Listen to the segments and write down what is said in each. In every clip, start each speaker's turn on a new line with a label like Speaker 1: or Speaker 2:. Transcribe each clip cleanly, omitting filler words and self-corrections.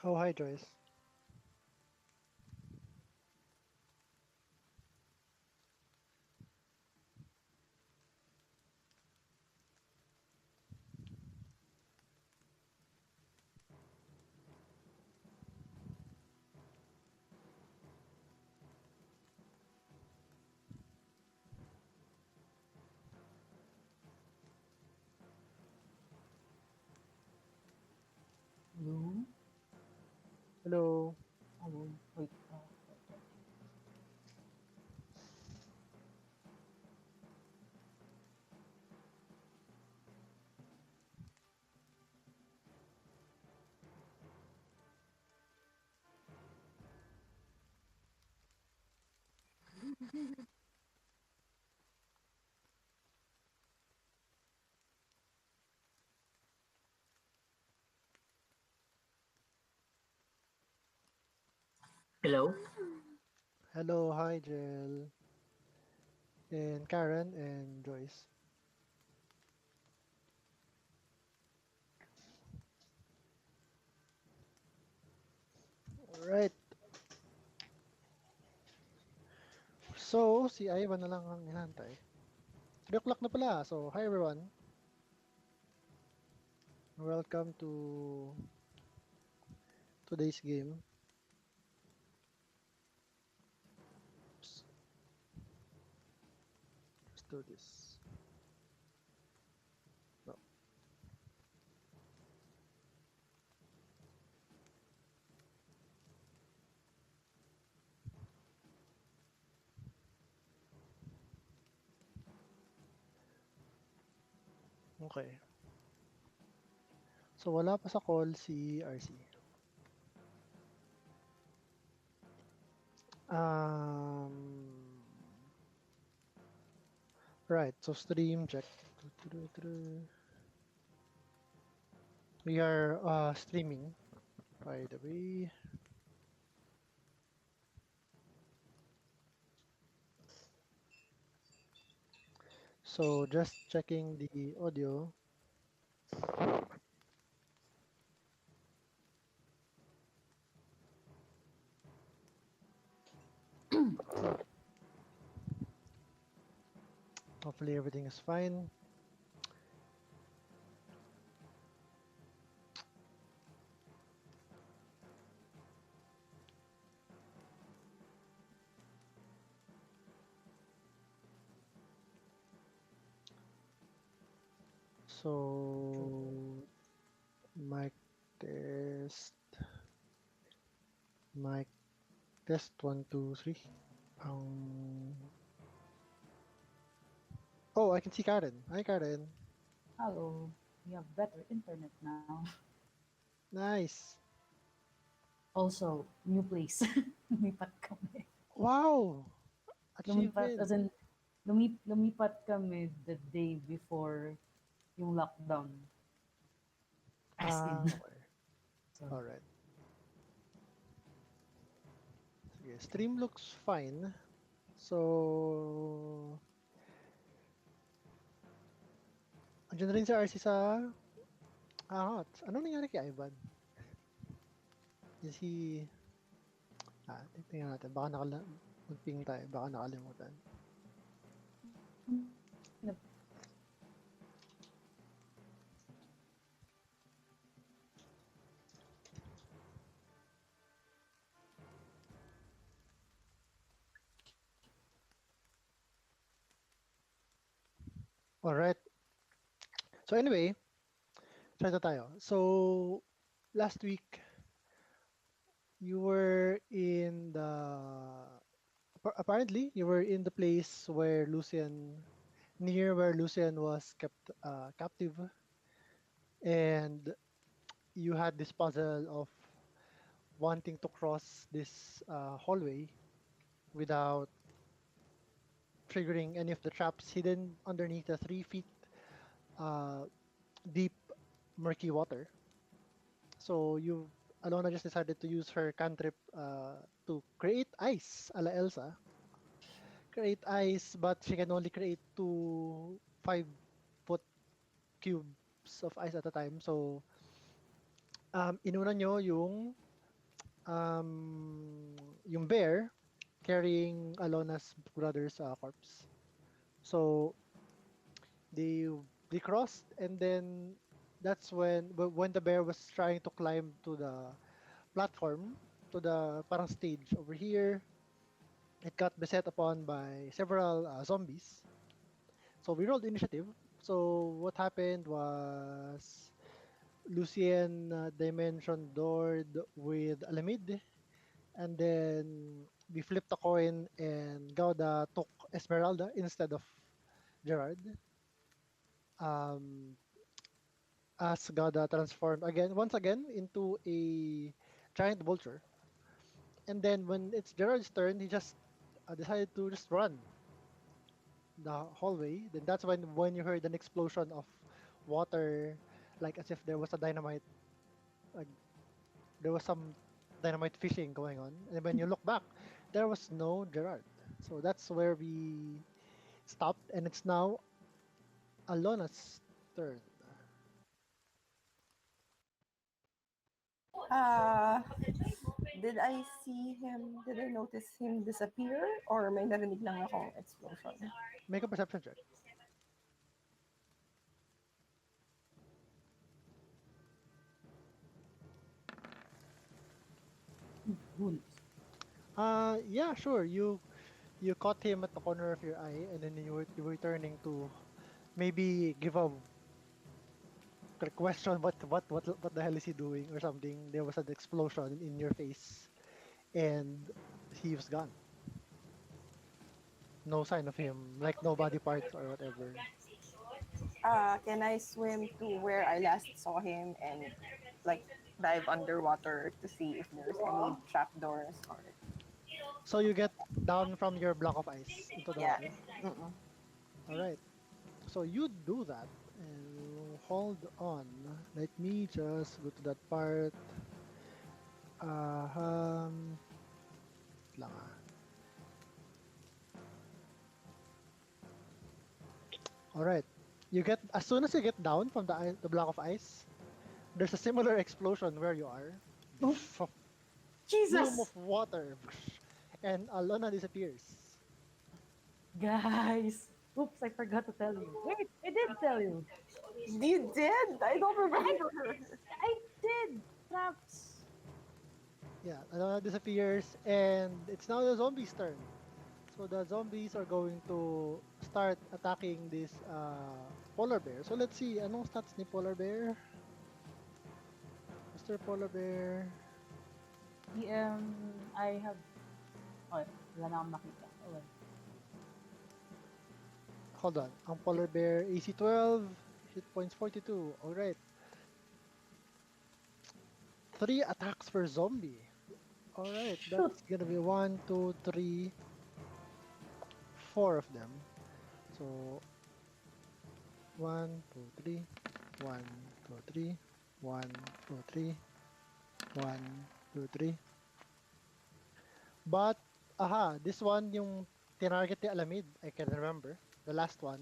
Speaker 1: Oh, hi, Joyce.
Speaker 2: Hello?
Speaker 1: Hello.
Speaker 2: Hello? Wait.
Speaker 3: Hello.
Speaker 1: Hello, hi, Jel. And Karen and Joyce. Alright. So, si Ivan na lang ang inantay. 3 o'clock na pala. So, hi everyone. Welcome to today's game. Oops. Let's do this. No. Okay. So, wala pa sa call si RC. Um, right. So, stream check. We are streaming, by the way. So, just checking the audio. Hopefully, everything is fine. So, mic test, mic test 1, 2, 3. Oh, I can see Karen. Hi, Karen.
Speaker 2: Hello. We have better internet now.
Speaker 1: Nice.
Speaker 2: Also, new place. Lumipat kami.
Speaker 1: Wow,
Speaker 2: Lumipat,
Speaker 1: achievement.
Speaker 2: as in, lumipat kami the day before yung lockdown. As in.
Speaker 1: Okay.
Speaker 2: So,
Speaker 1: All right. Sige, stream looks fine. So, andyan na rin si RC sa Ano nangyari kay Ivan? Is he... tingnan natin. Baka mag-ping tayo. Baka nakalimutan. Alright. So anyway, try na tayo. So, last week, you were in apparently, you were in the place where near where Lucian was kept captive, and you had this puzzle of wanting to cross this hallway without triggering any of the traps hidden underneath the 3 feet uh, deep murky water. So Alona just decided to use her cantrip to create ice, a la Elsa. Create ice, but she can only create 2 5 foot cubes of ice at a time. So, inuna nyo yung yung bear carrying Alona's brother's corpse. So they they crossed, and then that's when the bear was trying to climb to the platform, to the parang stage over here. It got beset upon by several zombies. So we rolled initiative. So what happened was Lucien dimension doored with Alamid, and then we flipped a coin, and Gauda took Esmeralda instead of Gerard. Um, as Gauda transformed once again into a giant vulture. And then when it's Gerard's turn, he just decided to just run the hallway. Then that's when you heard an explosion of water, like as if there was a dynamite, like there was some dynamite fishing going on. And when you look back, there was no Gerard. So that's where we stopped, and it's now Alona's turn.
Speaker 3: Uh, did I see him? Did I notice him disappear? Or may narinig lang akong explosion?
Speaker 1: Make a perception check.
Speaker 2: Rules.
Speaker 1: Yeah, sure. You caught him at the corner of your eye, and then you were turning to maybe give a question, what the hell is he doing or something. There was an explosion in your face, and he was gone. No sign of him, like no body parts or whatever.
Speaker 3: Can I swim to where I last saw him and like dive underwater to see if there's any trapdoors or
Speaker 1: So you get down from your block of ice into the
Speaker 3: yeah.
Speaker 1: water.
Speaker 3: Mm-mm.
Speaker 1: All right. So you do that, and hold on. Let me just go to that part. Um, lang ah. All right. You get as soon as you get down from the block of ice, there's a similar explosion where you are.
Speaker 2: Oh,
Speaker 1: Plume
Speaker 2: Jesus!
Speaker 1: of water, and Alona disappears.
Speaker 2: Guys! Oops, I forgot to tell you. Wait, I did tell you.
Speaker 3: You did? I don't
Speaker 2: I
Speaker 3: remember.
Speaker 2: I did! Traps!
Speaker 1: Yeah, Alona disappears, and it's now the zombies' turn. So the zombies are going to start attacking this polar bear. So let's see, anong stats ni polar bear? Mr. Polar Bear.
Speaker 2: I have... Okay, wala na akong makita. Oh, well.
Speaker 1: Hold on. Ang polar bear AC 12, hit points 42. All right. 3 attacks per zombie. All right,
Speaker 2: Shoot!
Speaker 1: that's gonna be one, two, three, 4 of them. So 1, 2, 3, 1, 2, 3, 1, 2, 3, 1, 2, 3. But this one yung tinarget ni Alamid, I can remember. The last one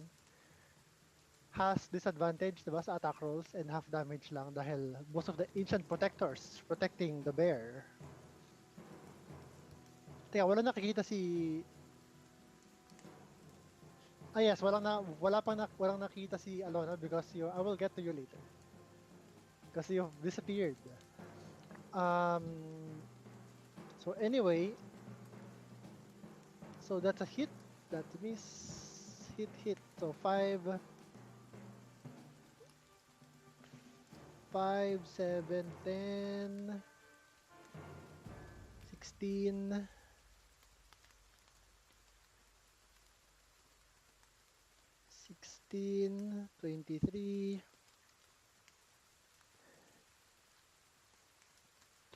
Speaker 1: has disadvantage, diba, sa attack rolls and half damage lang dahil most of the ancient protectors protecting the bear. Teka, wala nakikita si... yes, walang nakita si Alona because I will get to you later. Because you've disappeared. Um, so anyway, so that's a hit. That's a miss. Hit. So 5, 7, 10, 16, 16, 23,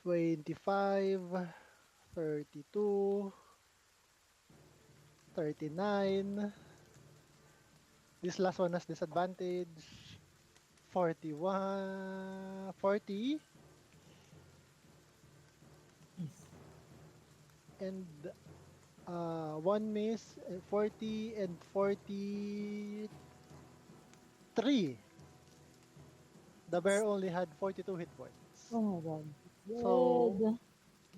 Speaker 1: 25, 32, 39. This last one has disadvantage. 41, 40,
Speaker 2: Yes.
Speaker 1: and one miss, 40 and 43. The bear only had 42 hit points.
Speaker 2: Oh my god.
Speaker 1: So
Speaker 2: Dead.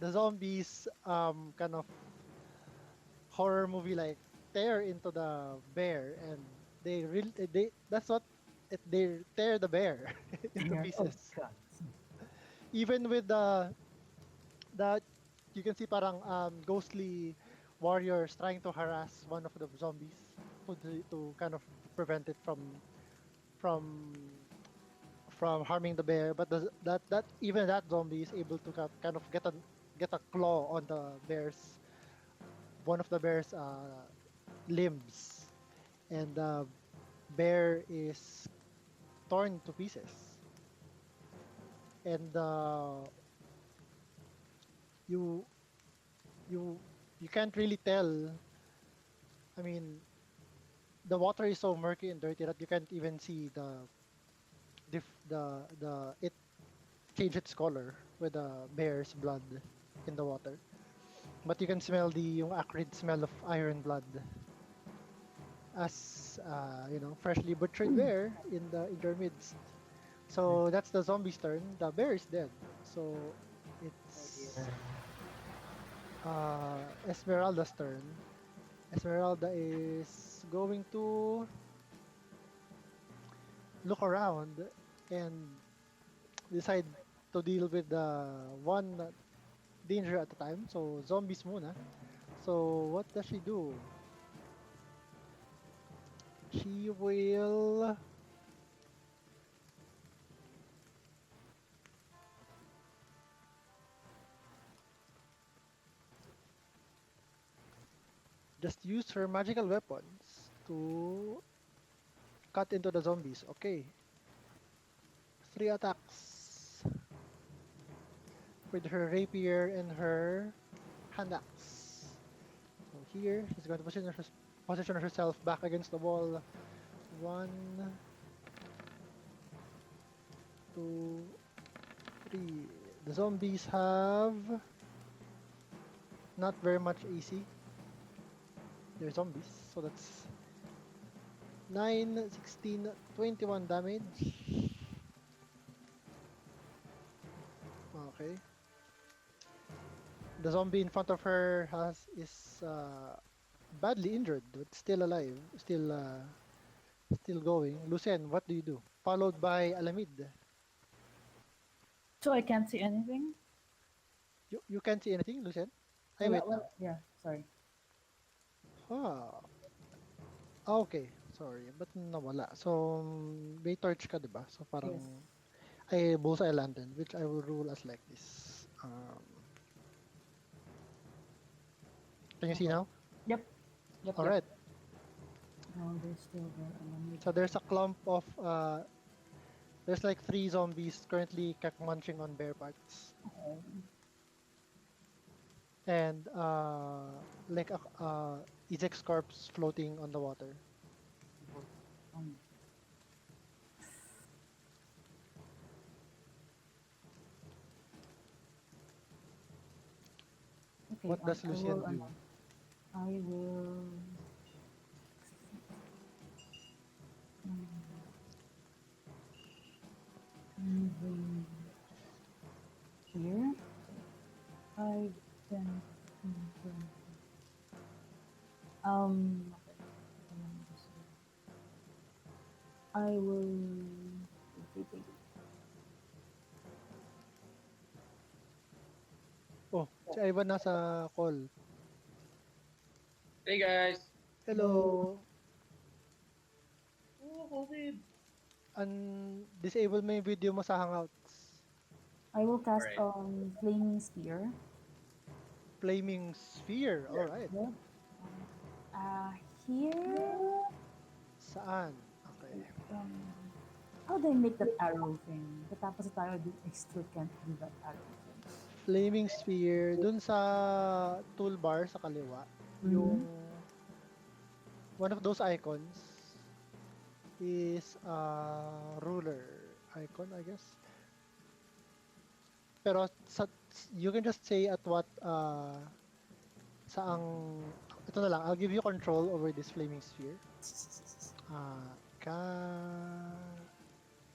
Speaker 1: the zombies kind of horror movie like tear into the bear, and they that's what they tear the bear into
Speaker 2: There. Oh
Speaker 1: pieces.
Speaker 2: God.
Speaker 1: Even with the you can see parang ghostly warriors trying to harass one of the zombies to kind of prevent it from from harming the bear, but that even that zombie is able to kind of get a claw on the bear's one of the bear's limbs, and the bear is torn to pieces, and you you you can't really tell. I mean, the water is so murky and dirty that you can't even see the it change its color with the bear's blood in the water. But you can smell the yung acrid smell of iron blood as freshly butchered bear in your midst. So that's the zombie's turn. The bear is dead. So
Speaker 2: Oh
Speaker 1: it's
Speaker 2: dear.
Speaker 1: Esmeralda's turn. Esmeralda is going to look around and decide to deal with the one danger at a time. So zombies muna. So what does she do? She will just use her magical weapons to cut into the zombies. Okay, three attacks with her rapier and her hand axe. So here she's going to position herself back against the wall. One, two, three. The zombies have not very much AC. They're zombies, so that's 9, 16, 21 damage. Okay. The zombie in front of her has is badly injured, but still alive, still going. Lucien, what do you do? Followed by Alamid.
Speaker 2: So I can't see anything.
Speaker 1: You can't see anything, Lucien? I
Speaker 2: Wala,
Speaker 1: wait
Speaker 2: wala.
Speaker 1: lang.
Speaker 2: Yeah. Sorry.
Speaker 1: Ah, okay. Sorry, but nawala. So, may torch ka, diba? So,
Speaker 2: Yes.
Speaker 1: parang, ay, bullseye lantern, which I will rule as like this. Can you see
Speaker 2: Okay.
Speaker 1: now?
Speaker 2: Yep. Yep.
Speaker 1: All
Speaker 2: Yep.
Speaker 1: right.
Speaker 2: No, they're still there. Let me
Speaker 1: So, there's a clump of, there's like three zombies currently munching on bear parts.
Speaker 2: oh,
Speaker 1: And like a Ezek's corpse floating on the water.
Speaker 2: um, okay.
Speaker 1: What does
Speaker 2: I will.
Speaker 1: Lucien do?
Speaker 2: I will. Moving here. 5, 10, 15, 20. Okay. I will.
Speaker 1: Oh, si Ivan nasa call.
Speaker 4: Hey guys.
Speaker 2: Hello.
Speaker 1: Hello.
Speaker 4: Oh, COVID.
Speaker 1: Disable mo yung video mo sa Hangouts.
Speaker 2: I will
Speaker 4: All
Speaker 2: cast
Speaker 4: right.
Speaker 2: on Flaming Spear.
Speaker 1: Flaming sphere. All
Speaker 4: Yeah.
Speaker 1: right.
Speaker 2: Yep. Uh, Here.
Speaker 1: Saan? Okay.
Speaker 2: Um, how do I make that arrow thing? Tapos tayo do extra can't do that arrow thing.
Speaker 1: Flaming sphere. Dun sa toolbar sa kaliwa,
Speaker 2: Mm-hmm.
Speaker 1: yung one of those icons is a ruler icon, I guess. Pero you can just say at what saang ito na lang, I'll give you control over this flaming sphere.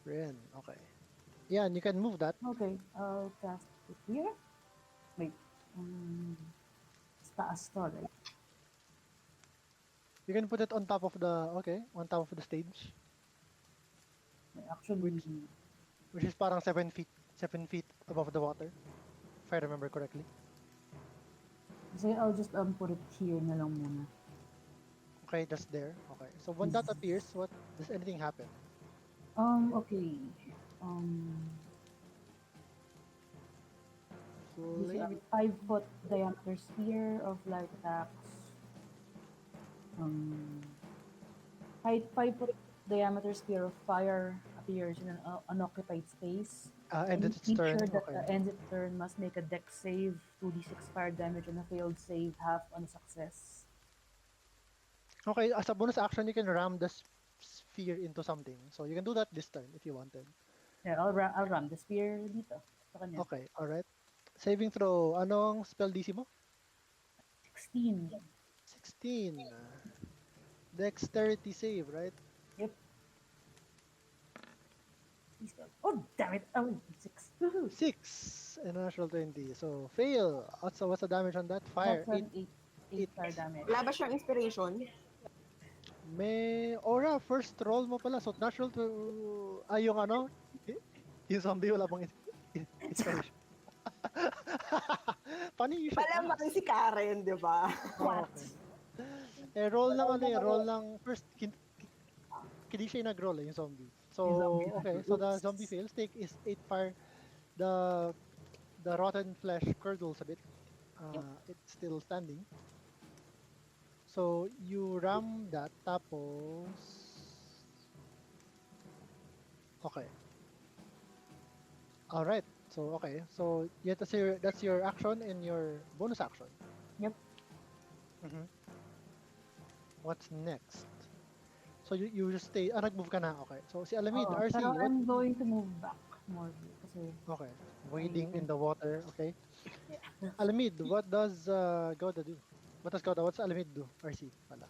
Speaker 1: Karen. Okay. Yeah, and you can move that.
Speaker 2: Okay, I'll cast it here. Wait. Um, taas to, right?
Speaker 1: You can put it on top of the on top of the stage,
Speaker 2: Actually,
Speaker 1: which which is parang 7 feet above the water, if I remember correctly.
Speaker 2: kasi I'll just put it here na lang muna.
Speaker 1: Okay, that's there. Okay, so when that
Speaker 2: Is-
Speaker 1: appears, what does anything happen?
Speaker 2: Okay. Um, this is a
Speaker 1: Flame.
Speaker 2: 5 foot diameter sphere of light attacks. Um, height 5 foot diameter sphere of fire appears in an unoccupied space.
Speaker 1: And
Speaker 2: Any
Speaker 1: it's
Speaker 2: creature
Speaker 1: turn.
Speaker 2: that
Speaker 1: Okay.
Speaker 2: ends its turn must make a dex save, 2d6 fire damage, and a failed save, half on a success.
Speaker 1: Okay, as a bonus action, you can ram the sphere into something. So you can do that this turn if you wanted.
Speaker 2: Yeah, I'll ram the spear dito. Sa kanya.
Speaker 1: Okay, alright. Saving throw. Anong spell DC mo?
Speaker 2: 16.
Speaker 1: 16. Dexterity save, right?
Speaker 2: Yep. Please go. Oh, damn it. Oh, 6. Woohoo.
Speaker 1: 6 and a natural 20. So fail. What's the damage on that? Fire.
Speaker 2: That's
Speaker 1: 8.
Speaker 2: an 8. 8
Speaker 1: 8.
Speaker 2: fire damage.
Speaker 3: Wala ba siyang inspiration?
Speaker 1: May aura. First roll mo pala. So natural to... yung ano? y- Yung zombie wala pang inspiration. Funny you should
Speaker 3: Malamang
Speaker 1: ask.
Speaker 3: si Karen, di ba?
Speaker 2: What?
Speaker 1: Okay. Roll lang roll lang first hindi siya nag-roll yung zombie.
Speaker 2: Yung zombie
Speaker 1: So, okay,
Speaker 2: nag-roll.
Speaker 1: so the
Speaker 2: Oops.
Speaker 1: zombie fails. Take is 8 fire. The the rotten flesh curdles a bit.
Speaker 2: Yep.
Speaker 1: It's still standing. So, you ram that tapos okay. All right. So, okay. So, yeah, that's your action and your bonus action.
Speaker 2: Yep.
Speaker 1: Mhm. What's next? So, you just stay. Nag-move ka na. Okay. So, si Alamid,
Speaker 2: Oo. Pero
Speaker 1: RC, what?
Speaker 2: I'm going to move back more kasi
Speaker 1: Okay.
Speaker 2: I
Speaker 1: Wading in
Speaker 2: think,
Speaker 1: the water. Okay.
Speaker 2: yeah.
Speaker 1: Alamid, what does Goda do? What's Alamid do? RC pala.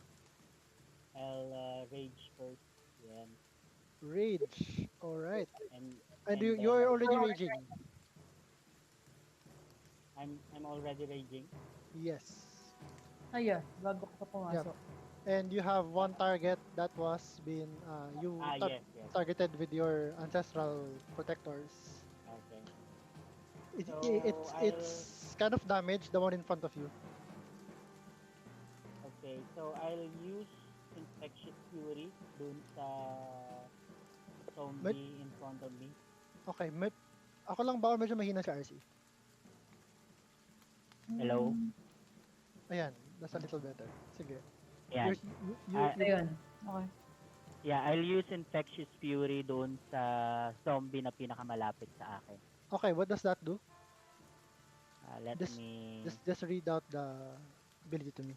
Speaker 4: I'll rage first, then
Speaker 1: Rage. All right.
Speaker 4: and
Speaker 1: And
Speaker 4: and
Speaker 1: you
Speaker 4: then
Speaker 1: are already raging.
Speaker 4: I'm already raging.
Speaker 1: Yes.
Speaker 2: Ayun, bago ko pa
Speaker 1: Yep.
Speaker 2: pumasok.
Speaker 1: And you have one target that was been you
Speaker 4: Yes, yes.
Speaker 1: targeted with your ancestral protectors.
Speaker 4: Okay.
Speaker 1: It,
Speaker 4: So I'll
Speaker 1: it's kind of damaged the one in front of you.
Speaker 4: okay. So I'll use infectious fury dun sa
Speaker 1: Med,
Speaker 4: zombie in front of me.
Speaker 1: okay, ako lang ba or medyo mahina si RC?
Speaker 4: Hello.
Speaker 1: Ayan, that's a little better. Sige.
Speaker 4: Yan.
Speaker 1: You
Speaker 2: Ayun. Okay.
Speaker 4: Yeah, I'll use infectious fury dun sa zombie na pinakamalapit sa akin.
Speaker 1: okay, what does that do?
Speaker 4: Let
Speaker 1: Just
Speaker 4: me
Speaker 1: just read out the ability to me.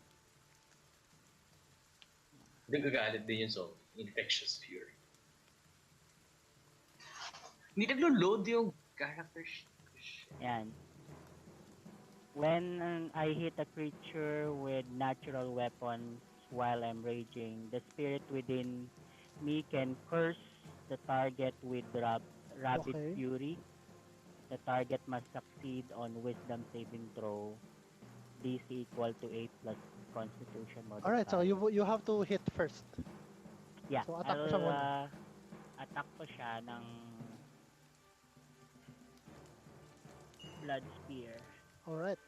Speaker 5: Nagagalit din yung zombie. Infectious Fury. Hindi naglo-load yung character sheet.
Speaker 4: Yan. When I hit a creature with natural weapons while I'm raging, the spirit within me can curse the target with rabid
Speaker 1: Okay.
Speaker 4: fury. The target must succeed on wisdom saving throw. DC equal to 8 plus constitution modifier.
Speaker 1: All right, so you have to hit first.
Speaker 4: Yeah,
Speaker 1: so attack mo siya
Speaker 4: I'll
Speaker 1: muna.
Speaker 4: attack ko siya ng blood spear.
Speaker 1: All right.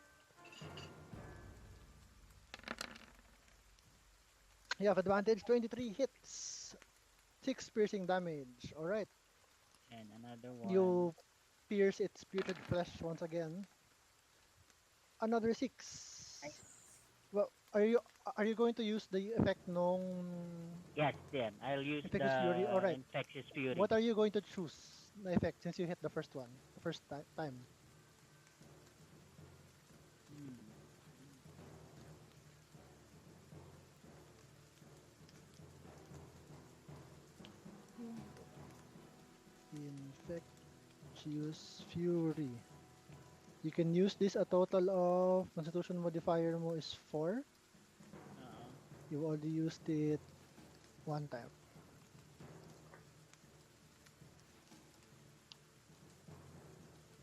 Speaker 1: You have advantage. 23 hits. 6 piercing damage. All right.
Speaker 4: And another one.
Speaker 1: You pierce its putrid flesh once again. Another 6.
Speaker 2: Nice.
Speaker 1: Well, are you going to use the effect nung
Speaker 4: Yes, then I'll use
Speaker 1: Infectious Fury?
Speaker 4: the
Speaker 1: Alright.
Speaker 4: infectious fury.
Speaker 1: What are you going to choose the effect since you hit the first one, the first time?
Speaker 4: Hmm.
Speaker 1: Infectious Fury. You can use this a total of Constitution modifier mo is 4. You already used it one time.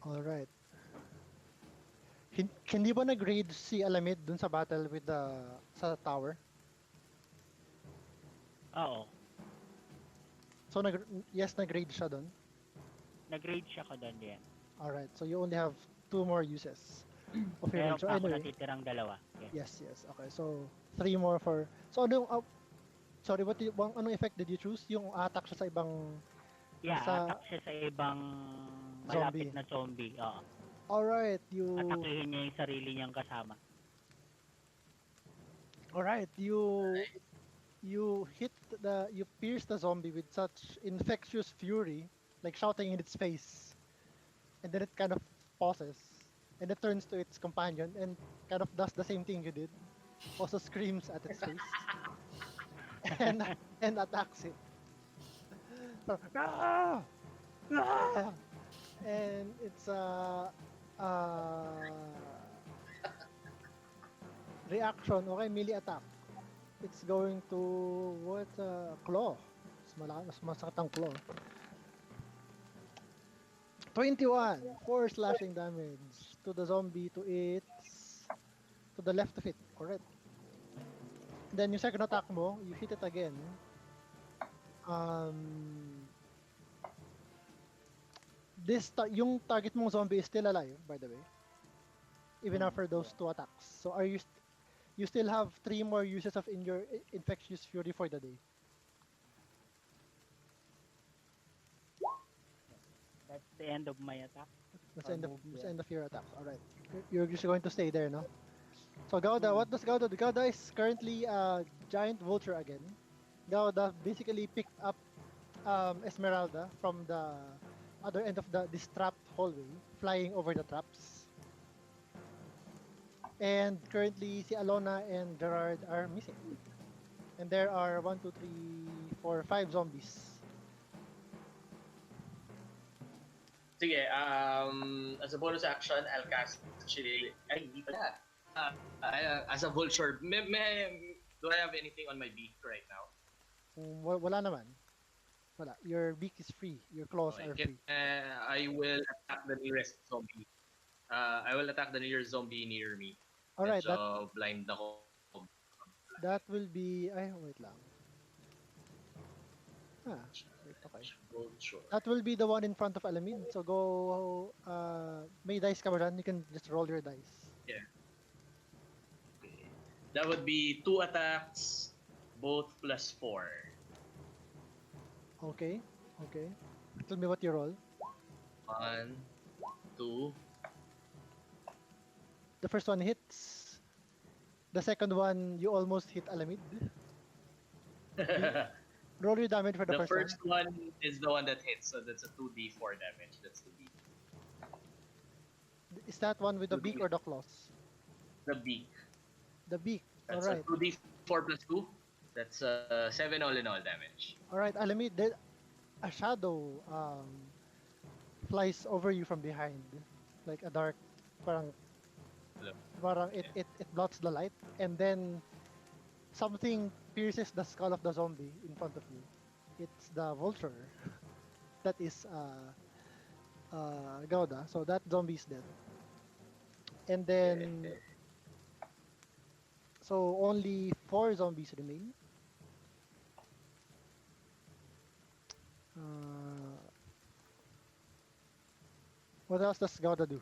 Speaker 1: Alright. Hindi ba nag-raid si Alamid dun sa battle with the sa tower?
Speaker 4: Oo.
Speaker 1: So yes, nag-raid siya dun.
Speaker 4: Nag-rage ako doon din.
Speaker 1: Alright, so you only have two more uses of your
Speaker 4: Meron
Speaker 1: rage. So
Speaker 4: pa ako
Speaker 1: anyway,
Speaker 4: natitirang dalawa. Yes.
Speaker 1: yes. Okay, so three more for. So sorry, anong effect did you choose? Yung attack siya sa ibang
Speaker 4: Yeah,
Speaker 1: sa
Speaker 4: attack siya sa ibang malapit
Speaker 1: zombie.
Speaker 4: na zombie. Oo.
Speaker 1: Alright,
Speaker 4: Atakihin niya yung sarili niyang kasama.
Speaker 1: alright, you pierce the zombie with such infectious fury, like shouting in its face, and then it kind of pauses, and it turns to its companion and kind of does the same thing you did, also screams at its face, and and attacks it. So, "Ah! Ah!" And it's uh reaction, okay, melee attack. It's going to what claw. Mas masakit ang claw. 21, 4 slashing damage to the zombie to the left of it, correct. Then yung second attack mo, you hit it again. Um yung target mong zombie is still alive, by the way, even after those two attacks. So you still have three more uses of in your infectious fury for the day.
Speaker 4: That's the end of my attack.
Speaker 1: That's
Speaker 4: Or
Speaker 1: the end of
Speaker 4: move,
Speaker 1: that's
Speaker 4: yeah.
Speaker 1: the end of your attacks. All right. You're just going to stay there, no? So Gauda, what does Gauda do? Gauda is currently a giant vulture again. Gauda basically picked up Esmeralda from the other end of this trapped hallway, flying over the traps. And currently, si Alona and Gerard are missing. And there are 1, 2, 3, 4, 5 zombies.
Speaker 5: Sige, as a bonus action, I'll cast Chill. Ay, hindi pala. As a vulture, do I have anything on my beak right now?
Speaker 1: Wala naman. Wala. Your beak is free. Your claws are
Speaker 5: Okay,
Speaker 1: free.
Speaker 5: I will attack the nearest zombie. I will attack the nearest zombie near me.
Speaker 1: Alright,
Speaker 5: Medyo blind ako.
Speaker 1: that will be... Ay, wait lang. Wait, okay.
Speaker 5: Vulture.
Speaker 1: That will be the one in front of Alamid. So go... may dice ka ba dyan? You can just roll your dice.
Speaker 5: Yeah. Okay. That would be 2 attacks, both +4.
Speaker 1: Okay. Tell me what you roll.
Speaker 5: 1, 2.
Speaker 1: The first one hits. The second one, you almost hit Alamid. Roll your damage for the,
Speaker 5: The
Speaker 1: first
Speaker 5: first one is the one that hits, so that's a 2d4 damage. That's the beak.
Speaker 1: one. Is that one with the beak or the claws?
Speaker 5: The beak.
Speaker 1: The beak.
Speaker 5: That's
Speaker 1: Alright.
Speaker 5: a 2d4 plus 2. That's 7 all in all damage.
Speaker 1: Alright, Alamid, a shadow flies over you from behind. Like a dark, parang it blots the light, and then something pierces the skull of the zombie in front of you. It's the vulture that is Gauda. So that zombie is dead. And then so only 4 zombies remain. What else does Gauda do?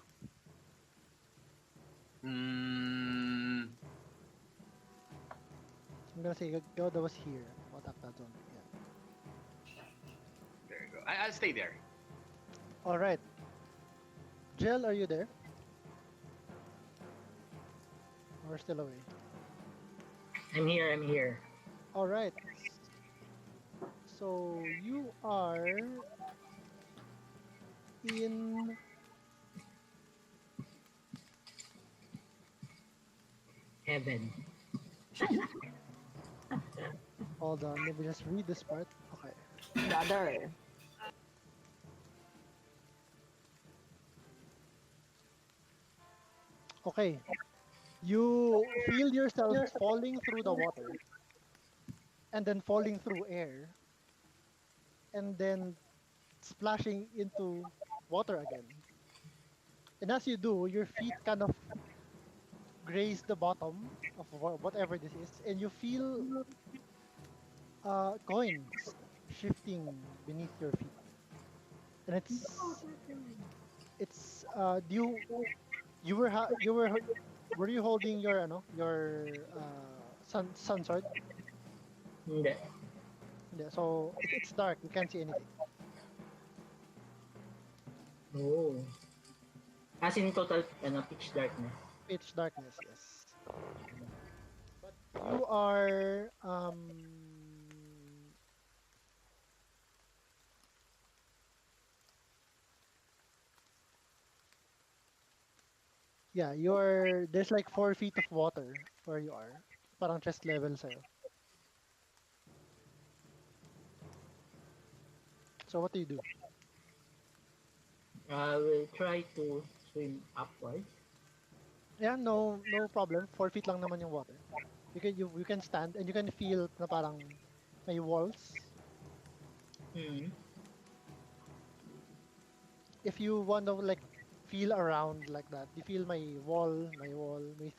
Speaker 5: Mm,
Speaker 1: I'm gonna say Gauda was here. I'll attack that zombie. Yeah.
Speaker 5: there you go. I'll stay there.
Speaker 1: All right. Jill, are you there? Or still away?
Speaker 6: I'm here.
Speaker 1: All right. So you are in
Speaker 6: Heaven.
Speaker 1: hold on, let me just read this part. Okay.
Speaker 3: Brother.
Speaker 1: Okay. You feel yourself falling through the water and then falling through air and then splashing into water again. And as you do, your feet kind of graze the bottom of whatever this is, and you feel coins shifting beneath your feet. And do you were you holding your your sun sword?
Speaker 6: Hindi.
Speaker 1: Yeah, so it's dark, you can't see anything.
Speaker 6: Oh. As in total, pitch darkness.
Speaker 1: Pitch darkness, yes. But you are yeah, you're there's like 4 feet of water where you are. Parang chest level sa'yo. So what do you do?
Speaker 6: I will try to swim upwards.
Speaker 1: Yeah, no problem. 4 feet lang naman yung water. You can stand and you can feel na parang may walls.
Speaker 6: Hmm.
Speaker 1: If you want to like feel around like that, you feel my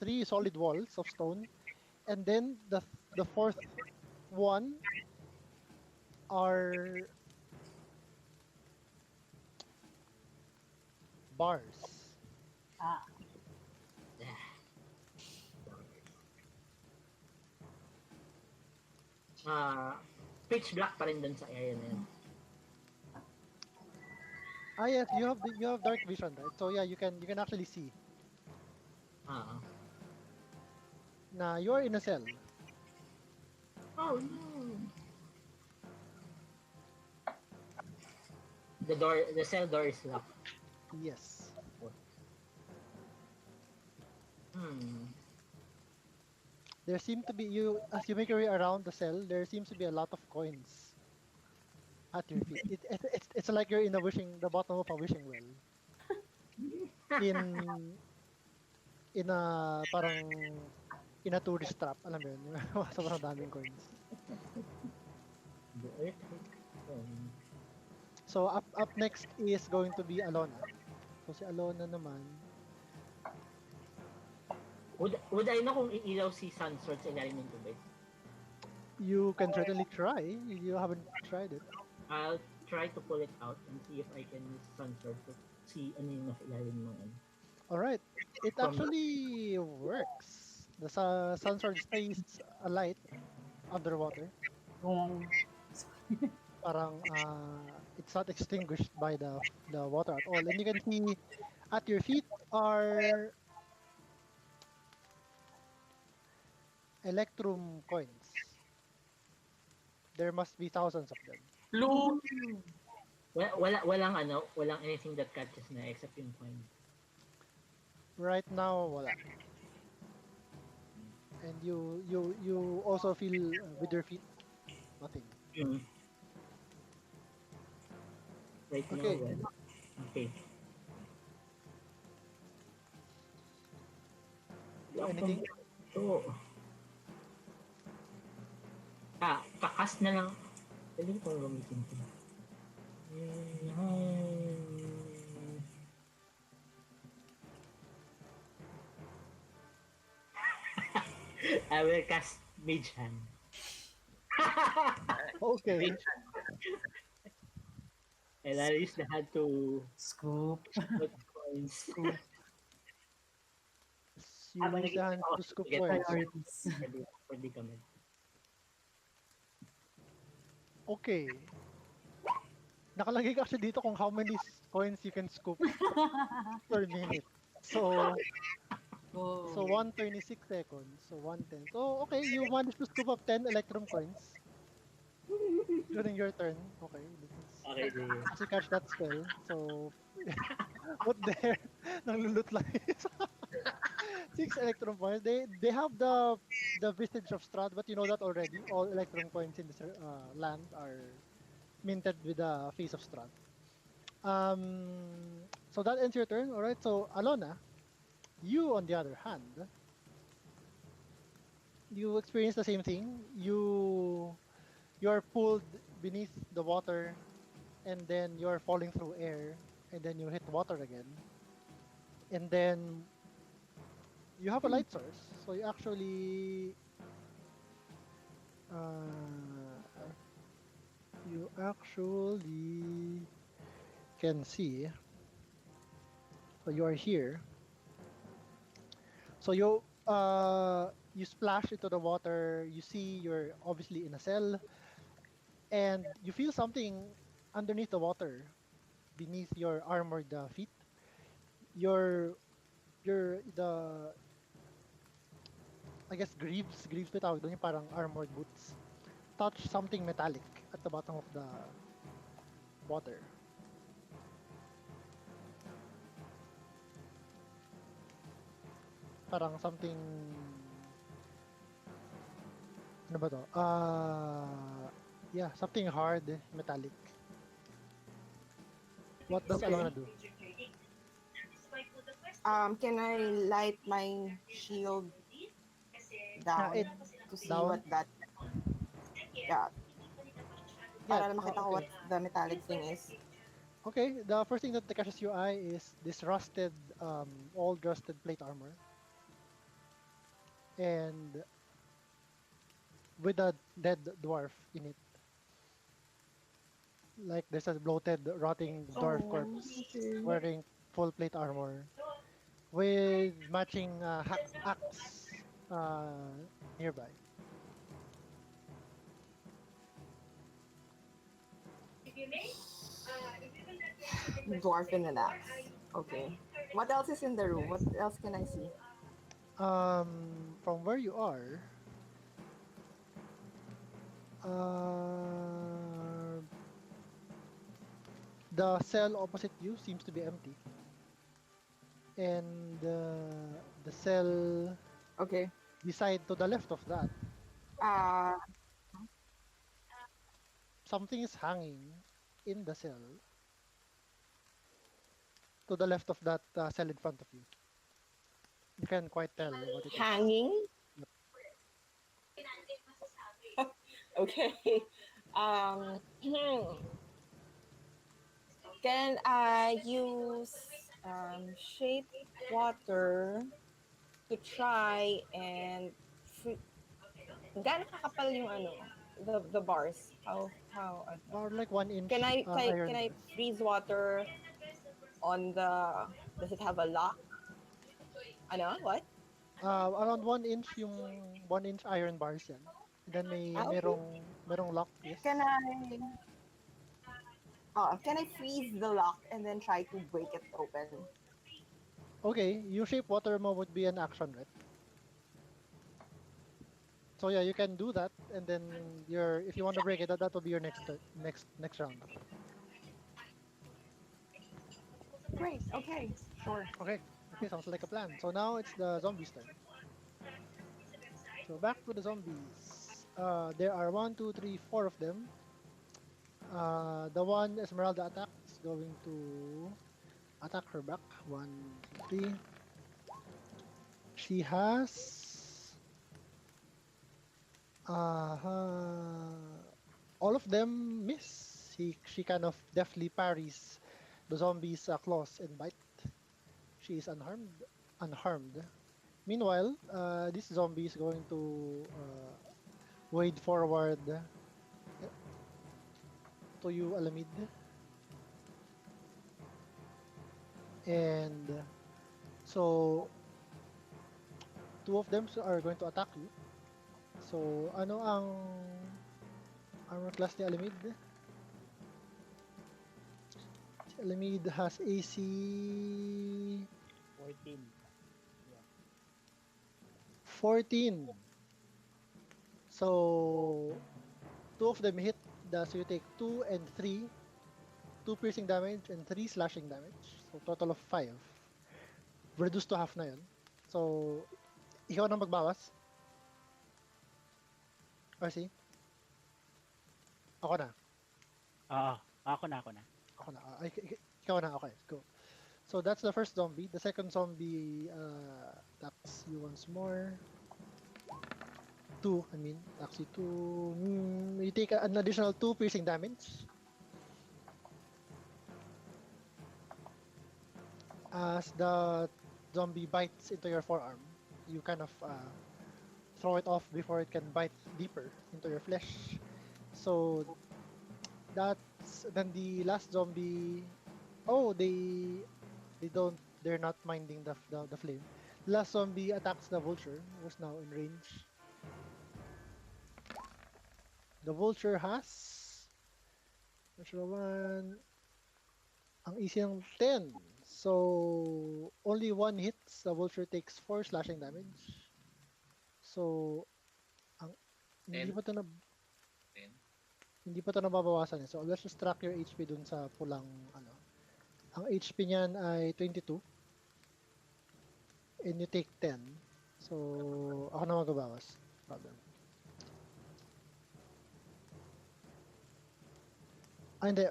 Speaker 1: three solid walls of stone, and then the fourth one are bars.
Speaker 2: Ah,
Speaker 6: Ah, pitch black pa rin dun sa area na yun.
Speaker 1: Ah yes, you have dark vision, right? So yeah, you can actually see
Speaker 6: Ah.
Speaker 1: na you're in a cell.
Speaker 6: Oh no. The cell door is locked.
Speaker 1: Yes.
Speaker 6: Hmm.
Speaker 1: There seem to be you as you make your way around the cell. There seems to be a lot of coins at your feet. It's like you're in the bottom of a wishing well. In in a parang in a tourist trap, alam mo yun, yung sobrang daming coins.
Speaker 6: The earthquake.
Speaker 1: So up next is going to be Alona. So si Alona naman,
Speaker 6: Would I know kung iilaw si Sunsword sa ilalim ng tubig?
Speaker 1: you can certainly try. You haven't tried it.
Speaker 6: I'll try to pull it out and see if I can use Sunsword to see ano yung nasa ilalim ng ano.
Speaker 1: All right. It
Speaker 6: From-
Speaker 1: actually works. The sun sword stays alight underwater.
Speaker 2: kung
Speaker 1: Parang it's not extinguished by the water at all. And you can see at your feet are electrum coins. There must be thousands of them.
Speaker 5: Loot!
Speaker 6: Walang anything that catches na except yung coin.
Speaker 1: Right now, wala. And you also feel with your feet nothing.
Speaker 6: Mm. Right
Speaker 1: Okay.
Speaker 6: now, well, okay.
Speaker 1: Anything?
Speaker 6: So, kakas na lang. Pwede kong gamitin ito. I will cast Mage Hand.
Speaker 1: Okay.
Speaker 6: And I use the hand to
Speaker 2: scoop.
Speaker 6: put coins.
Speaker 1: You use the hands to scoop
Speaker 6: Get
Speaker 1: coins.
Speaker 2: Priorities.
Speaker 6: Pwede kami.
Speaker 1: Okay. Nakalagay ka kasi dito kung how many coins you can scoop per minute. So
Speaker 2: Oh.
Speaker 1: 126 seconds. So 110. So okay, you managed to scoop up 10 electrum coins during your turn. Okay, this is
Speaker 6: Okay,
Speaker 1: kasi catch that spell. So what there nanglulot lang is 6 electrum coins. They have the vestige of Strahd, but you know that already. All electrum coins in this land are minted with the face of Strahd. So that ends your turn. All right. So Alona, you on the other hand, you experience the same thing. You're pulled beneath the water, and then you're falling through air, and then you hit water again, and then you have a light source, so uh, you actually can see. So you are here. So you splash into the water. You see you're obviously in a cell, and you feel something underneath the water, beneath your armored feet. Your the I guess greaves ba tawag doon, yung parang armored boots. Touch something metallic at the bottom of the water. Parang something, ano ba to? Yeah, something hard, metallic. What does
Speaker 3: Okay.
Speaker 1: Alona do?
Speaker 3: Can I light my shield down
Speaker 1: It
Speaker 3: to see what
Speaker 1: down.
Speaker 3: that? Yeah,
Speaker 1: Yeah,
Speaker 3: para makita ko what
Speaker 1: okay.
Speaker 3: the metallic thing is.
Speaker 1: Okay, the first thing that catches your eye is this old rusted plate armor, and with a dead dwarf in it. Like there's a bloated, rotting dwarf
Speaker 3: Oh,
Speaker 1: corpse
Speaker 3: okay.
Speaker 1: wearing full plate armor with matching axe nearby.
Speaker 3: Dwarf in an axe. Okay. What else is in the room? What else can I see?
Speaker 1: From where you are, uh, the cell opposite you seems to be empty, and the cell
Speaker 3: Okay.
Speaker 1: beside to the left of that,
Speaker 3: Uh,
Speaker 1: something is hanging in the cell to the left of that cell in front of you. You can't quite tell what it is.
Speaker 3: hanging.
Speaker 1: Yep.
Speaker 3: Okay. Can I use shape water to try and gaano kakapal yung ano, the bars? How
Speaker 1: About like 1 inch
Speaker 3: can
Speaker 1: iron
Speaker 3: I
Speaker 1: bars.
Speaker 3: freeze water on the, does it have a lock? Ano? What?
Speaker 1: Around 1 inch yung 1 inch iron bars yan. And then
Speaker 3: Ah, okay.
Speaker 1: merong lock, yes.
Speaker 3: Can I can I freeze the lock and then try to break it open?
Speaker 1: Okay, yung shape water mo would be an action, right? So yeah, you can do that, and then if you want to break it, that will be your next round.
Speaker 3: Great. Okay. Sure.
Speaker 1: Okay, okay, sounds like a plan. So now it's the zombies' turn. So back to the zombies. There are one, two, three, four of them. The one Esmeralda attack is going to attack her back. One, two, three. She has all of them miss. She kind of deftly parries the zombie's claws and bite. She is unharmed. Meanwhile, this zombie is going to wade forward to you, Alamid, and so two of them are going to attack you. So ano ang armor class ni Alamid? Si Alamid has AC
Speaker 4: 14.
Speaker 1: 14. So two of them hit. So you take 2 and 3, 2 piercing damage and 3 slashing damage. So total of 5. Reduced to half na yun. So ikaw na magbawas? RC? Ako na.
Speaker 4: Oo, ako na.
Speaker 1: Ako na. Ikaw na. Okay, go. So that's the first zombie. The second zombie attacks you once more. 2, I mean, attacks you 2. You take an additional 2 piercing damage. As the zombie bites into your forearm. you kind of throw it off before it can bite deeper into your flesh. So that's then the last zombie. Oh, they don't. They're not minding the flame. The last zombie attacks the vulture, who's now in range. The vulture has natural one. Ang easy ng 10. So only one hits. The vulture takes 4 slashing damage. So ang hindi
Speaker 5: 10.
Speaker 1: pa to na
Speaker 5: 10.
Speaker 1: hindi pa to nababawasan eh. So let's just track your HP dun sa pulang ano. Ang HP niyan ay 22 and you take 10. So ako na magbabawas. Problem. Ah, hindi.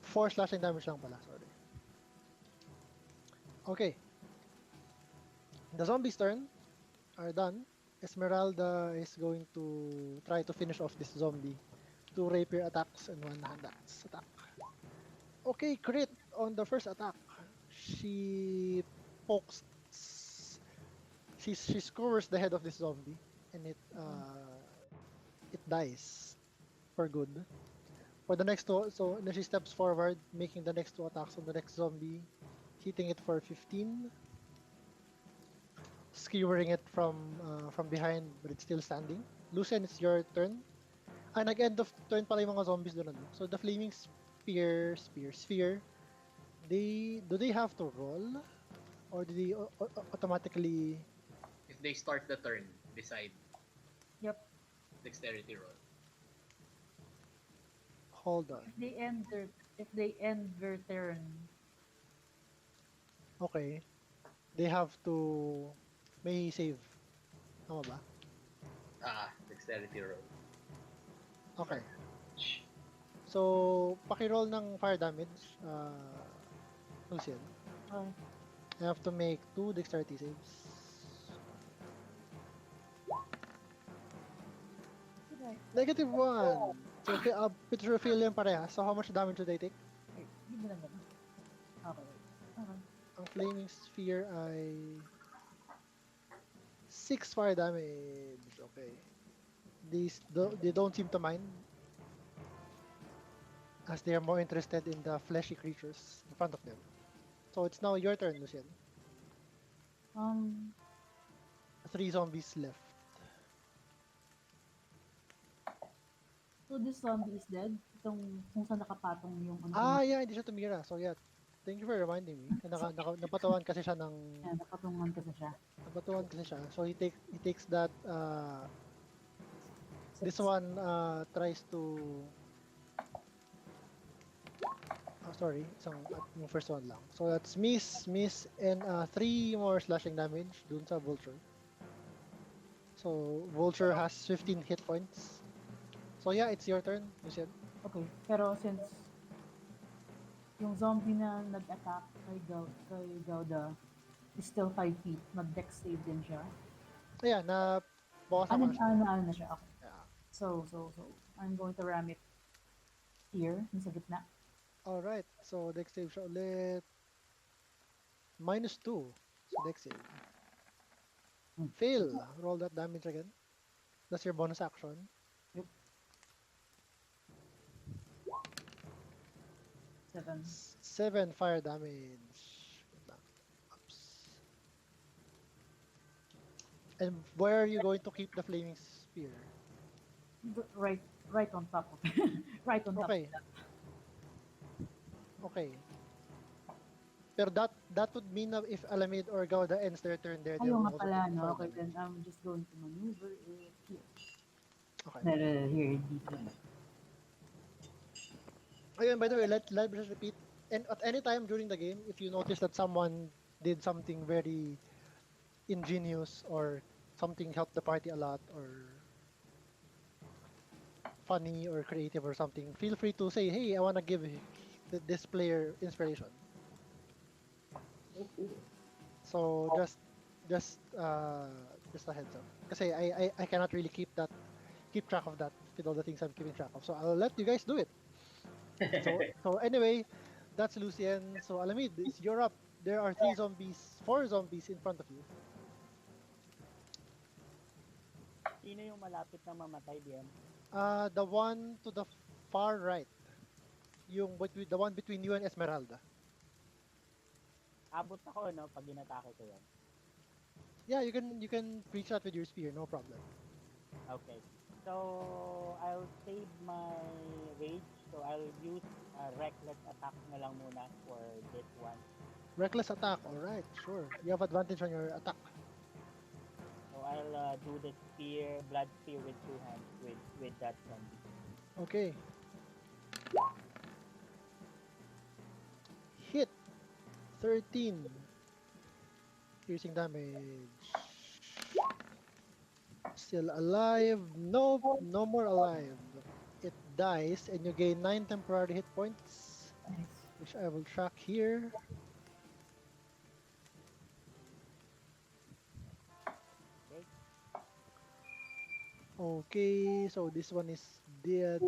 Speaker 1: 4 slashing damage lang pala. Sorry. Okay. The zombies' turn are done. Esmeralda is going to try to finish off this zombie. 2 rapier attacks and 1 hand axe attack. Okay, crit on the first attack. She pokes. She skewers the head of this zombie, and it dies for good. For the next two, so then she steps forward, making the next 2 attacks on the next zombie, hitting it for 15, skewering it from behind, but it's still standing. Lucian, it's your turn. Ah, nag-end of turn pala yung mga zombies doon, ano? So the flaming sphere, do they have to roll? Or do they automatically...
Speaker 5: If they start the turn, decide
Speaker 2: Yep.
Speaker 5: dexterity roll.
Speaker 1: Hold on.
Speaker 2: If they end their turn,
Speaker 1: Okay. They have to... May save. Tama ba?
Speaker 5: Dexterity roll.
Speaker 1: Okay. So, paki-roll ng fire damage, Lucian.
Speaker 2: okay.
Speaker 1: I have to make 2 dexterity saves. -1. So, Petrophilium parehas. So, how much damage do they take?
Speaker 2: Wait, hindi mo lang ganun. Okay. Okay.
Speaker 1: Ang flaming sphere ay 6 fire damage. Okay. They don't seem to mind as they are more interested in the fleshy creatures in front of them. So it's now your turn, Lucian.
Speaker 2: Um,
Speaker 1: 3 zombies left.
Speaker 2: so this zombie is dead? Itong kung saan nakapatong yung ano.
Speaker 1: Ah, yeah, hindi siya tumira. So yeah, thank you for reminding me. Napatawan kasi siya ng...
Speaker 2: Yan, nakatungan kasi siya.
Speaker 1: Napatawan kasi siya. So he takes that... this one tries to... Oh, sorry. Yung first one lang. So that's miss, and 3 more slashing damage dun sa vulture. So vulture has 15 hit points. So yeah, it's your turn, Lucian.
Speaker 2: Okay, pero since yung zombie na nag-attack kay Gauda is still 5 feet, mag-dex save din siya.
Speaker 1: Ayan, bawasan ko na siya.
Speaker 2: Ano na siya. Okay.
Speaker 1: Yeah.
Speaker 2: So, I'm going to ram it here, sa gitna.
Speaker 1: Alright, so dex save siya ulit. -2. So dex save. Fail. Roll that damage again. That's your bonus action.
Speaker 2: Yep. 7.
Speaker 1: 7 fire damage. Wait lang. Oops. And where are you going to keep the flaming spear?
Speaker 2: Right on top of right on top.
Speaker 1: Okay. Okay. Pero that would mean that if Alamid or Gauda ends their turn there, they
Speaker 2: Ayun
Speaker 1: will
Speaker 2: nga
Speaker 1: also
Speaker 2: pala,
Speaker 1: take
Speaker 2: no?
Speaker 1: fire
Speaker 2: Okay, then
Speaker 1: damage.
Speaker 2: I'm just going to maneuver it here.
Speaker 1: Okay.
Speaker 2: Here, dito.
Speaker 1: Ayun, by the way, let me just repeat. And at any time during the game, if you notice that someone did something very ingenious or something helped the party a lot or funny or creative or something, feel free to say, hey, I want to give this player inspiration. So just a heads up. Kasi I cannot really keep track of that with all the things I'm keeping track of. So I'll let you guys do it. So anyway, that's Lucien. So Alamid, you're up. There are 4 zombies in front of you.
Speaker 4: Sino yung malapit na mamatay, DM?
Speaker 1: The one to the far right. The one between you and Esmeralda.
Speaker 4: Abot ako, no? Pag inatake ko yan.
Speaker 1: Yeah, you can reach out with your spear, no problem.
Speaker 4: Okay. So, I'll save my rage. So, I'll use reckless attack na lang muna for this one.
Speaker 1: Reckless attack. All right, sure. You have advantage on your attack.
Speaker 4: So, I'll do the spear, blood spear with two hands with that zombie.
Speaker 1: Okay. Hit 13 piercing damage. Still alive. Nope, no more alive. It dies and you gain 9 temporary hit points,
Speaker 2: Nice.
Speaker 1: which I will track here.
Speaker 4: Okay?
Speaker 1: Okay, so this one is dead.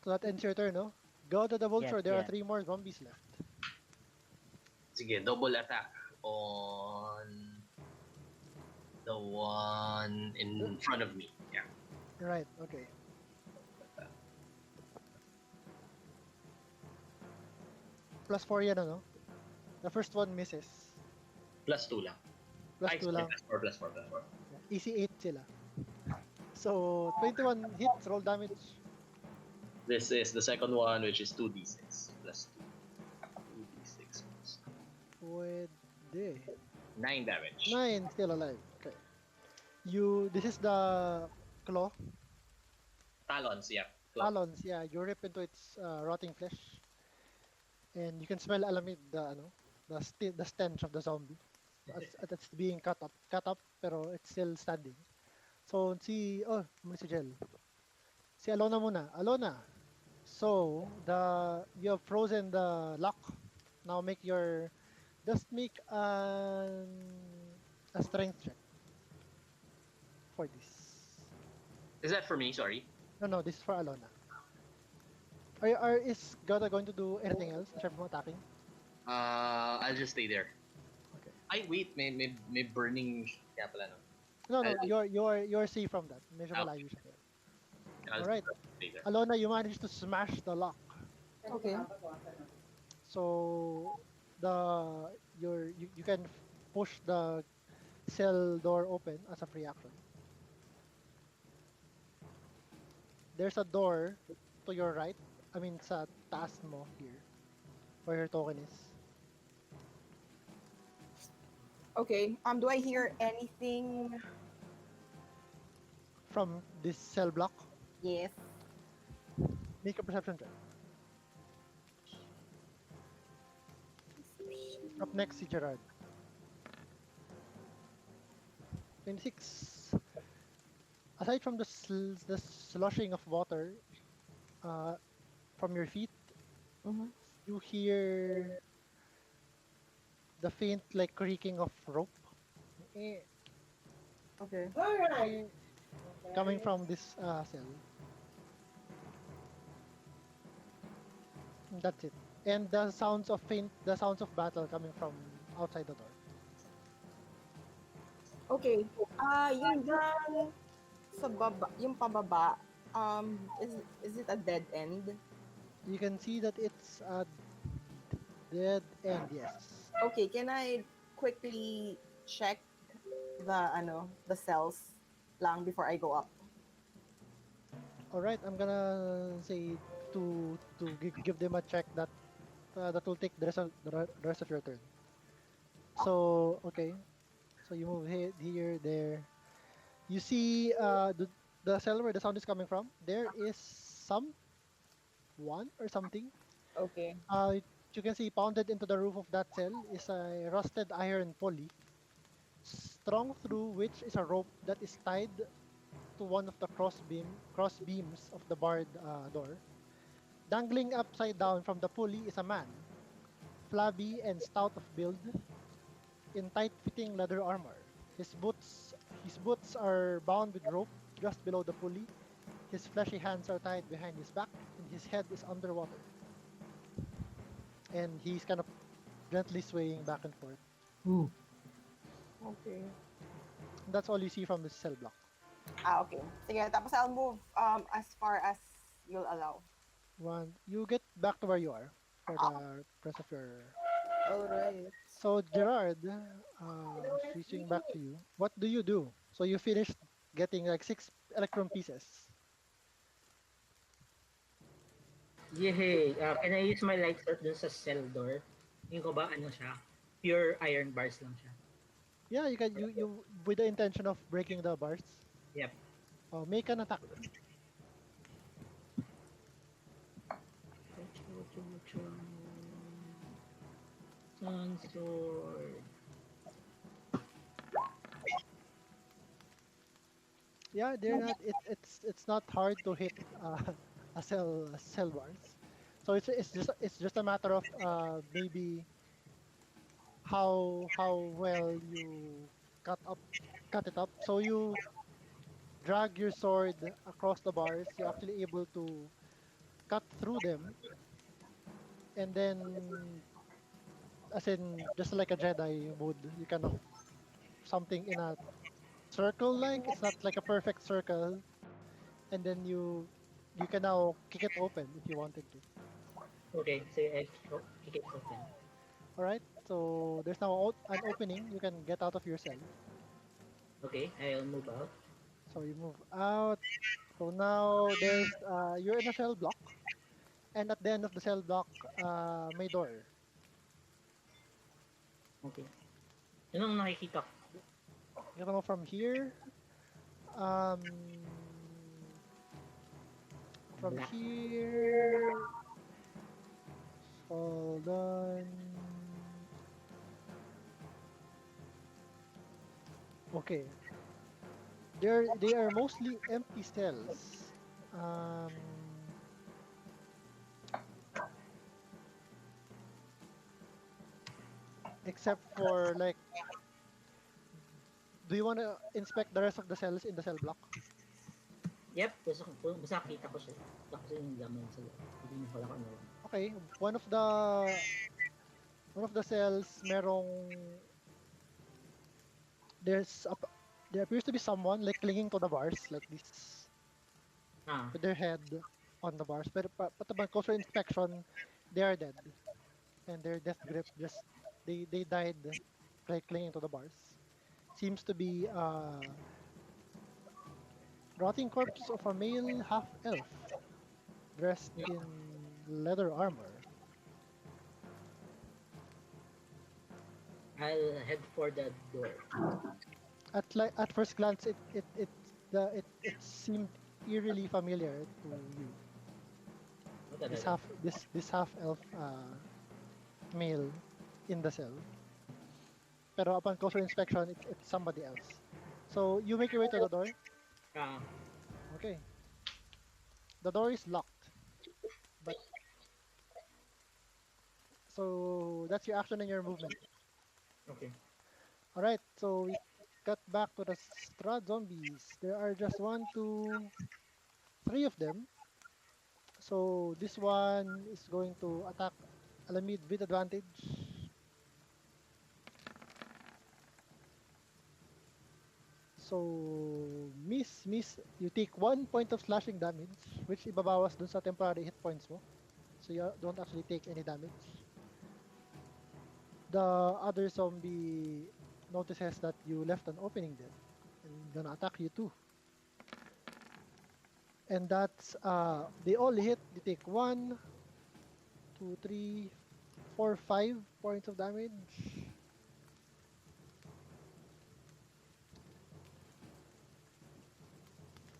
Speaker 1: So that ends your turn, no? Go to the
Speaker 4: Yes,
Speaker 1: vulture. There are
Speaker 4: yes.
Speaker 1: 3 more zombies left.
Speaker 5: Sige, double attack on the one in front of me. Yeah.
Speaker 1: Right, okay. Plus 4 yan, ano? The first one misses.
Speaker 5: +2 lang.
Speaker 1: Plus
Speaker 5: Ay,
Speaker 1: 2
Speaker 5: sorry,
Speaker 1: lang.
Speaker 5: +4.
Speaker 1: Yeah, easy 8 sila. So, 21 hits, roll damage.
Speaker 5: This is the second one, which is 2d6 +2. 2d6
Speaker 1: Pwede.
Speaker 5: 9 damage.
Speaker 1: 9, still alive. Okay. This is the claw.
Speaker 5: Talons, yeah. Claw.
Speaker 1: Talons, yeah. You rip into its rotting flesh. And you can smell alamid, the stench of the zombie. As it's being cut up, pero it's still standing. So, si Jel. Si Alona muna. Alona. So, you have frozen the lock. Now just make a strength check for this.
Speaker 5: Is that for me? Sorry.
Speaker 1: No, this is for Alona. Is Gada going to do anything else aside from attacking?
Speaker 5: I'll just stay there.
Speaker 1: Okay.
Speaker 5: Ay, wait. May burning kaya pala, no?
Speaker 1: No,
Speaker 5: I'll-
Speaker 1: you're safe from that. Medyo
Speaker 5: Okay.
Speaker 1: malayo siya.
Speaker 5: I'll
Speaker 1: Alright.
Speaker 5: stay there.
Speaker 1: Alona, you managed to smash the lock.
Speaker 3: Okay.
Speaker 1: So you can push the cell door open as a free action. There's a door to your right. I mean sa taas mo here where your token is.
Speaker 3: Okay. Do I hear anything?
Speaker 1: From this cell block,
Speaker 3: Yes.
Speaker 1: make a perception check. Up next si Gerard. 26. Aside from the sloshing of water uh, from your feet,
Speaker 3: Mm-hmm.
Speaker 1: you hear the faint like creaking of rope eh,
Speaker 3: Okay.
Speaker 1: eh, coming from this cell. That's it. And the sounds of battle coming from outside the door.
Speaker 3: Okay. Yung dyan sa baba, yung pababa, is it a dead end?
Speaker 1: You can see that it's a dead end. Yes.
Speaker 3: Okay, can I quickly check the cells lang before I go up?
Speaker 1: All right. I'm gonna say to give them a check that will take the rest of your turn. So okay. So you move here, there. You see the cell where the sound is coming from. There is someone or something.
Speaker 3: Okay.
Speaker 1: You can see pounded into the roof of that cell is a rusted iron pulley, strung through which is a rope that is tied to one of the cross beams of the barred door. Dangling upside down from the pulley is a man, flabby and stout of build, in tight-fitting leather armor. His boots are bound with rope just below the pulley. His fleshy hands are tied behind his back, and his head is underwater. And he's kind of gently swaying back and forth.
Speaker 6: Ooh.
Speaker 3: Okay.
Speaker 1: And that's all you see from this cell block.
Speaker 3: Okay. Sige, tapos I'll move as far as you'll allow.
Speaker 1: One, you get back to where you are for the rest of your.
Speaker 3: Alright.
Speaker 1: So Gerard, switching back to you. What do you do? So you finished getting like 6 electrum pieces.
Speaker 6: Yehey! Can I use my light sword dun sa cell door? Yung ko ba, ano siya? Pure iron bars lang siya.
Speaker 1: Yeah, you can you with the intention of breaking the bars.
Speaker 6: Yep.
Speaker 1: Make an attack.
Speaker 6: Sun sword.
Speaker 1: Yeah, they're not. It's not hard to hit a cell bars. So it's just a matter of maybe how well you cut up cut it up. So you drag your sword across the bars. You're actually able to cut through them, and then as in just like a Jedi would, you kind of something in a circle like it's not like a perfect circle, and then you can now kick it open if you wanted to.
Speaker 6: Okay, so I kick it open.
Speaker 1: All right, so there's now an opening. You can get out of your cell.
Speaker 6: Okay, I'll move out.
Speaker 1: So you move out. So now there's you're in a cell block, and at the end of the cell block, may door.
Speaker 6: Okay. Yun ang nakikita ko.
Speaker 1: You know from here, um, from
Speaker 6: Black.
Speaker 1: here. Hold on. Okay, they are mostly empty cells. Um, except for like, do you want to inspect the rest of the cells in the cell block?
Speaker 6: Yep, basta kita ko siya. Kita ko siya yung laman sa loob. Hindi na pala ko ano.
Speaker 1: Okay, one of the cells merong there's a, there appears to be someone like clinging to the bars like this
Speaker 6: Ah,
Speaker 1: with their head on the bars. But upon closer inspection, they are dead and their death grip just they died like clinging to the bars. Seems to be rotting corpse of a male half elf dressed in leather armor.
Speaker 6: I'll head for the door.
Speaker 1: At first glance, it seemed eerily familiar to you.
Speaker 6: Ano
Speaker 1: This
Speaker 6: talaga?
Speaker 1: half elf male in the cell. Pero upon closer inspection, it's somebody else. So you make your way to the door.
Speaker 6: Ah,
Speaker 1: Okay, the door is locked. But so that's your action and your movement.
Speaker 6: okay.
Speaker 1: All right. So we cut back to the Strad zombies. There are just one, two, three of them. So this one is going to attack Alamid with advantage. So miss, you take 1 point of slashing damage, which ibabawas dun sa temporary hit points mo. So you don't actually take any damage. The other zombie notices that you left an opening there and gonna attack you too. And that's they all hit. You take 1, 2, 3, 4, 5 points of damage.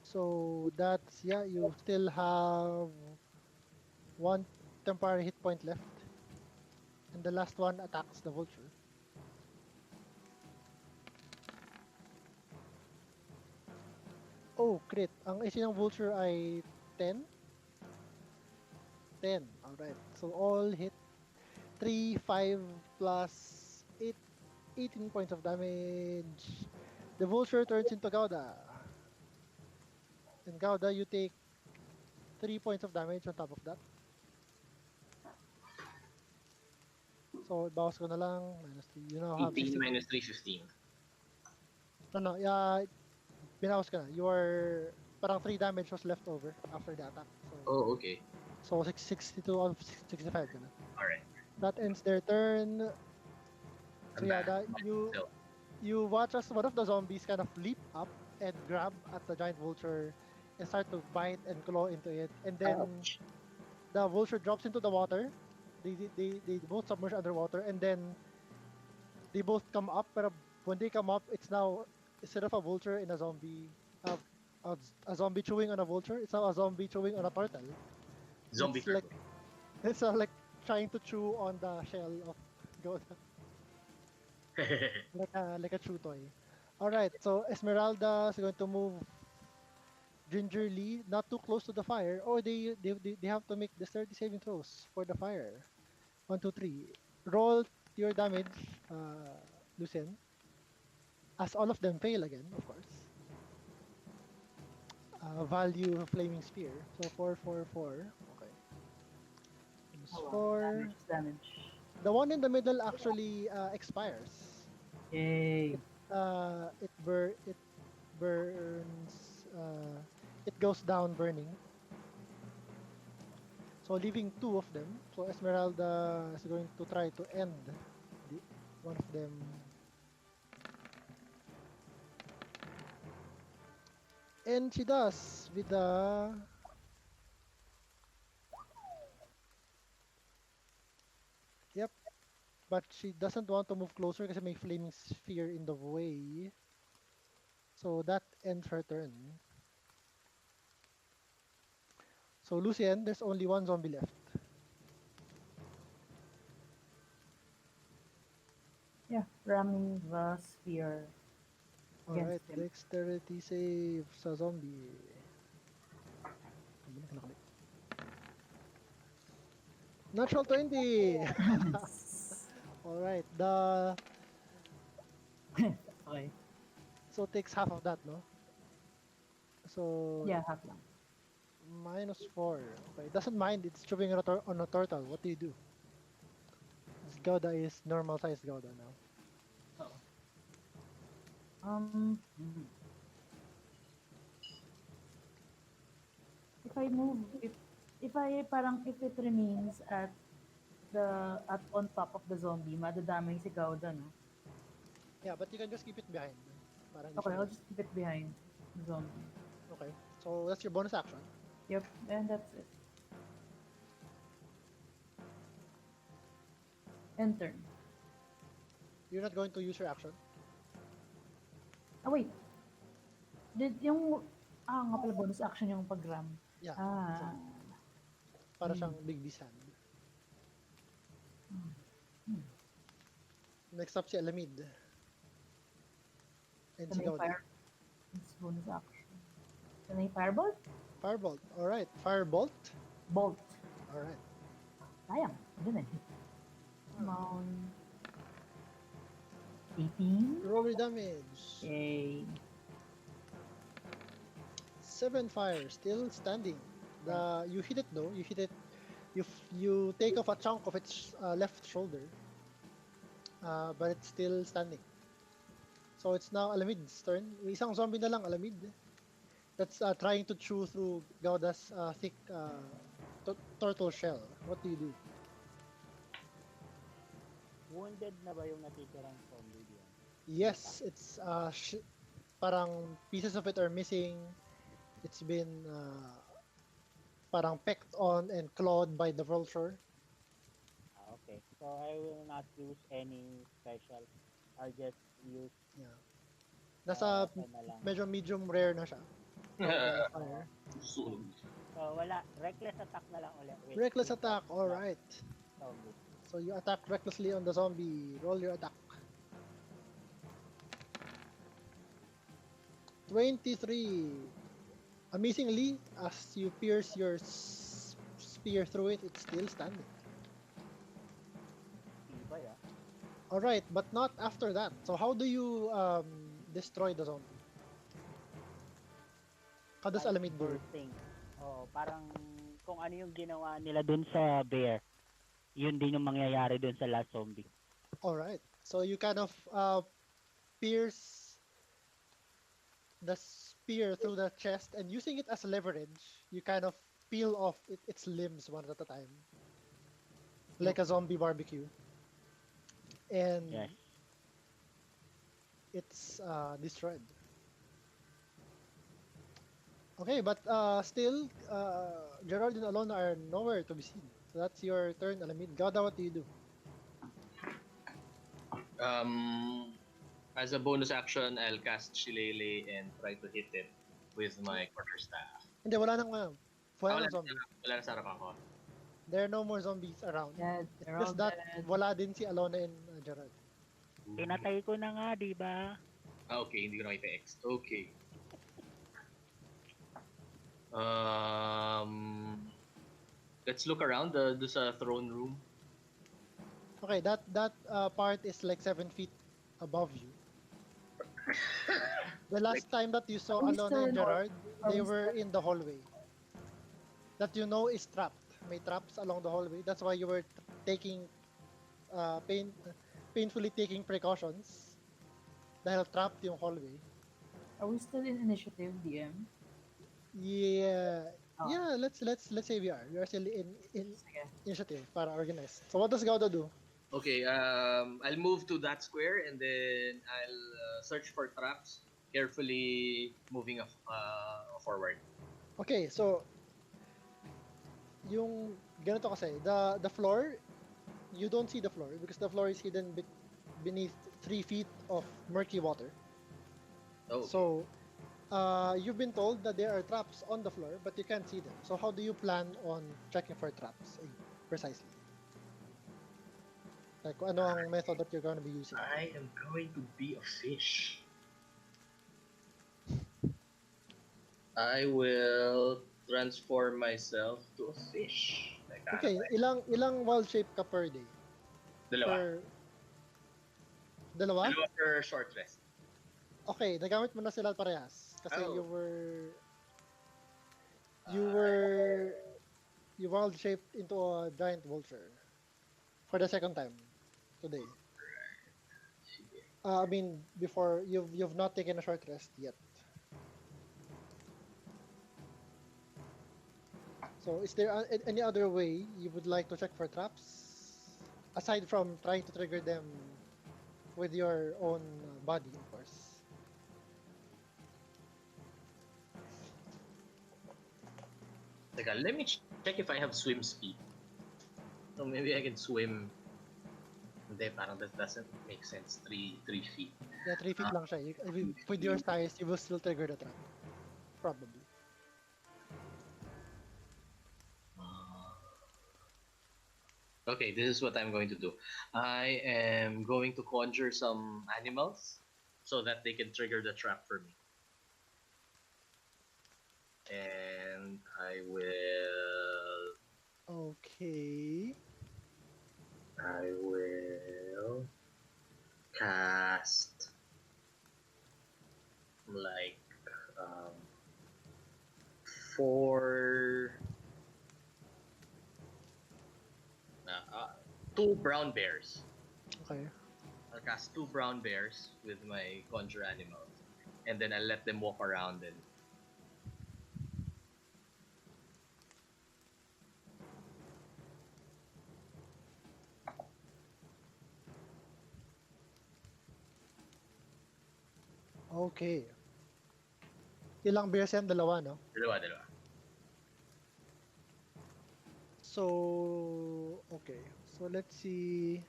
Speaker 1: So that's yeah, you still have one temporary hit point left. And the last one attacks the vulture. Oh, crit. Ang AC ng vulture ay 10. 10. Alright. So all hit 3, 5 plus 8, 18 points of damage. The vulture turns into Gauda. And Gauda, you take 3 points of damage on top of that. So, bawas ko na lang. Minus 3. You now have
Speaker 5: 18
Speaker 1: 16.
Speaker 5: minus 3, 15.
Speaker 1: No, no. Yeah, binawas ka na. You are, parang 3 damage was left over after the attack.
Speaker 5: Oh, okay.
Speaker 1: So 62 out of 65 ka na.
Speaker 5: Alright.
Speaker 1: That ends their turn. So
Speaker 5: I'm
Speaker 1: yeah,
Speaker 5: back.
Speaker 1: you
Speaker 5: So,
Speaker 1: you watch as one of the zombies kind of leap up and grab at the giant vulture and start to bite and claw into it. And then
Speaker 3: Ouch.
Speaker 1: the vulture drops into the water. They both submerge underwater, and then they both come up. But when they come up, it's now, instead of a vulture in a zombie, a zombie chewing on a vulture. It's now a zombie chewing on a turtle. And
Speaker 5: zombie
Speaker 1: it's like
Speaker 5: turtle.
Speaker 1: like trying to chew on the shell of Gouda, like a chew toy. All right, so Esmeralda is going to move gingerly, not too close to the fire, or they have to make the 30 saving throws for the fire. One, two, three. Roll your damage, Lucien. As all of them fail again, of course. Value flaming spear. So 4, 4, 4. Okay. Minus
Speaker 2: Oh, wow. Damage
Speaker 1: 4.
Speaker 2: is damage.
Speaker 1: The one in the middle actually expires.
Speaker 2: Yay.
Speaker 1: It burns. It goes down burning. So leaving two of them. So Esmeralda is going to try to end the one of them, and she does with the, yep. But she doesn't want to move closer kasi may flaming sphere in the way. So that ends her turn. So Lucien, there's only one zombie left.
Speaker 2: Yeah, ramming the sphere
Speaker 1: Alright,
Speaker 2: against him.
Speaker 1: dexterity save sa zombie. Ano ba nakalagay? Natural 20! Alright,
Speaker 2: Okay.
Speaker 1: so takes half of that, no? So
Speaker 2: Yeah, half lang.
Speaker 1: -4. Okay, doesn't mind, it's chewing on on a turtle. What do you do? This Gouda is normal sized Gouda now.
Speaker 2: Oo. Um, hmm. If I move, if I parang if it remains at on top of the zombie, madadamay si Gauda, no?
Speaker 1: Yeah, but you can just keep it behind. Parang di
Speaker 2: Okay,
Speaker 1: siya
Speaker 2: I'll
Speaker 1: mag...
Speaker 2: just keep it behind the zombie.
Speaker 1: Okay, so that's your bonus action.
Speaker 2: Yep, and that's it. End turn.
Speaker 1: You're not going to use your action.
Speaker 2: Ah, wait. Nga pala bonus action yung pag-ram.
Speaker 1: Yeah,
Speaker 2: Ah.
Speaker 1: para siyang big beast hand. Next up si Alamid. And si
Speaker 2: Can I
Speaker 1: Gouda.
Speaker 2: fire? It's bonus action. Can I firebolt?
Speaker 1: Firebolt. Alright, Firebolt.
Speaker 2: Bolt.
Speaker 1: Alright.
Speaker 2: Sayang. Dun eh. Come on. 18?
Speaker 1: Roll your damage.
Speaker 2: Yay.
Speaker 1: 7 fire, still standing. You hit it though. You hit it. You take off a chunk of its left shoulder, but it's still standing. So it's now Alamid's turn. Isang zombie na lang, Alamid. That's trying to chew through Gauda's thick turtle shell. What do you do?
Speaker 4: Wounded na ba yung natitirang zombie diyan?
Speaker 1: Yes, it's parang pieces of it are missing. It's been parang pecked on and clawed by the vulture.
Speaker 4: Okay. So I will not use any special. I'll just use
Speaker 1: Yeah. Nasa
Speaker 4: na lang.
Speaker 1: medyo medium rare na siya. Fire.
Speaker 5: Sunog.
Speaker 4: So wala, reckless attack na lang ulit. with
Speaker 1: Reckless
Speaker 4: this
Speaker 1: attack, alright.
Speaker 4: zombie.
Speaker 1: So you attack recklessly on the zombie. Roll your attack. 23. Amazingly, as you pierce your spear through it, it's still standing.
Speaker 4: Tibay ah.
Speaker 1: Alright, but not after that. So how do you destroy the zombie? How does Alamid do it?
Speaker 4: Bursting. Oo, parang kung ano yung ginawa nila dun sa bear, yun din yung mangyayari dun sa last zombie.
Speaker 1: Alright. So you kind of pierce the spear through the chest and using it as leverage, you kind of peel off its limbs one at a time, like a zombie barbecue, and
Speaker 4: Yes.
Speaker 1: it's destroyed. Okay, but still, Gerald and Alona are nowhere to be seen. So that's your turn, Alamin. Gauda, what do you do?
Speaker 5: Um, as a bonus action, I'll cast Shillelagh and try to hit it with my quarterstaff.
Speaker 1: Hindi, wala
Speaker 5: Wala
Speaker 1: nang
Speaker 5: na,
Speaker 1: zombie.
Speaker 5: wala na sa harapan ko.
Speaker 1: There are no more zombies around.
Speaker 2: Dead.
Speaker 1: It's
Speaker 2: They're all
Speaker 1: just that
Speaker 2: dead.
Speaker 1: wala din si Alona and Gerald.
Speaker 4: Pinatay ko na nga, di ba?
Speaker 5: Okay, hindi ko nakita X. Okay. Um, let's look around the throne room.
Speaker 1: Okay, that part is like 7 feet above you. The last time that you saw
Speaker 2: Are we
Speaker 1: Alona
Speaker 2: still
Speaker 1: and
Speaker 2: in
Speaker 1: Gerard,
Speaker 2: Are
Speaker 1: they
Speaker 2: we
Speaker 1: were
Speaker 2: still-
Speaker 1: in the hallway. That you know is trapped. May traps along the hallway. That's why you were taking painfully taking precautions dahil trapped yung hallway.
Speaker 2: Are we still in initiative, DM?
Speaker 1: Yeah.
Speaker 2: Oh.
Speaker 1: Yeah, let's say we are. We are still in
Speaker 2: Sige.
Speaker 1: initiative para organize. So what does Gauda do?
Speaker 5: Okay, I'll move to that square and then I'll search for traps, carefully moving forward.
Speaker 1: Okay, so yung ganito kasi, the floor, you don't see the floor because the floor is hidden beneath 3 feet of murky water.
Speaker 5: Oh,
Speaker 1: So, you've been told that there are traps on the floor, but you can't see them. So, how do you plan on checking for traps precisely? Like, ano ang method that you're going to be using?
Speaker 5: I am going to be a fish. I will transform myself to a fish.
Speaker 1: Okay, ilang wild shape ka per day?
Speaker 5: Dalawa.
Speaker 1: Dalawa?
Speaker 5: Dalawa per short rest.
Speaker 1: Okay, nagamit mo na sila parehas kasi
Speaker 5: Oh.
Speaker 1: you wild shaped into a giant vulture for the second time today. I mean, before you've not taken a short rest yet. So, is there any other way you would like to check for traps aside from trying to trigger them with your own body, of course?
Speaker 5: Let me check if I have swim speed. So maybe I can swim. Hindi, parang that doesn't make sense. 3 feet.
Speaker 1: Yeah, 3 feet lang siya. With your size, you will still trigger the trap. Probably.
Speaker 5: Okay, this is what I'm going to do. I am going to conjure some animals so that they can trigger the trap for me. And I will
Speaker 1: Okay.
Speaker 5: cast like four 2 brown bears.
Speaker 1: Okay.
Speaker 5: I'll cast 2 brown bears with my conjure animals, and then I'll let them walk around and
Speaker 1: Okay. Ilang bears yan? Dalawa, no?
Speaker 5: dalawa.
Speaker 1: So, okay. So, let's see.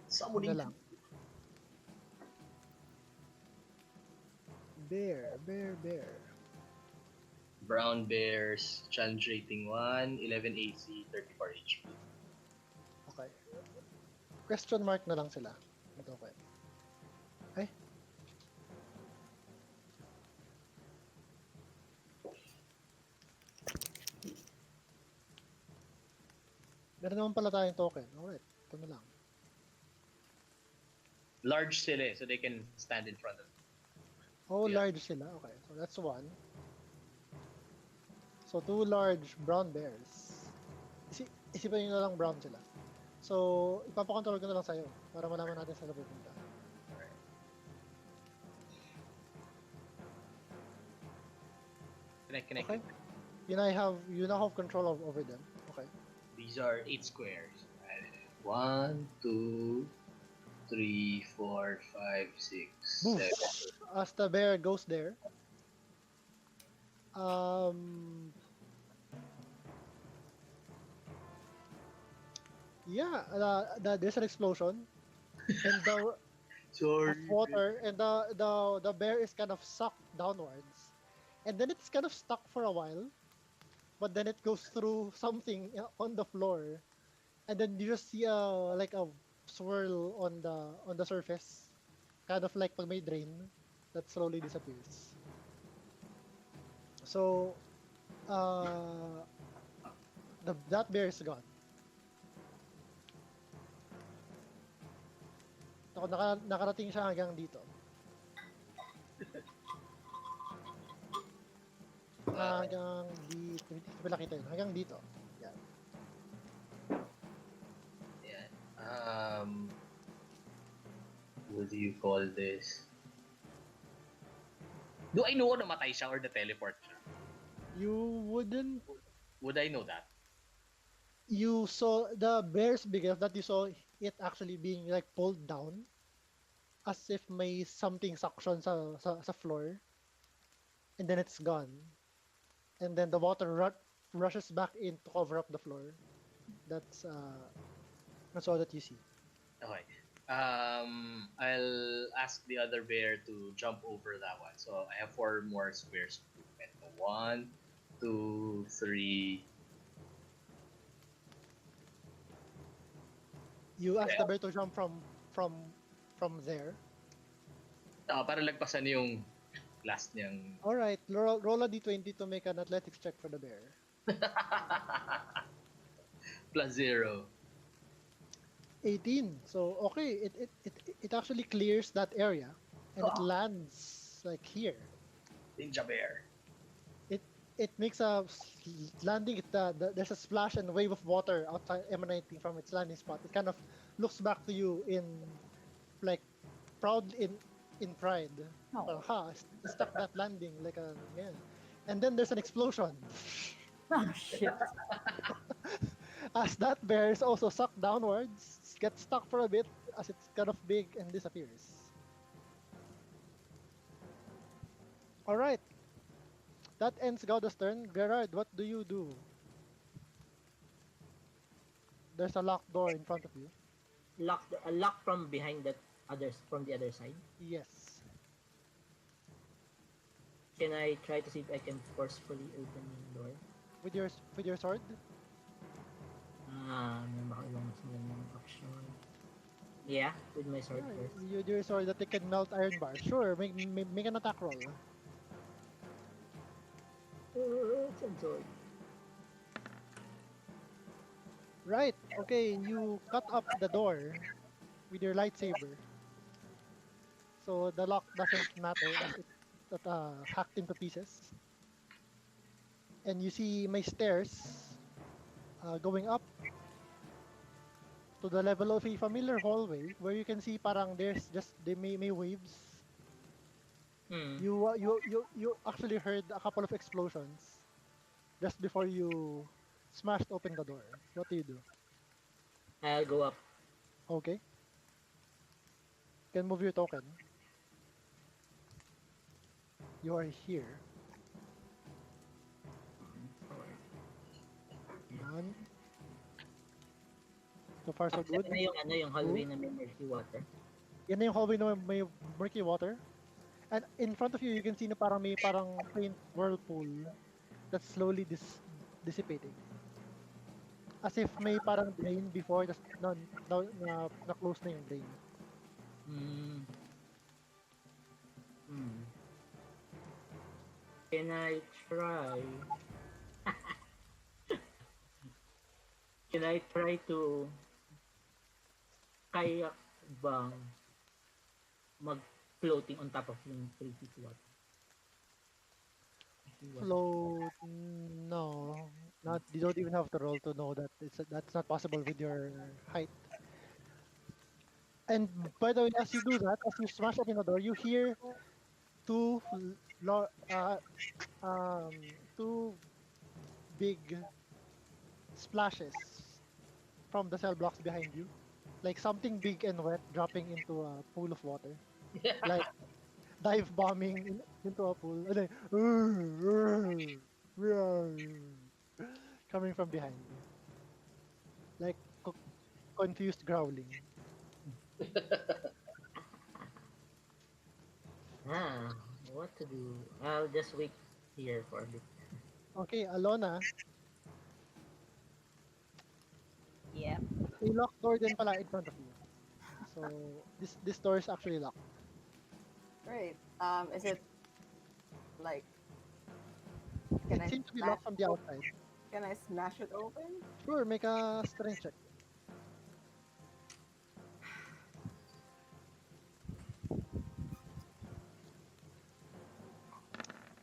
Speaker 5: Summoning
Speaker 1: Ano lang. Bear.
Speaker 5: brown bears, challenge rating 1, 11 AC, 34 HP.
Speaker 1: Okay. Question mark na lang sila. Ito, okay. Ay. Meron naman pala tayong token. Alright. Ito na lang.
Speaker 5: Large sila so they can stand in front of me.
Speaker 1: Oh,
Speaker 5: Yeah.
Speaker 1: large sila. Okay. So, that's one. So, 2 large brown bears. Isipin nyo na lang brown sila. So, ipapakontrol ko na lang sa'yo para malaman natin saan na pupunta.
Speaker 5: Can I
Speaker 1: Okay.
Speaker 5: click?
Speaker 1: You now have control over them. Okay.
Speaker 5: These are 8 squares. One, two, three, four, five, six,
Speaker 1: Move.
Speaker 5: seven.
Speaker 1: As the bear goes there, um, yeah, there's an explosion, and of
Speaker 5: Sorry.
Speaker 1: water, and the bear is kind of sucked downwards, and then it's kind of stuck for a while, but then it goes through something on the floor, and then you just see like a swirl on the surface, kind of like pag may drain that slowly disappears. So uh that bear is gone. Nakarating siya hanggang dito. Hanggang dito. Hindi ko pala kita yun. Hanggang dito. Yan.
Speaker 5: Yeah. What do you call this? Do I know na namatay siya or na-teleport siya?
Speaker 1: You wouldn't.
Speaker 5: Would I know that?
Speaker 1: You saw the bear's biggest that you saw it actually being like pulled down as if may something suction sa floor, and then it's gone, and then the water rushes back in to cover up the floor. That's uh that's all that you see.
Speaker 5: Okay. I'll ask the other bear to jump over that one. So I have 4 more squares of movement. One, two, three.
Speaker 1: You ask the
Speaker 5: Yeah.
Speaker 1: bear to jump from there.
Speaker 5: Para lagpasan yung last niyang
Speaker 1: All right, roll a d20 to make an athletics check for the bear.
Speaker 5: +0.
Speaker 1: 18. So okay, it actually clears that area, and it lands like here.
Speaker 5: Ninja bear.
Speaker 1: It it makes a landing. There's a splash and wave of water outside emanating from its landing spot. It kind of looks back to you in like proud in pride.
Speaker 2: No.
Speaker 1: Parang, ha, I stuck that landing like a yeah. And then there's an explosion.
Speaker 2: Oh, shit.
Speaker 1: As that bear is also sucked downwards, gets stuck for a bit as it's kind of big and disappears. All right, that ends Gauda's turn. Gerard, what do you do? There's a locked door in front of you.
Speaker 6: Lock from behind that others from the other side.
Speaker 1: Yes.
Speaker 6: Can I try to see if I can forcefully open the door?
Speaker 1: With your sword?
Speaker 6: May baka ibang mas magandang option. Yeah, with my sword
Speaker 1: Yeah,
Speaker 6: first.
Speaker 1: your sword that they can melt iron bars. Sure, make an attack roll.
Speaker 6: It's a sword.
Speaker 1: Right. Okay, you cut up the door with your lightsaber. So the lock doesn't matter as it hacked into pieces. And you see my stairs going up to the level of a familiar hallway where you can see parang there's just may waves.
Speaker 6: Hmm.
Speaker 1: You actually heard a couple of explosions just before you smashed open the door. What do you do?
Speaker 6: I'll go up.
Speaker 1: Okay, can move your token. You are here. Yan. So far so good.
Speaker 6: Yan na yung yung hallway
Speaker 1: Two.
Speaker 6: na may murky water.
Speaker 1: Yan na yung hallway na may murky water. And in front of you, you can see na parang may parang faint whirlpool that's slowly dissipating. As if may parang drain before, tas na close na yung drain.
Speaker 6: Hmm. Hmm. Can I try? Can I try to kayak bang mag-floating on top of yung 3 feet water?
Speaker 1: Float, no. Not, you don't even have to roll to know that that's not possible with your height. And by the way, as you do that, as you smash open the door, you hear two lo- uh, two big splashes from the cell blocks behind you, like something big and wet dropping into a pool of water, like dive bombing into a pool, and then coming from behind, like confused growling.
Speaker 6: Ah, what to do? I'll just wait here for a bit.
Speaker 1: Okay, Alona,
Speaker 3: Yeah.
Speaker 1: may locked door din pala in front of you. So this door is actually locked.
Speaker 3: Great. Is it like can
Speaker 1: It
Speaker 3: I
Speaker 1: seems to be
Speaker 3: smash
Speaker 1: locked from the outside.
Speaker 3: can I smash it open?
Speaker 1: Sure, make a strength check.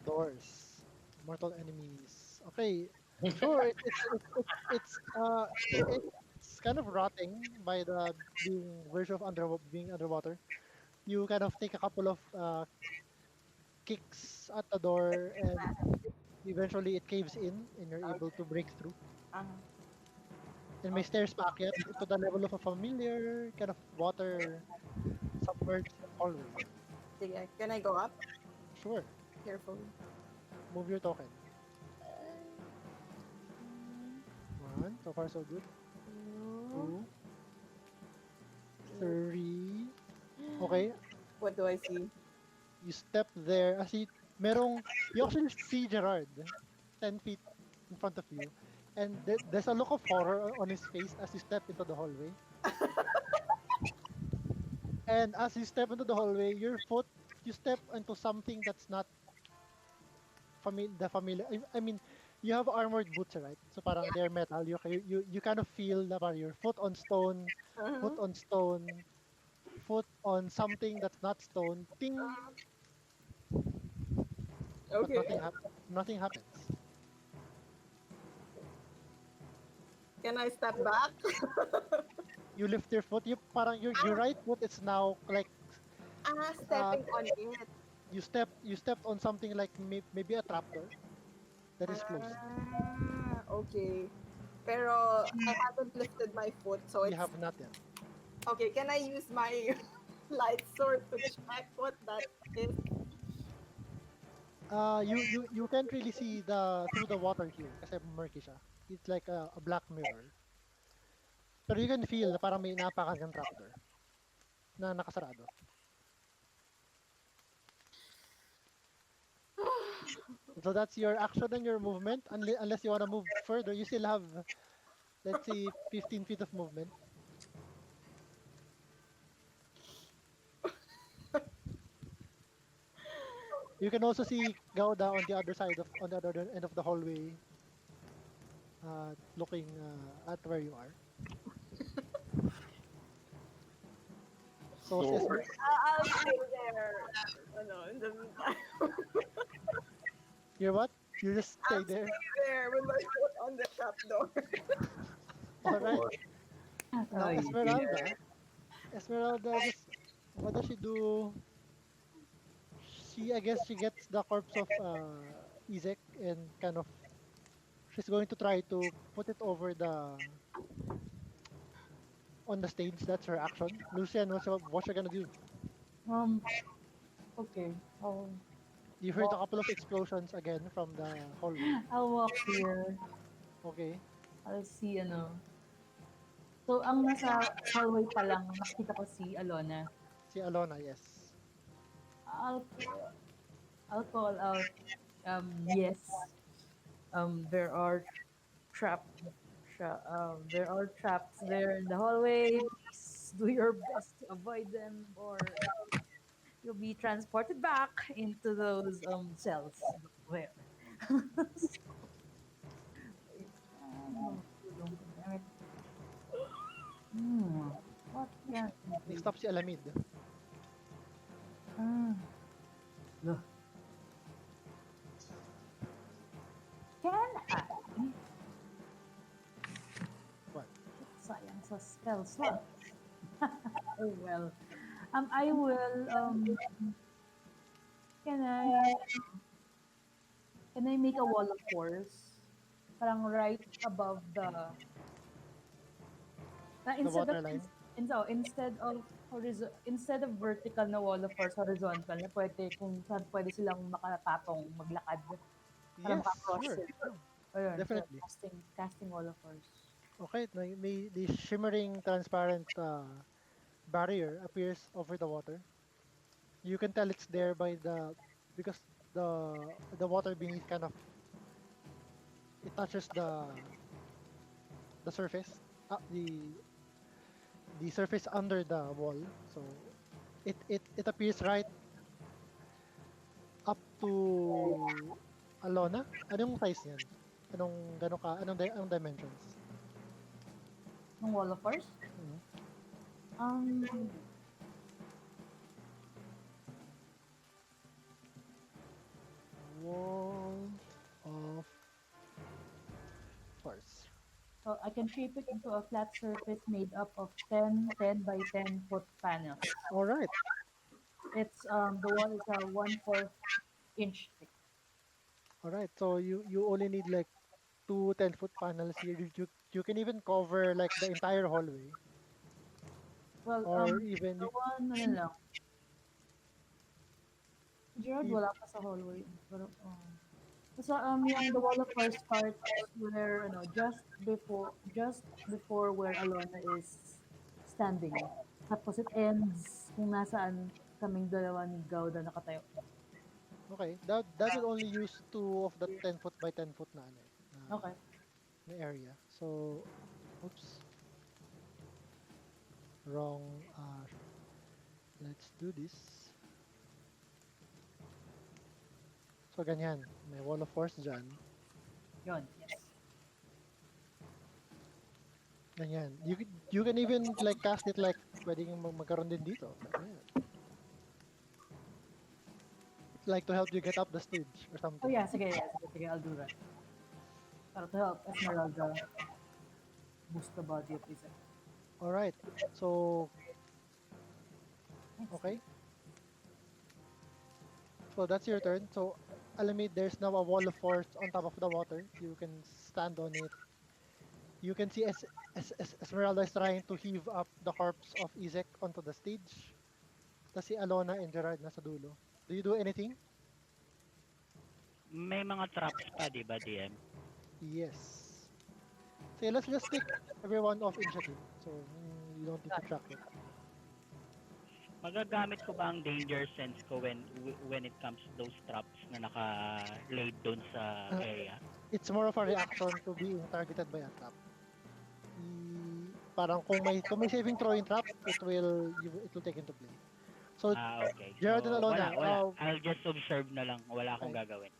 Speaker 1: Doors, mortal enemies. Okay, sure. It's kind of rotting by the being version of being underwater. You kind of take a couple of kicks at the door, and eventually it caves in, and you're able to
Speaker 3: Okay.
Speaker 1: break through.
Speaker 3: Uh-huh.
Speaker 1: And may
Speaker 3: Okay.
Speaker 1: stairs paakyat into the level of a familiar kind of water submerged hallway.
Speaker 3: Sige, can I go up
Speaker 1: Sure,
Speaker 3: carefully?
Speaker 1: move your token. One, so far so good.
Speaker 3: Two.
Speaker 1: Two, three. Okay,
Speaker 3: What do I see?
Speaker 1: you step there. As you actually see Gerard 10 feet in front of you. And there's a look of horror on his face as you step into the hallway. And as you step into the hallway, you step into something that's not familiar. I mean, you have armored boots, right? So parang they're metal. You kind of feel na parang your foot
Speaker 3: Uh-huh.
Speaker 1: on stone, foot on something that's not stone. Ting, but
Speaker 3: Okay.
Speaker 1: nothing happens.
Speaker 3: Can I step back?
Speaker 1: You lift your foot. Your right foot is now like uh
Speaker 3: Stepping on it.
Speaker 1: you stepped on something like maybe a trapdoor that is closed.
Speaker 3: Okay. Pero I haven't lifted my foot, so
Speaker 1: You
Speaker 3: it's
Speaker 1: have not yet.
Speaker 3: okay. Can I use my light sword to check what that is?
Speaker 1: You can't really see the through the water here kasi murky siya. It's like a black mirror. Pero you can feel na parang may inaapakan kang trapdoor na nakasarado. So that's your action and your movement. Unless you want to move further, you still have, let's say, 15 feet of movement. You can also see Gauda on the other end of the hallway, looking at where you are. So,
Speaker 3: I'll stay there. In the meantime,
Speaker 1: you're what? You just stay
Speaker 3: I'll
Speaker 1: there.
Speaker 3: stay there with my foot on the trap door.
Speaker 1: All right. Now,
Speaker 2: Ay,
Speaker 1: Esmeralda, just what does she do? I guess she gets the corpse of Izek and kind of she's going to try to put it over the on the stage. That's her action. Lucian, what's she gonna do?
Speaker 2: um, okay.
Speaker 1: You heard a couple of explosions again from the hallway.
Speaker 2: I'll walk here.
Speaker 1: Okay,
Speaker 2: I'll see, So, ang nasa hallway pa lang, nakita ko si Alona.
Speaker 1: si Alona, yes.
Speaker 2: I'll, I'll call out, yes, there are trap, there are traps there in the hallway. Please do your best to avoid them, or you'll be transported back into those cells there. So, wait, tulong ko. Damn it. Hmm, what can I
Speaker 1: Next
Speaker 2: do?
Speaker 1: stop si Alamid.
Speaker 2: Ah, look, can I?
Speaker 1: What?
Speaker 2: Sayang sa spell slots. Oh well. I will, can I? can I make a wall of force? Parang right above the na
Speaker 1: The
Speaker 2: instead of
Speaker 1: water line.
Speaker 2: instead of vertical na wall of force, horizontal na pwede kung saan pwede silang makatapong maglakad para
Speaker 1: Yes,
Speaker 2: maka-cross
Speaker 1: sure.
Speaker 2: it. Ayun, so
Speaker 1: Definitely.
Speaker 2: casting wall of force.
Speaker 1: Okay, may the shimmering transparent barrier appears over the water. You can tell it's there by the because the water beneath kind of it touches the surface, the surface under the wall. So it appears right up to Alona. Anong size niyan? Anong dimensions?
Speaker 2: Yung wall of force?
Speaker 1: Mhm.
Speaker 2: Um,
Speaker 1: Wall of force.
Speaker 2: so I can shape it into a flat surface made up of 10 by 10 foot panels.
Speaker 1: All right.
Speaker 2: It's the wall is a 1/4 inch thick.
Speaker 1: All right. So you only need like two 10-foot panels here. You can even cover like the entire hallway,
Speaker 2: Well,
Speaker 1: or even
Speaker 2: the one, ano lang, si Gerard
Speaker 1: if
Speaker 2: wala pa sa hallway. Pero, basta, yung the wall of fire starts where, just before where Alona is standing. Tapos it ends kung nasaan kaming dalawa ni Gauda nakatayo.
Speaker 1: okay, that will only use two of the 10-foot by 10-foot na ano eh,
Speaker 2: Okay.
Speaker 1: na area. So, oops, wrong. Let's do this. So ganyan, may wall of force dyan.
Speaker 2: Yun, yes.
Speaker 1: Ganyan. You can even like cast it like pwedeng magkaroon din dito. Like ganyan. Like to help you get up the stage or
Speaker 2: Oh
Speaker 1: something.
Speaker 2: yeah, sige, I'll do that. Para to help Esmeralda boost the body of Isaac.
Speaker 1: All right. So,
Speaker 2: Thanks.
Speaker 1: okay. So that's your turn. So, Alamid, there's now a wall of force on top of the water. You can stand on it. You can see Esmeralda is trying to heave up the corpse of Isaac onto the stage. Tapos si Alona and Gerard nasa dulo. Do you do anything?
Speaker 4: May mga traps pa, di ba, DM?
Speaker 1: Yes. So let's just take everyone off initiative. So you don't need to track it.
Speaker 4: Magagamit ko ba ang danger sense ko when it comes to those traps na naka-laid doon sa
Speaker 1: Uh,
Speaker 4: area?
Speaker 1: it's more of a reaction to being targeted by a trap. Parang kung may saving throw in trap, it will take into play. So
Speaker 4: Okay.
Speaker 1: Gerard and
Speaker 4: So,
Speaker 1: Alona,
Speaker 4: wala. I'll just observe na lang. Wala akong
Speaker 1: okay.
Speaker 4: gagawin.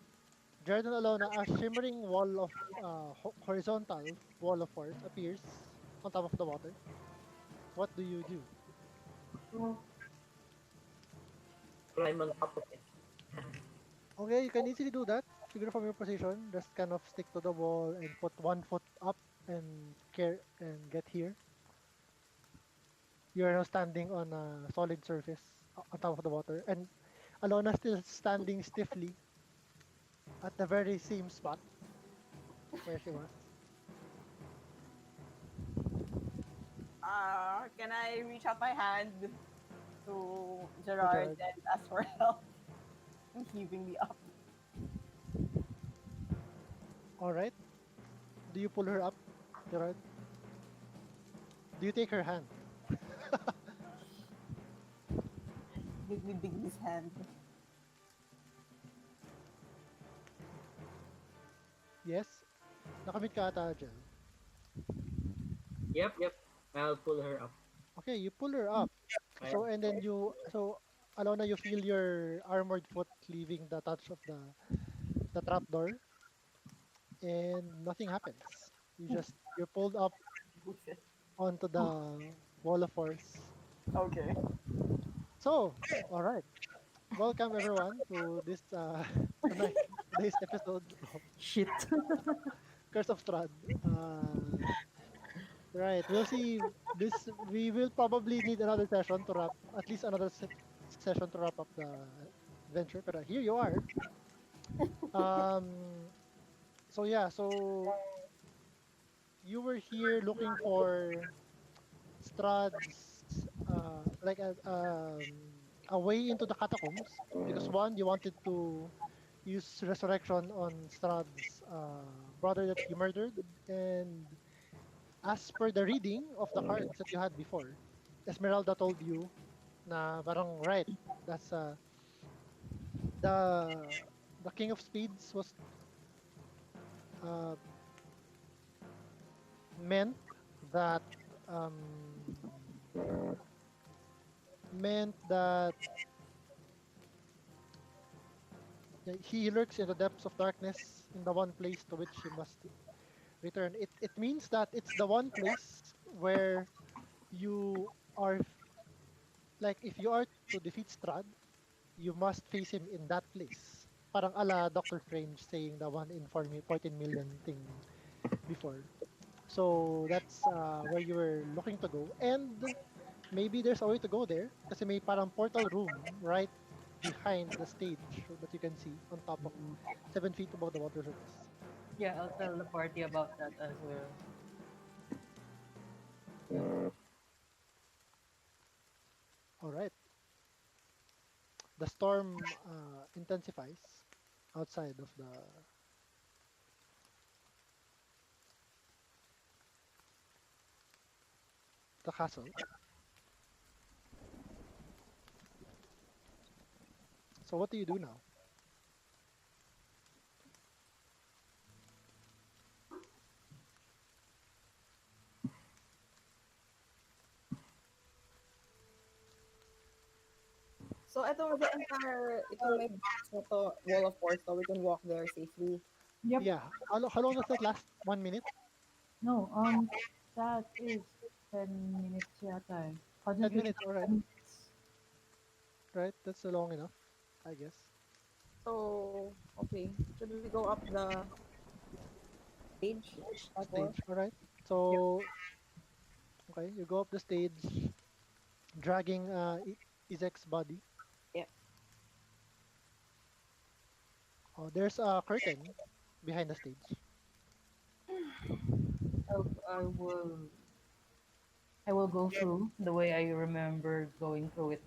Speaker 1: Gerard and Alona, a shimmering wall of horizontal wall of force appears on top of the water. What do you do?
Speaker 6: Climb on top of it.
Speaker 1: Okay, you can easily do that. Figure from your position, just kind of stick to the wall and put 1 foot up and get here. You are now standing on a solid surface on top of the water, and Alona still standing stiffly at the very same spot where she was.
Speaker 3: Can I reach out my hand to
Speaker 1: To
Speaker 3: Gerard
Speaker 1: Gerard.
Speaker 3: and ask for help in heaving me up?
Speaker 1: All right. Do you pull her up, Gerard? Do you take her hand?
Speaker 3: Give me Digby's hand.
Speaker 1: Yes. Nakamit ka ata, Jel.
Speaker 6: Yep. I'll pull her up.
Speaker 1: Okay, you pull her up. So and then Alona, you feel your armored foot leaving the touch of the trapdoor, and nothing happens. You're pulled up onto the wall of force.
Speaker 3: Okay.
Speaker 1: So, all right. Welcome everyone to this tonight today's episode of
Speaker 2: Shit.
Speaker 1: Curse of Strahd. Right, we'll see. This we will probably need another session to wrap at least another session to wrap up the adventure. But here you are. Um. So yeah. So you were here looking for Strahd's like a way into the catacombs because one, you wanted to use resurrection on Strahd's brother that you murdered, and as per the reading of the cards that you had before, Esmeralda told you na parang right, that's the the King of Spades was uh, meant that meant that yeah, he lurks in the depths of darkness in the one place to which he must return. It means that it's the one place where you are like if you are to defeat Strad, you must face him in that place. Parang ala Doctor Strange saying the one in 14 million thing before. So that's where you were looking to go. And maybe there's a way to go there kasi may parang portal room right behind the stage that you can see on top of 7 feet above the water surface.
Speaker 2: Yeah, I'll tell the party about that as well.
Speaker 1: All right. The storm intensifies outside of the castle. So what do you do now?
Speaker 3: So, ito may box na to, wall of force, so we can walk there safely.
Speaker 2: Yep.
Speaker 1: Yeah. How long does that last? 1 minute?
Speaker 2: No, that is 10 minutes yata eh.
Speaker 1: 10
Speaker 2: Concentration
Speaker 1: minutes. All
Speaker 2: of
Speaker 1: right.
Speaker 2: 10 minutes.
Speaker 1: Right. That's long enough, I guess.
Speaker 3: So, okay. Should we go up the stage? Parkour?
Speaker 1: Stage. All right.
Speaker 2: Yep.
Speaker 1: So, okay, you go up the stage, dragging Izek's body.
Speaker 3: Yeah.
Speaker 1: Oh, there's a curtain behind the stage.
Speaker 2: I will I will go through the way I remember going through it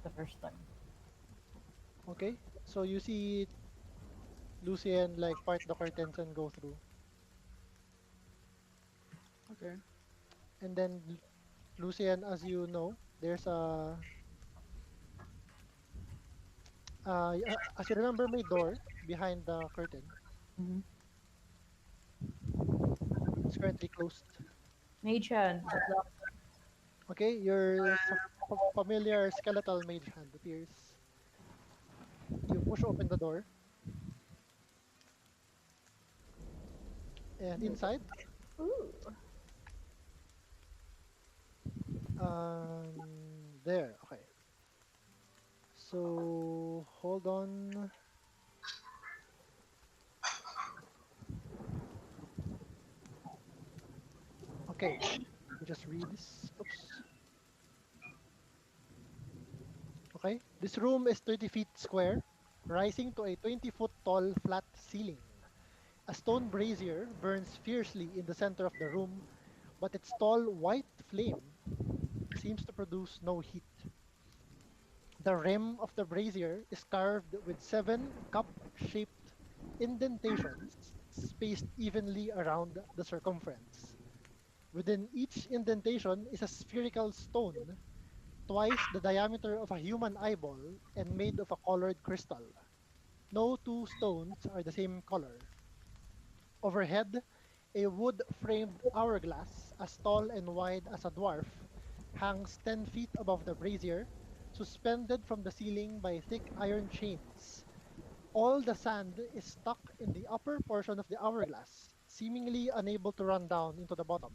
Speaker 2: the first time.
Speaker 1: Okay. So you see Lucien like part the curtains and go through,
Speaker 3: Okay.
Speaker 1: and then Lucien, as you know, there's a as you remember, my door behind the curtain.
Speaker 2: Mm-hmm.
Speaker 1: It's currently closed.
Speaker 2: Mage hand, but lock.
Speaker 1: Okay, your familiar skeletal mage hand appears. You push open the door, and inside,
Speaker 3: Ooh.
Speaker 1: there. Okay, so hold on. Okay, let me just read this. Oops. Okay, this room is 30 feet square, rising to a 20-foot tall flat ceiling. A stone brazier burns fiercely in the center of the room, but its tall white flame seems to produce no heat. The rim of the brazier is carved with 7 cup-shaped indentations spaced evenly around the circumference. Within each indentation is a spherical stone, twice the diameter of a human eyeball and made of a colored crystal. No two stones are the same color. Overhead, a wood framed hourglass, as tall and wide as a dwarf, hangs 10 feet above the brazier, suspended from the ceiling by thick iron chains. All the sand is stuck in the upper portion of the hourglass, seemingly unable to run down into the bottom.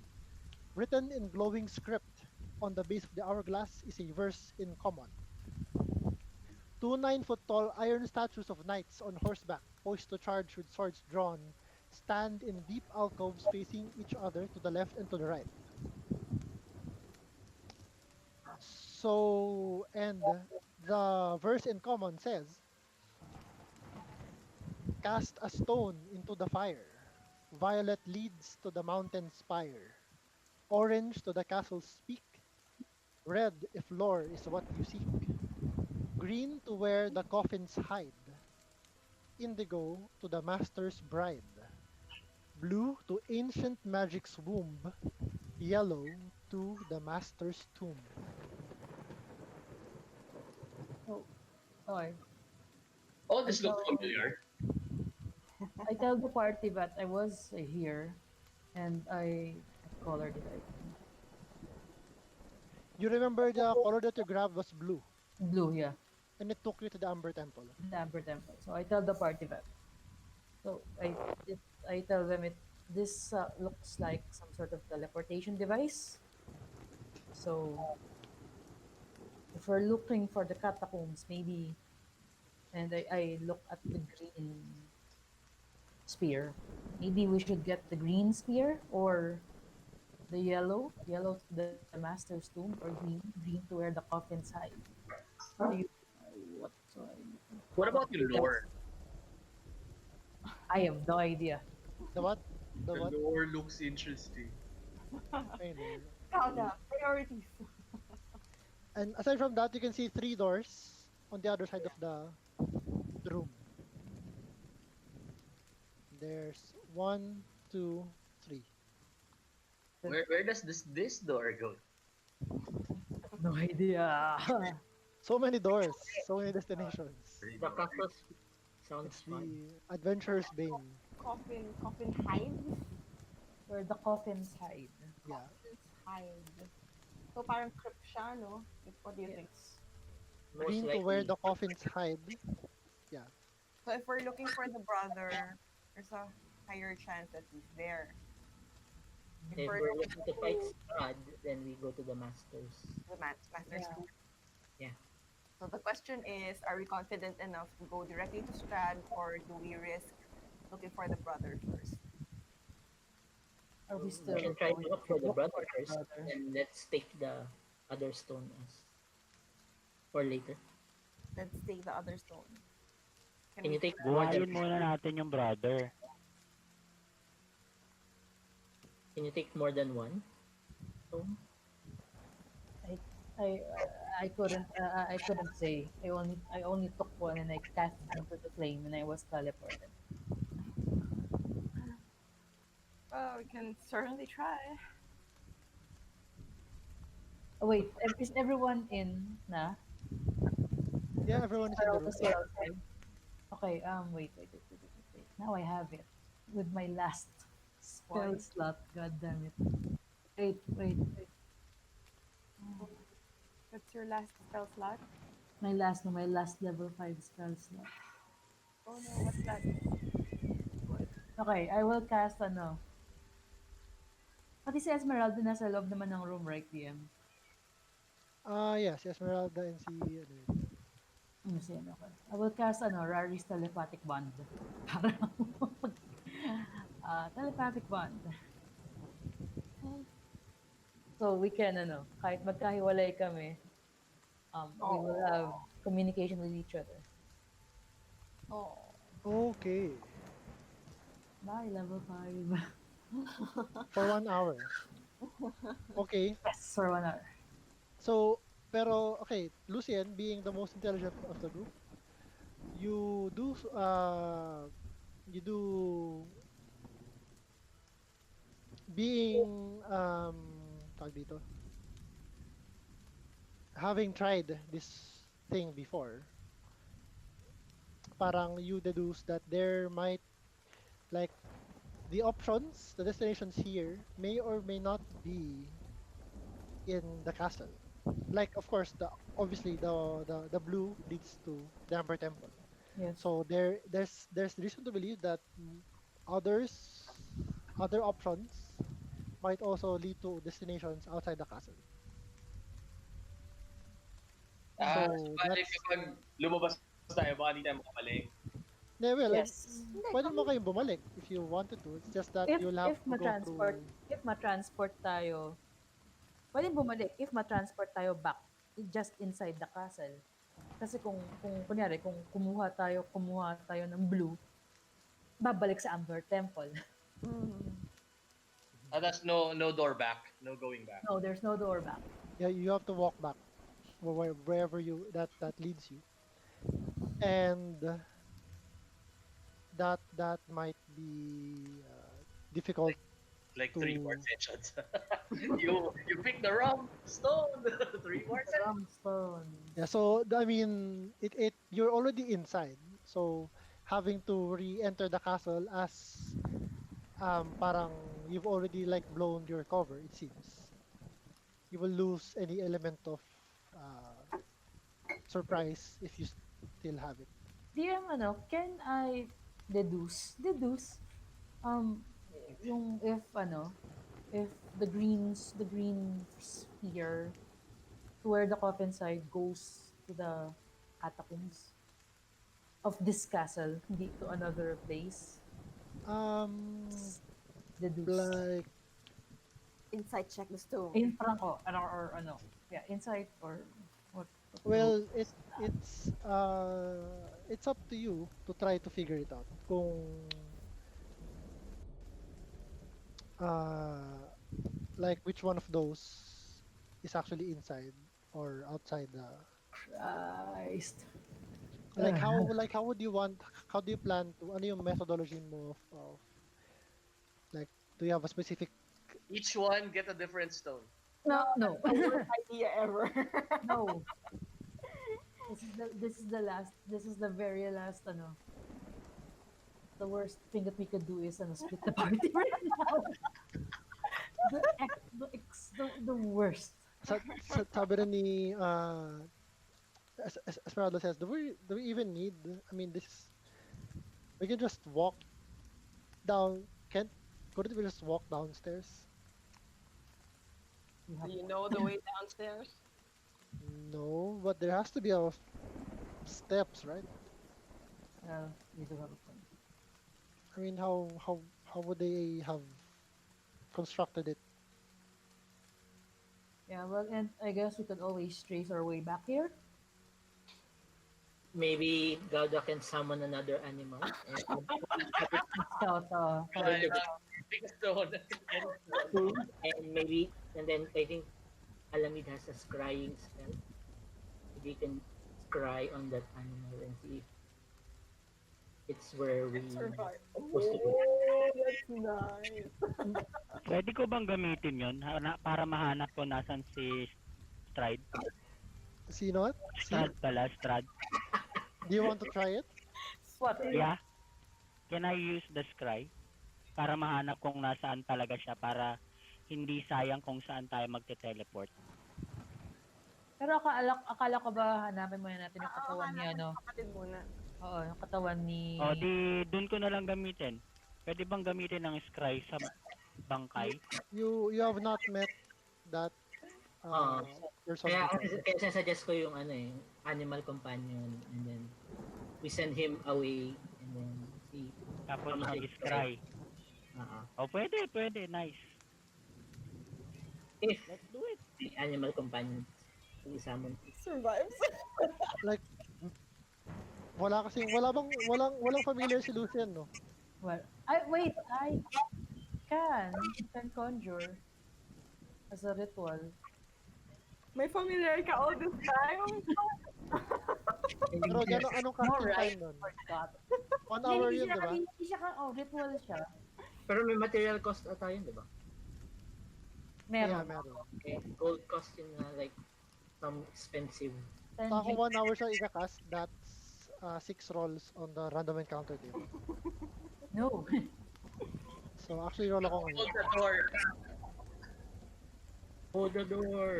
Speaker 1: Written in glowing script on the base of the hourglass is a verse in common. Two 9 foot tall iron statues of knights on horseback, poised to charge with swords drawn, stand in deep alcoves facing each other to the left and to the right. And the verse in common says, Cast a stone into the fire. Violet leads to the mountain spire. Orange to the castle's peak. Red if lore is what you seek. Green to where the coffins hide. Indigo to the master's bride. Blue to ancient magic's womb. Yellow to the master's tomb.
Speaker 2: Oh, okay.
Speaker 5: Oh,
Speaker 2: I
Speaker 5: this looks
Speaker 2: tell
Speaker 5: familiar.
Speaker 2: I tell the party that I was here, and what color did I?
Speaker 1: You remember the color that you grabbed was blue,
Speaker 2: Blue, yeah,
Speaker 1: and it took you to the Amber Temple.
Speaker 2: the Amber Temple. So I tell the party that. So I tell them this looks like some sort of teleportation device. So if we're looking for the catacombs, maybe, and I look at the green spear. Maybe we should get the green spear or the yellow to the master's tomb, or green to where the coffins hide. What do you? What?
Speaker 5: What
Speaker 2: What
Speaker 5: about
Speaker 2: do you
Speaker 5: the
Speaker 2: guys?
Speaker 5: lore?
Speaker 2: I have no idea.
Speaker 1: The what? The
Speaker 5: The
Speaker 1: what?
Speaker 5: lore looks interesting.
Speaker 1: I know.
Speaker 3: Calm down. Priorities.
Speaker 1: And aside from that, you can see three doors on the other side of the room. There's one, two, three.
Speaker 5: Where does this door go?
Speaker 2: No idea.
Speaker 1: So many doors, so many destinations.
Speaker 5: Three
Speaker 6: The
Speaker 5: doors.
Speaker 6: castle sounds
Speaker 1: It's
Speaker 6: fun.
Speaker 1: the adventurer's bane.
Speaker 3: Coffin hides.
Speaker 2: Where the coffins hide.
Speaker 1: Yeah.
Speaker 3: Coffins hide. So parang crypt siya, no? What do you think?
Speaker 2: Yes.
Speaker 6: Most
Speaker 1: Green to where
Speaker 6: likely,
Speaker 1: the coffins hide. Yeah.
Speaker 3: So if we're looking for the brother, there's a higher chance that he's there. If
Speaker 6: if
Speaker 3: we're
Speaker 6: we're
Speaker 3: looking
Speaker 6: looking to fight Strad, then we go to the masters.
Speaker 3: for the master's
Speaker 2: Yeah.
Speaker 3: school.
Speaker 6: Yeah.
Speaker 3: So the question is, are we confident enough to go directly to Strad, or do we risk looking for the brother first?
Speaker 2: Are we
Speaker 6: We
Speaker 2: still
Speaker 6: can try
Speaker 2: going
Speaker 6: to look
Speaker 2: to
Speaker 6: for the
Speaker 2: look
Speaker 6: brother
Speaker 2: for the
Speaker 6: first,
Speaker 2: brother?
Speaker 6: and let's take the other stone as for later.
Speaker 3: Let's take the other stone. Can
Speaker 6: Can
Speaker 3: we
Speaker 6: you
Speaker 3: do
Speaker 6: take
Speaker 3: that?
Speaker 6: more than
Speaker 4: Buhayin muna natin yung brother.
Speaker 6: Can you take more than one stone?
Speaker 2: I I couldn't say. I only took one and I cast it into the flame and I was teleported.
Speaker 3: Well, we can certainly try.
Speaker 2: Oh wait, is everyone in na?
Speaker 1: Yeah, everyone is in
Speaker 2: Are
Speaker 1: the
Speaker 2: all
Speaker 1: room.
Speaker 2: still outside? Okay, wait. Now I have it with my last spell
Speaker 3: One.
Speaker 2: slot. God damn it. Wait.
Speaker 3: What's your last spell slot?
Speaker 2: My last level 5 spell slot.
Speaker 3: Oh no, what's that?
Speaker 2: Okay, I will cast ano. Pati si Esmeralda nasa loob naman ng room, right, DM?
Speaker 1: Yes, Esmeralda and si ano yun.
Speaker 2: Si ano ko. I will cast ano, Rary's telepathic bond. Para telepathic bond. So we can ano, kahit magkahiwalay kami, we will have
Speaker 3: Oh,
Speaker 2: communication with each other.
Speaker 3: oh.
Speaker 1: Okay.
Speaker 2: Bye, level 5.
Speaker 1: For 1 hour. Okay.
Speaker 2: Yes, for 1 hour.
Speaker 1: So, pero, okay, Lucien, being the most intelligent of the group, you do, you do, being, tawag dito, having tried this thing before, parang you deduce that there might, like, the options, the destinations here may or may not be in the castle. Like, of course, the obviously the blue leads to the Amber Temple.
Speaker 2: Yes.
Speaker 1: So there's reason to believe that others other options might also lead to destinations outside the castle.
Speaker 2: Mm.
Speaker 1: So
Speaker 5: Bali
Speaker 1: that's
Speaker 5: kapag lumabas tayo, baka di tayo makabalik.
Speaker 1: yeah, well,
Speaker 2: Yes.
Speaker 3: Hindi,
Speaker 1: pwede mo
Speaker 3: kami.
Speaker 1: kayong bumalik if you wanted to. It's just that
Speaker 2: If
Speaker 1: you'll have
Speaker 2: if
Speaker 1: to go
Speaker 2: ma-transport,
Speaker 1: through.
Speaker 2: if ma-transport tayo, pwedeng bumalik if ma-transport tayo back just inside the castle. Kasi kung kunyari kung kumuha tayo ng blue, babalik sa Amber Temple.
Speaker 5: That's no door back, no going back.
Speaker 2: No, there's no door back.
Speaker 1: Yeah, you have to walk back wherever you that leads you, and that might be difficult
Speaker 5: Like 3 more
Speaker 1: to.
Speaker 5: sessions. You pick the wrong stone. 3 more
Speaker 2: The
Speaker 5: sessions.
Speaker 2: wrong stone.
Speaker 1: Yeah, so I mean, it you're already inside, so having to re-enter the castle as parang you've already like blown your cover, it seems. You will lose any element of uh, surprise if you still have it.
Speaker 2: DM, can I deduce, um, yung if the green sphere to where the coffin side goes to the catacombs of this castle, hindi to another place.
Speaker 1: Um,
Speaker 2: Deduce.
Speaker 1: like
Speaker 3: Insight check the stone.
Speaker 2: In Franco, or yeah, insight or what to
Speaker 1: well, it's up to you to try to figure it out. Kung uh like which one of those is actually inside or outside the
Speaker 2: Christ.
Speaker 1: like how would you want how do you plan to ano yung methodology mo of like do you have a specific
Speaker 5: Each one get a different stone.
Speaker 2: No, no,
Speaker 3: The worst idea ever.
Speaker 2: no. This is the very last the worst thing that we could do is split the party right now. The worst.
Speaker 1: sabi rin ni Esmeralda says do we even need I mean this we can just walk down can't couldn't we just walk downstairs
Speaker 2: You
Speaker 3: Do
Speaker 2: have
Speaker 3: you know the way downstairs?
Speaker 1: no but there has to be a steps right
Speaker 2: you do have a point.
Speaker 1: I mean how would they have constructed it
Speaker 2: Yeah, well, and I guess we could always trace our way back here.
Speaker 6: Maybe Gauda can summon another animal.
Speaker 2: So,
Speaker 5: Yeah, pick a stone.
Speaker 6: And then I think Alamid has a scrying spell. Maybe you can scry on that animal and see if it's where we
Speaker 3: Survive.
Speaker 6: supposed to be.
Speaker 3: Oh, that's nice.
Speaker 4: Pwede ko bang gamitin yon para mahanap ko nasan si Stride?
Speaker 1: sino what see
Speaker 4: Strad pala, Strad.
Speaker 1: do you want to try it
Speaker 2: what?
Speaker 4: Yeah. Can I use the scry? Para mahanap kung nasaan talaga siya para hindi sayang kung saan tayo magte-teleport.
Speaker 2: Pero akala ko ba hanapin muna natin yung katawan ni
Speaker 3: Kapatid muna.
Speaker 2: Oo, yung katawan ni
Speaker 4: O di dun ko na lang gamitin. Pwede bang gamitin ng scry sa bangkay?
Speaker 1: you have not met that
Speaker 6: Ah.
Speaker 1: person
Speaker 6: Kaya,
Speaker 1: before.
Speaker 6: kaya sinasuggest ko yung animal companion, and then we send him away and then see.
Speaker 4: Tapos mag-scry. Pwede. Nice.
Speaker 6: If
Speaker 4: Let's do it.
Speaker 6: the animal companion will summon.
Speaker 3: Survives.
Speaker 1: Like walang familiar si Lucian no
Speaker 2: well, I can conjure as a ritual.
Speaker 3: May familiar ka all this time?
Speaker 1: pero gano'ng anong
Speaker 2: No,
Speaker 1: casting
Speaker 2: right?
Speaker 1: time nun
Speaker 2: Forgot.
Speaker 1: 1 hour
Speaker 2: Hindi
Speaker 1: yun di ba
Speaker 2: siya ritual siya.
Speaker 6: Pero may material cost ata yun, di ba?
Speaker 2: Meron.
Speaker 1: meron
Speaker 6: Okay. Gold cost yun na like some expensive.
Speaker 1: so ako 1 hour siya ikakast that's 6 rolls on the random encounter table
Speaker 2: No.
Speaker 1: so actually roll ako ngayon
Speaker 5: Hold the door.
Speaker 6: Hold the door.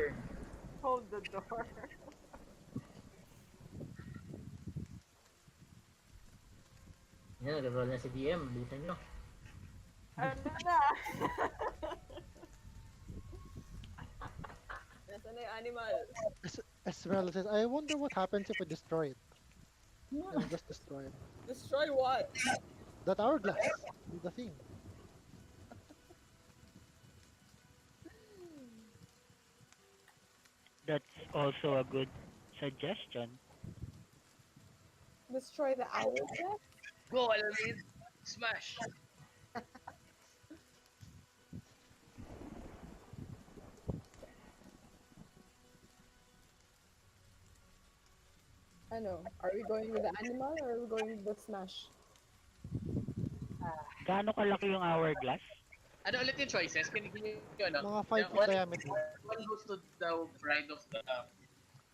Speaker 3: Hold the door.
Speaker 6: Yan, nag-roll na si DM. Bilisan nyo.
Speaker 3: Ano na? Nasaan na yung animal?
Speaker 1: Esmeralda says I wonder what happens if we destroy it and just destroy it
Speaker 3: Destroy what?
Speaker 1: that hourglass the thing
Speaker 4: That's also a good suggestion.
Speaker 3: Destroy the hourglass?
Speaker 5: Go, Alamid. Smash!
Speaker 3: Ano, are we going with the animal or are we going with the smash?
Speaker 4: Gaano kalaki yung hourglass?
Speaker 5: Ano ulit yung choices? Can you ano?
Speaker 1: Mga
Speaker 5: The
Speaker 1: 5 feet diameter.
Speaker 5: one goes to the right of the...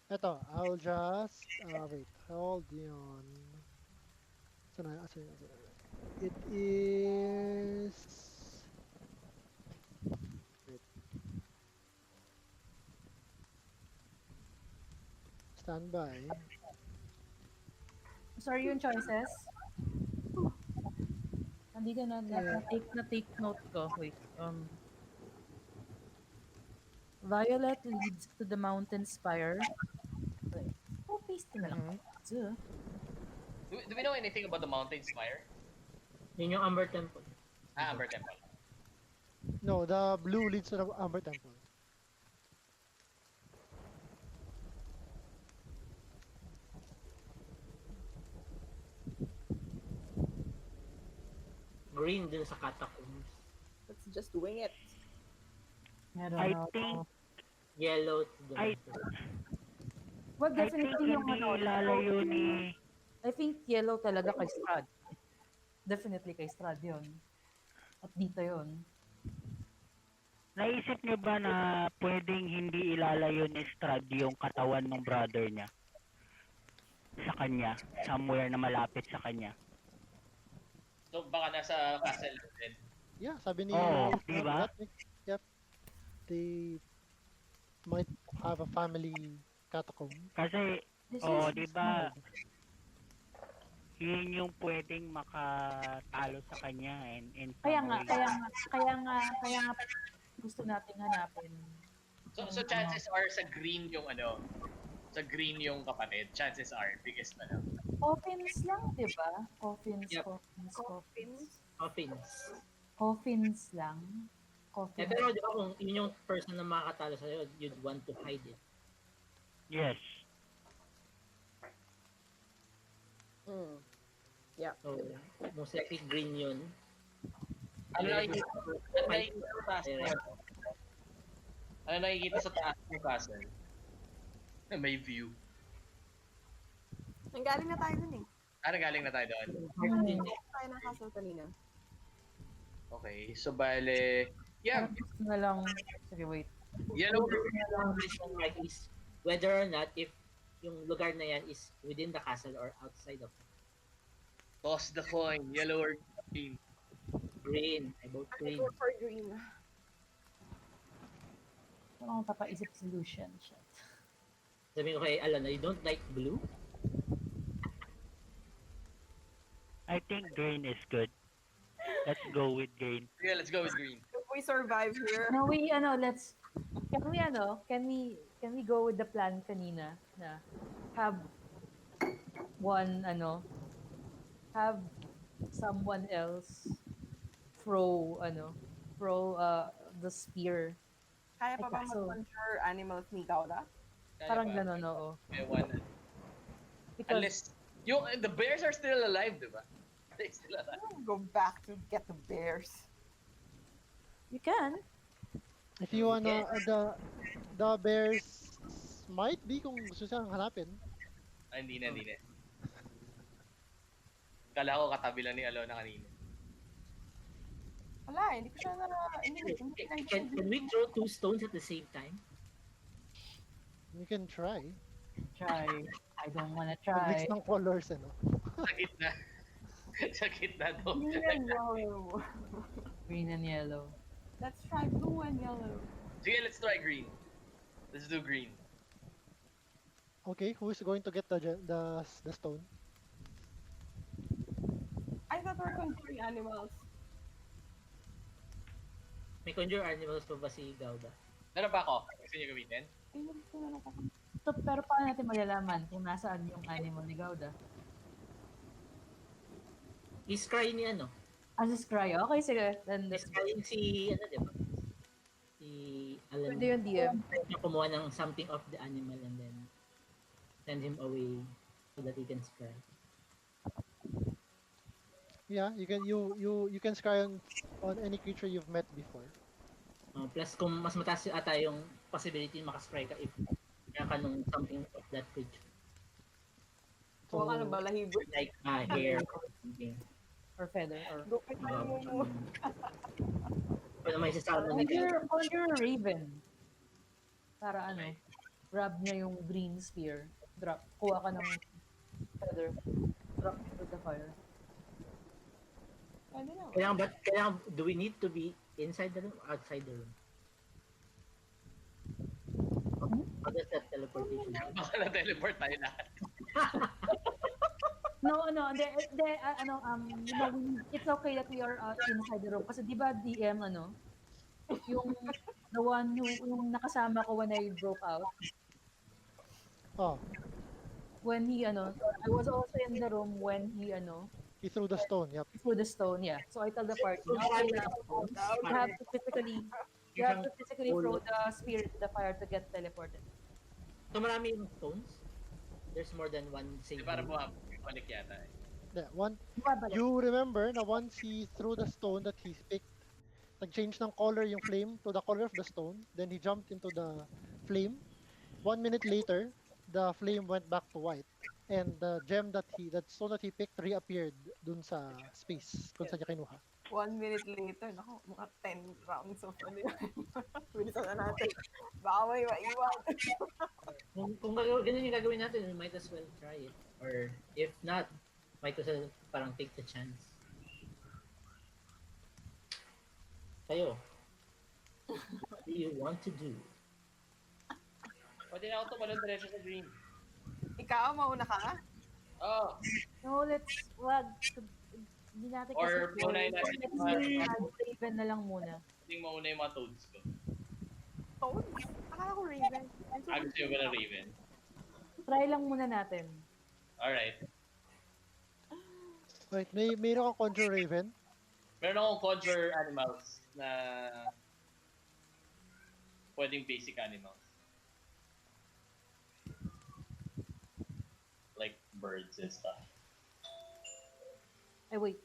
Speaker 1: Ito, I'll just, wait, hold on. Saan na? It is, wait, stand by.
Speaker 2: Sorry yung choices. Nandito
Speaker 1: Eh,
Speaker 2: na take note ko. Wait. Violet leads to the mountain spire. Wait. Oh, paste na lang.
Speaker 1: mhm.
Speaker 2: Duh.
Speaker 5: Do we know anything about the mountain spire?
Speaker 6: Yun yung Amber Temple.
Speaker 5: Amber Temple.
Speaker 1: No, the blue leads to the Amber Temple.
Speaker 6: Green dun sa catacombs.
Speaker 3: Let's just wing it.
Speaker 2: I don't
Speaker 4: I
Speaker 2: know.
Speaker 4: think,
Speaker 6: Yellow to the
Speaker 4: I,
Speaker 2: Well,
Speaker 4: I think
Speaker 2: definitely yung
Speaker 4: hindi
Speaker 2: ano.
Speaker 4: ilalayo ni...
Speaker 2: I think yellow talaga kay Strad. Definitely kay Strad yun. At dito yun.
Speaker 4: Naisip niyo ba na pwedeng hindi ilalayo ni Strad yung katawan ng brother niya sa kanya, somewhere na malapit sa kanya?
Speaker 5: So baka nasa castle din.
Speaker 1: Yeah, sabi ni
Speaker 4: Oo, di ba?
Speaker 1: yep, they might have a family catacomb.
Speaker 4: Kasi,
Speaker 2: This
Speaker 4: oh,
Speaker 2: is
Speaker 4: di ba, yun yung pwedeng makatalo sa kanya and in
Speaker 2: kaya
Speaker 4: some
Speaker 2: nga,
Speaker 4: way.
Speaker 2: kaya nga gusto nating hanapin.
Speaker 5: So chances are sa green yung ano, sa green yung kapatid. Chances are, biggest na lang.
Speaker 2: Coffins lang, di ba? Coffins,
Speaker 6: Yep.
Speaker 2: coffins, coffins.
Speaker 6: Coffins.
Speaker 2: Coffins lang.
Speaker 6: Eh,
Speaker 2: Coffins.
Speaker 6: pero di ba kung yun yung person na makakatalo sa'yo, you'd want to hide it.
Speaker 4: Yes.
Speaker 3: Mm. Yeah.
Speaker 6: So, most likely green yun.
Speaker 5: Ano nakikita sa taas mo? Ano nakikita sa taas ng castle? May view.
Speaker 3: Nanggaling na tayo dun eh.
Speaker 5: Ano galing na tayo doon?
Speaker 3: Tayo ng castle kanina.
Speaker 5: Okay, so bale... Yeah,
Speaker 2: Parang gusto na lang, sige wait.
Speaker 5: yellow...
Speaker 6: Ang question mark is whether or not if yung lugar na yan is within the castle or outside of it.
Speaker 5: Toss the coin, yellow or green.
Speaker 6: Green. I vote
Speaker 3: I
Speaker 6: green.
Speaker 3: go for green.
Speaker 2: Parang papaisip solution. Shit.
Speaker 6: Sabi ko kay Alana, you don't like blue?
Speaker 4: I think green is good. Let's go with green.
Speaker 5: Yeah, let's go with green.
Speaker 3: If we survive here,
Speaker 2: No, can we go with the plan kanina na have one, have someone else throw, the spear.
Speaker 3: kaya pa
Speaker 2: Ay,
Speaker 3: ba
Speaker 2: kaso-
Speaker 3: mag-conjure animals ni Gauda?
Speaker 5: Kaya
Speaker 2: Parang
Speaker 5: ba?
Speaker 2: gano'n, oo.
Speaker 5: May one.
Speaker 2: Because,
Speaker 5: Unless... the bears are still alive, di ba? They're still alive.
Speaker 3: Go back to get the bears.
Speaker 2: you can.
Speaker 1: If you wanna, the bears might be kung gusto silang hanapin.
Speaker 5: Hindi na. Kala ko katabi lang ni Alona kanina.
Speaker 3: Wala, hindi ko siya
Speaker 6: Can we throw two stones at the same time?
Speaker 1: You can try.
Speaker 2: Try. I don't wanna
Speaker 1: Mag-mix
Speaker 2: try.
Speaker 1: ng colors, ano.
Speaker 5: Sa gitna. Sa gitna daw.
Speaker 3: Green and yellow.
Speaker 2: Green and yellow.
Speaker 3: Let's try blue and yellow.
Speaker 5: Sige, let's try green. Let's do green.
Speaker 1: Okay, who is going to get the stone?
Speaker 3: I thought we're conjuring animals.
Speaker 6: May conjure animals pa ba si Gauda?
Speaker 5: Meron pa ako. Gusto niyo gamitin?
Speaker 3: Ayun, meron ako.
Speaker 2: So, pero paano natin malalaman kung nasaan yung animal ni Gauda?
Speaker 6: Is-cry ni ano?
Speaker 2: As a scry. Okay, sige. Then,
Speaker 6: Is-cry si, ano diba? Si Alan.
Speaker 2: pwede yung DM.
Speaker 6: Niya kumuha ng something of the animal and then send him away so that he can scry.
Speaker 1: Yeah, you can scry on any creature you've met before.
Speaker 6: Plus, kung mas mataas ata yung possibility makascry ka if kaya ka nung something of that creature.
Speaker 3: Kuha ka ng
Speaker 1: So
Speaker 3: balahibo.
Speaker 6: Like hair or something.
Speaker 2: or feather or
Speaker 3: Gupitan mo mo.
Speaker 6: Kung may sasama na ganyan.
Speaker 2: conjure a raven. Para ano, grab niya yung green spear. Drop, kuha ka ng feather. Drop into the fire.
Speaker 3: Pwede naman.
Speaker 6: Kailangan, do we need to be inside the room or outside the room? How does that teleportation work?
Speaker 5: Baka na-teleport tayo lahat.
Speaker 2: No, it's okay that we are inside the room. Kasi di ba DM, yung the one who, yung nakasama ko when I broke out,
Speaker 1: oh,
Speaker 2: when he, I was also in the room when
Speaker 1: he threw the stone. Yep.
Speaker 2: threw the stone, yeah. So I tell the party,
Speaker 6: So,
Speaker 2: now
Speaker 6: marami ng stones.
Speaker 2: you have to physically, throw the spirit in the fire to get teleported.
Speaker 6: So marami yung stones? There's more than one
Speaker 5: Di
Speaker 6: single.
Speaker 5: para bumabalik yata eh.
Speaker 1: Yeah, one
Speaker 2: Bumabalik.
Speaker 1: you remember na once he threw the stone that he picked, nag-change ng color yung flame to the color of the stone, then he jumped into the flame. 1 minute later, the flame went back to white. And the gem that stone that he picked reappeared dun sa space kung saan niya kinuha.
Speaker 3: 1 minute later, naku, mga 10 rounds of ano yun. Bilisan na natin. Baka may maiwan.
Speaker 6: Kung ganun yung gagawin natin, we might as well try it. Or if not, might as well parang take the chance. Kayo, what do you want to do?
Speaker 5: Pwede na ako tumalon diretso sa green.
Speaker 3: Ikaw, mauna ka?
Speaker 5: Oh,
Speaker 2: No, wag. Hindi natin
Speaker 5: Or paunahin natin yung mga-
Speaker 2: Raven na lang muna.
Speaker 5: pwedeng mauna yung mga toads ko.
Speaker 3: Toad? Akala ko Raven.
Speaker 5: Gusto nyo ba ng Raven?
Speaker 2: Try lang muna natin.
Speaker 5: Alright.
Speaker 1: Wait, mayroon kang conjure raven?
Speaker 5: Meron akong conjure animals na pwedeng basic animals. Like birds and stuff.
Speaker 2: Ay, wait.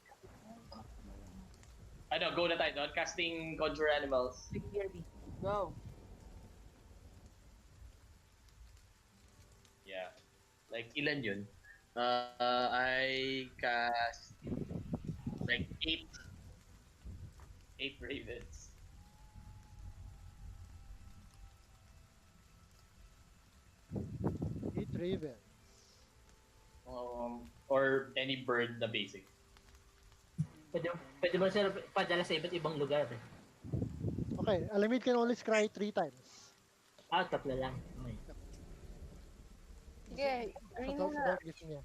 Speaker 5: Ano, go na tayo doon. Casting conjure animals.
Speaker 2: Big BRB.
Speaker 3: Go.
Speaker 5: Yeah. Like, ilan yun? I cast like 8 ravens.
Speaker 1: Eight ravens.
Speaker 5: Or any bird na basic.
Speaker 6: Pwede ba sila padala sa iba't ibang lugar?
Speaker 1: Okay, Alamid can only scry 3 times.
Speaker 6: Tatlo lang. Okay.
Speaker 3: Sige, green
Speaker 1: So,
Speaker 3: na.
Speaker 1: don't give niya.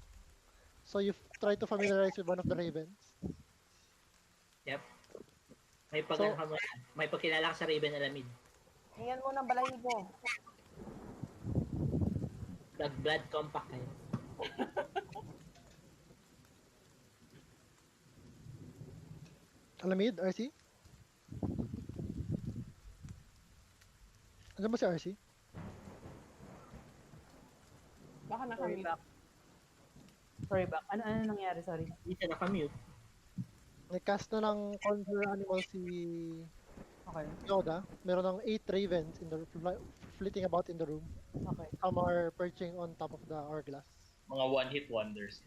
Speaker 1: So you try to familiarize with one of the ravens.
Speaker 6: Yep. May pagkilala ka sa Raven Alamid.
Speaker 3: Tingnan mo ng balahibo.
Speaker 6: Blood compact kayo.
Speaker 1: Alamid, RC? Ano ba si RC?
Speaker 3: Baka
Speaker 2: Sorry
Speaker 3: nakamute.
Speaker 2: back. Sorry back. Ano nangyari? Sorry.
Speaker 6: Hindi siya nakamute.
Speaker 1: Nag-cast na ng conjure animal si
Speaker 2: Okay.
Speaker 1: Yoda. Meron ng 8 ravens in the flitting about in the room.
Speaker 2: Okay.
Speaker 1: Some are perching on top of the hourglass.
Speaker 5: Mga one-hit wonders.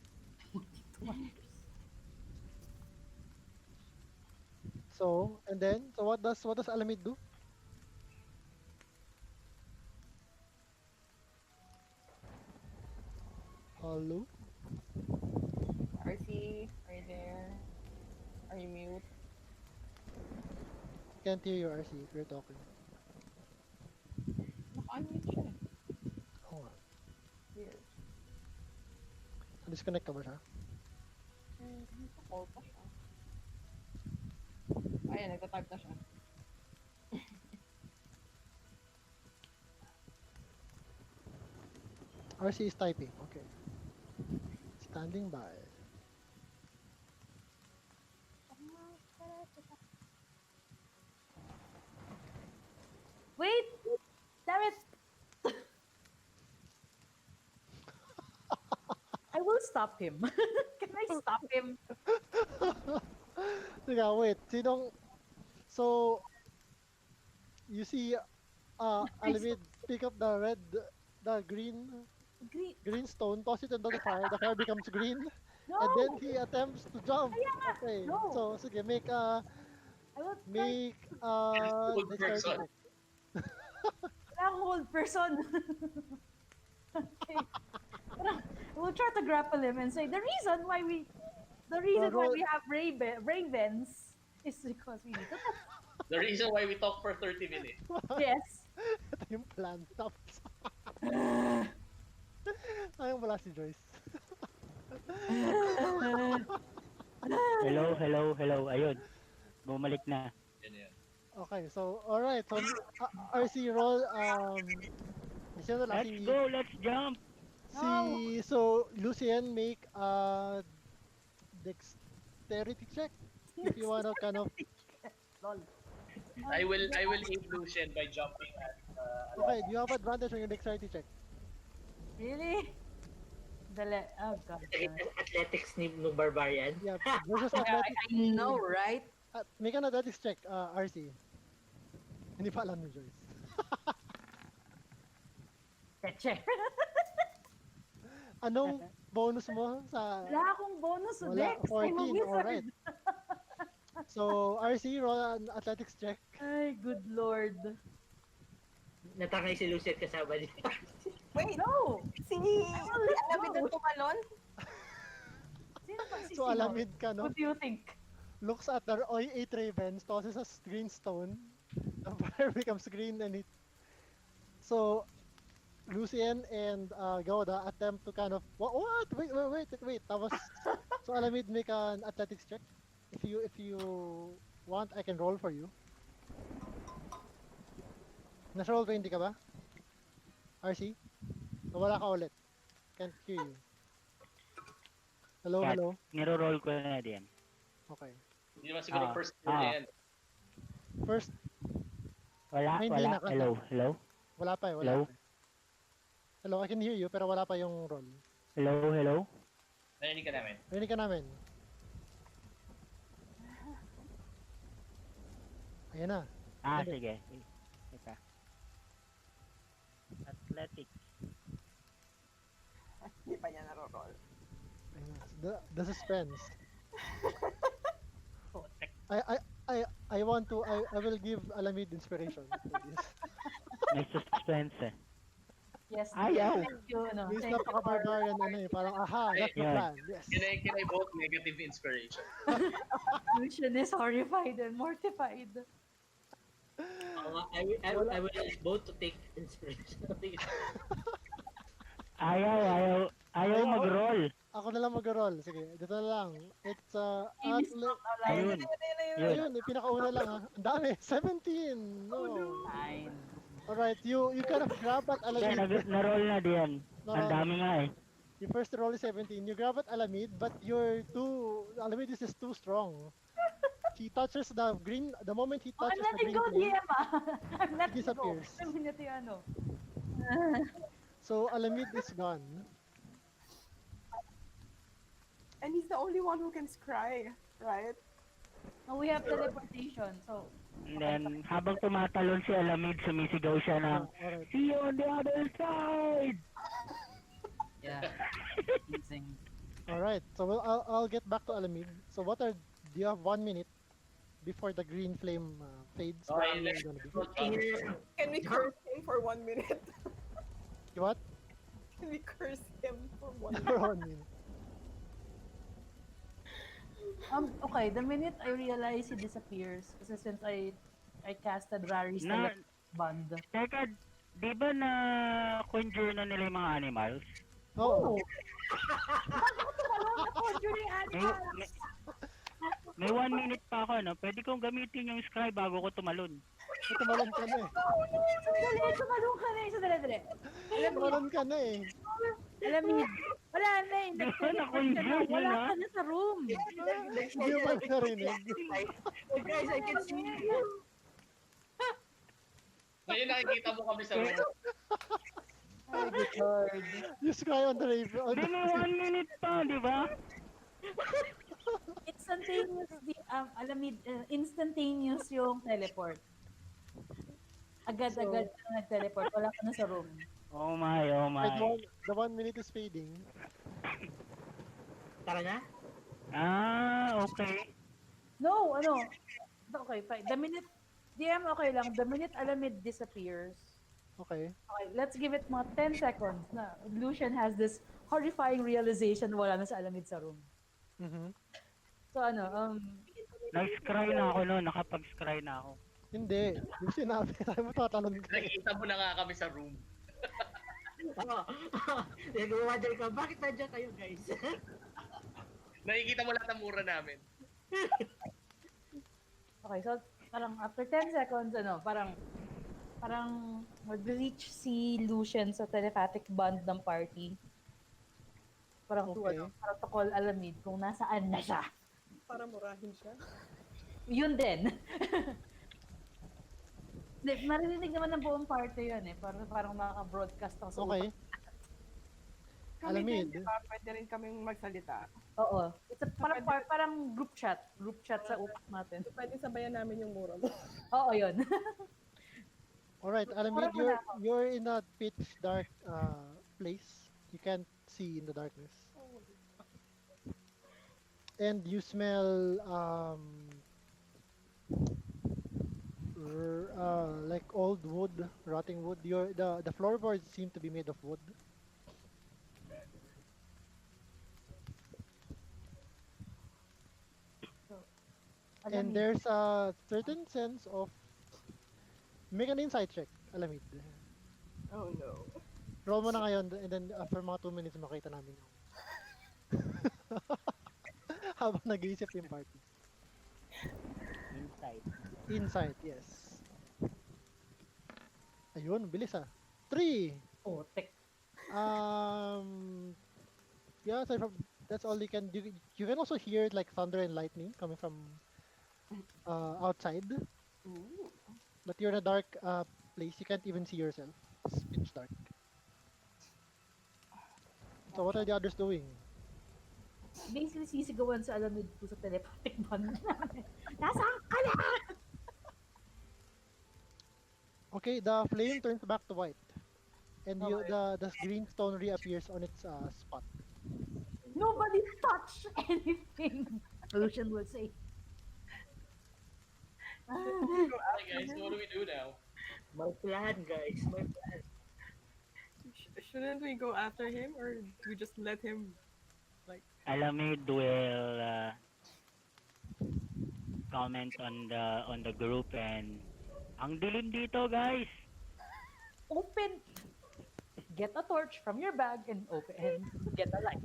Speaker 1: So, and then, so what does Alamid do? Hello?
Speaker 3: RC, are you there? Are you mute?
Speaker 1: Can't hear you, RC, if you're talking.
Speaker 3: Naka-unmute siya eh.
Speaker 1: Oo nga.
Speaker 3: Weird.
Speaker 1: Disconnect ka ba siya?
Speaker 3: Naka-call pa siya. Ayan, nagta-type na siya.
Speaker 1: RC is typing, okay. Standing by.
Speaker 2: Wait! Damn it! I will stop him. Can I stop him?
Speaker 1: Teka, wait. So, you see,
Speaker 2: I stop.
Speaker 1: Alamid pick up the
Speaker 2: Green.
Speaker 1: green stone, toss it into the fire becomes green, and then
Speaker 2: No!
Speaker 1: he attempts to jump.
Speaker 2: Kaya nga!
Speaker 1: Okay,
Speaker 2: No!
Speaker 1: so sige,
Speaker 2: I will try.
Speaker 1: make
Speaker 5: Old
Speaker 1: dexterity
Speaker 5: person.
Speaker 1: check.
Speaker 2: Wala akong hold person. Okay. Parang, we'll try to grapple him and say the
Speaker 1: So
Speaker 2: reason why
Speaker 1: roll.
Speaker 2: we have ravens is because we need to touch.
Speaker 5: The reason why we talk for 30 minutes.
Speaker 2: Yes.
Speaker 1: Ito yung plan. Tapos, ayun wala si Joyce.
Speaker 4: Hello, hello, hello. Ayun. Bumalik na.
Speaker 5: Yan.
Speaker 1: Okay, so alright. So RC roll sino na
Speaker 4: Let's go, let's jump.
Speaker 2: No.
Speaker 1: so Lucien make a dexterity check if you wanna kind of.
Speaker 2: Lol.
Speaker 5: I will aid Lucian by jumping at
Speaker 1: Okay, do you have advantage on your dexterity check?
Speaker 2: Really? Dali. Oh god.
Speaker 6: Athletics ni no barbarian.
Speaker 1: Yeah, versus
Speaker 2: I
Speaker 1: athletics.
Speaker 2: know, right?
Speaker 1: Make an athletics check, RC. Hindi pa alam ni Joyce.
Speaker 2: Check.
Speaker 1: Anong bonus mo sa
Speaker 2: Wala akong bonus sa
Speaker 1: wala?
Speaker 2: dex. I'm a
Speaker 1: 14,
Speaker 2: wizard.
Speaker 1: alright. So, RC, roll an athletics check.
Speaker 2: Ay, good lord.
Speaker 6: Natakay si Lucette kasama niya.
Speaker 3: Wait,
Speaker 2: No!
Speaker 3: si
Speaker 2: let
Speaker 3: Alamid
Speaker 2: go.
Speaker 3: na tumalon?
Speaker 2: Sino pa si
Speaker 1: So, alamid ka, no?
Speaker 2: What do you think?
Speaker 1: Looks at the 8 ravens, tosses a green stone. The fire becomes green and it... So, Lucien and Gauda attempt to kind of... What? Wait. So, Alamid, make an athletics check. If you want, I can roll for you. Nasa roll 20 ka ba? RC? Wala ka ulit. Can't hear you. Hello,
Speaker 4: Kat,
Speaker 1: hello.
Speaker 4: niro-roll ko na din.
Speaker 1: Okay.
Speaker 5: Hindi naman siguro
Speaker 4: Ah,
Speaker 5: first roll
Speaker 4: ah.
Speaker 5: yan.
Speaker 1: First,
Speaker 4: Wala,
Speaker 1: Hindi
Speaker 4: wala.
Speaker 1: na kasi.
Speaker 4: Hello.
Speaker 1: wala pa.
Speaker 4: Hello?
Speaker 1: Hello, I can hear you pero wala pa yung roll.
Speaker 4: Hello.
Speaker 5: Narinig ka namin.
Speaker 1: Rinig ka namin. Ayan na.
Speaker 4: Ah,
Speaker 1: Hindi.
Speaker 4: sige. Teka. Athletics.
Speaker 3: Hindi pa niya naro-roll.
Speaker 1: Ayan na. The suspense.
Speaker 4: Oh,
Speaker 1: I will give Alamid inspiration for this.
Speaker 4: may suspense eh.
Speaker 2: Yes.
Speaker 4: Ayaw.
Speaker 2: Thank you. No,
Speaker 1: This
Speaker 2: thank you for
Speaker 1: napaka-barbarian parang that's the
Speaker 4: Yeah.
Speaker 1: plan. Yes.
Speaker 5: Can I vote negative inspiration?
Speaker 2: Lucian is horrified and mortified.
Speaker 6: I will use both to take inspiration.
Speaker 4: Ayaw
Speaker 1: Ayaw.
Speaker 4: mag-roll.
Speaker 1: Ako na lang mag-roll. Sige, dito na lang. It's
Speaker 2: Game is not alive.
Speaker 4: Ayun. Yun.
Speaker 1: Ayun, pinakauna lang ha. Ang dami, 17. No.
Speaker 2: Fine.
Speaker 1: Alright, you kind of grab at
Speaker 4: Kaya
Speaker 1: Alamid.
Speaker 4: na-roll na diyan. Ang dami nga eh.
Speaker 1: Your first roll is 17. You grab at Alamid, but Alamid is just too strong. He touches the green, the moment he
Speaker 2: Oh, I'm
Speaker 1: touches the
Speaker 2: letting
Speaker 1: green
Speaker 2: go,
Speaker 1: flame,
Speaker 2: DM. I'm letting go.
Speaker 1: disappears.
Speaker 2: I'm minute yung ano.
Speaker 1: So Alamid is gone.
Speaker 3: And he's the only one who can scry, right?
Speaker 2: No, we have teleportation, so
Speaker 4: And then, habang tumatalon si Alamid, sumisigaw siya ng,
Speaker 1: Alright.
Speaker 4: see you on the other side!
Speaker 2: yeah. Amazing.
Speaker 1: Alright, so I'll get back to Alamid. So do you have 1 minute before the green flame fades?
Speaker 5: Okay,
Speaker 1: What are you
Speaker 5: let's
Speaker 1: gonna do?
Speaker 3: Can we curse him for 1 minute?
Speaker 1: You what?
Speaker 3: Can we curse him for 1 minute?
Speaker 1: For 1 minute.
Speaker 2: Okay, the minute I realize he disappears, kasi since I casted Rary's
Speaker 4: Na-
Speaker 2: band.
Speaker 4: Teka, di ba na conjure na nila yung mga animals?
Speaker 1: Oh,
Speaker 2: Conjuring
Speaker 4: May,
Speaker 2: animals!
Speaker 4: may 1 minute pa ako, no? Pwede kong gamitin yung scribe bago ko tumalon.
Speaker 1: tumalon ka na eh.
Speaker 2: Sandali, tumalong ka na eh. Sandali.
Speaker 1: Tumalon ka na eh.
Speaker 2: Alamid. Wala na eh.
Speaker 4: Di ba na-conjure yun,
Speaker 2: Wala
Speaker 4: ha?
Speaker 2: ka na sa room.
Speaker 1: Hindi mo ba narinig?
Speaker 6: Oh guys, I can see you.
Speaker 5: Ngayon nakikita mo kami sa room.
Speaker 2: Ay, good lord.
Speaker 1: You scry on the raven.
Speaker 4: Di may 1 minute pa, di ba?
Speaker 2: Instantaneous, alamid, instantaneous yung teleport. Agad-agad
Speaker 3: So,
Speaker 2: ka na nag-teleport, wala ka na sa room.
Speaker 4: Oh my, oh
Speaker 1: Right,
Speaker 4: my.
Speaker 1: the 1 minute is fading.
Speaker 6: Tara na.
Speaker 4: Ah, okay.
Speaker 2: No, ano, okay, fine. The minute, DM okay lang, the minute alamid disappears,
Speaker 1: Okay.
Speaker 2: okay, let's give it mga 10 seconds na Lucian has this horrifying realization wala na sa alamid sa room.
Speaker 1: Mhm.
Speaker 2: So ano,
Speaker 4: Nag-scry na ako noon, nakapag-scry na ako.
Speaker 1: Hindi. Yung sinabi, sabi mo tatanong ka eh.
Speaker 5: Nakita mo na nga kami sa room.
Speaker 6: Oo. Nag-wonder ka, bakit nandiyan kayo guys?
Speaker 5: Nakikita mo lahat ng mura namin.
Speaker 2: okay, so parang after 10 seconds, ano, parang mag-reach si Lucian sa telepathic bond ng party.
Speaker 1: Okay.
Speaker 2: Para to call alamid kung nasaan na siya.
Speaker 3: para murahin siya.
Speaker 2: Yun din. Narinig naman ng buong party yun eh. Parang makaka-broadcast ako sa utak.
Speaker 1: Okay.
Speaker 3: Kami din,
Speaker 1: Alamid.
Speaker 3: di ba? Pwede rin kaming magsalita.
Speaker 2: Oo. It's a, parang group chat. Group chat sa utak natin.
Speaker 3: Pwede sabayan namin yung mura mo.
Speaker 2: Oo, yun.
Speaker 1: All right, Alamid,
Speaker 2: Parang mo na ako.
Speaker 1: you're in a pitch dark place. You can't see in the darkness. And you smell like old wood, rotting wood. The floorboards seem to be made of wood.
Speaker 2: So,
Speaker 1: And
Speaker 2: alamid.
Speaker 1: there's a certain sense of make an insight check, Alamid.
Speaker 3: Oh no.
Speaker 1: Roll mo na ngayon and then after mga 2 minutes makita namin yung habang nag-iisip yung party.
Speaker 4: Inside.
Speaker 1: Insight, yes. Ayun, bilis ah. 3!
Speaker 2: Oh, tek.
Speaker 1: Um, yeah, aside from, that's all you can do. You can also hear like thunder and lightning coming from outside,
Speaker 3: Ooh.
Speaker 1: but you're in a dark place. You can't even see yourself. It's pitch dark. So what are the others doing?
Speaker 2: Basically, sisigawan sa alamid ko sa telepathic bond namin. Nasaan ka na?
Speaker 1: Okay, the flame turns back to white, and
Speaker 2: Okay.
Speaker 1: the green stone reappears on its spot.
Speaker 2: Nobody touch anything. Lucian will say.
Speaker 5: Hi guys, what do we do now?
Speaker 6: My plan, guys. My plan.
Speaker 3: Shouldn't we go after him or do we just let him like
Speaker 4: Alamid will comment on the group and ang dilim dito, guys.
Speaker 2: Open. Get a torch from your bag and open and get a light.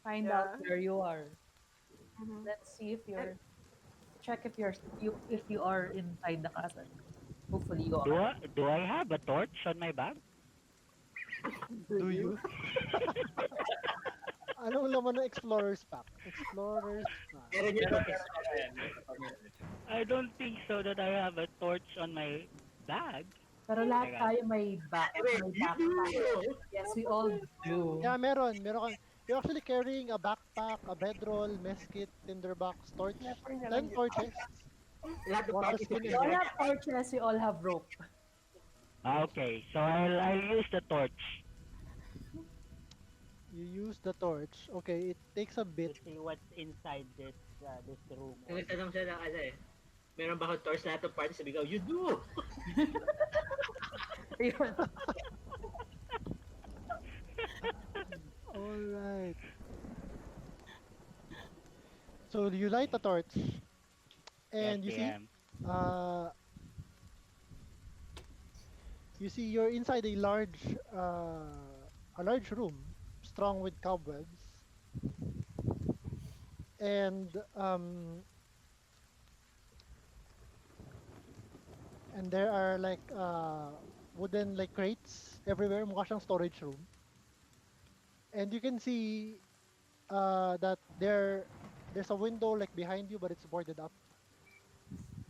Speaker 2: Find out
Speaker 3: Yeah.
Speaker 2: where you are.
Speaker 3: Mhm.
Speaker 2: Let's see if you're check if you are inside the castle. Hopefully you
Speaker 4: Do
Speaker 2: are.
Speaker 4: I have a torch on my bag?
Speaker 1: Do you? Anong laman ng Explorer's Pack? Explorer's Pack.
Speaker 6: Meron yun guys.
Speaker 5: Ayan.
Speaker 4: I don't think so that I have a torch on my bag.
Speaker 2: Pero lahat
Speaker 4: Teka.
Speaker 2: tayo may
Speaker 6: Wait, you
Speaker 2: backpack.
Speaker 6: do.
Speaker 2: Yes, we all do.
Speaker 1: Yeah, meron kang, you're actually carrying a backpack, a bedroll, mess kit, tinderbox, torch,
Speaker 3: Never na
Speaker 1: 10
Speaker 3: lang
Speaker 1: torches,
Speaker 6: Lahat ng
Speaker 1: water
Speaker 6: party
Speaker 1: skin,
Speaker 2: We all have torches, we all have rope.
Speaker 4: Okay, so I'll use the torch.
Speaker 1: you use the torch. Okay, it takes a
Speaker 4: To
Speaker 1: bit.
Speaker 4: see what's inside this room.
Speaker 6: Nagtanong siya ng ano eh. Meron ba akong torch lahat ng party? Sabi ko, you do!
Speaker 2: Ayun.
Speaker 1: Alright. So you light the torch, and
Speaker 4: Yes, DM.
Speaker 1: uh, you see you're inside a large room, strong with cobwebs, and there are like wooden like crates everywhere. Mukha siyang storage room, and you can see that there's a window like behind you, but it's boarded up.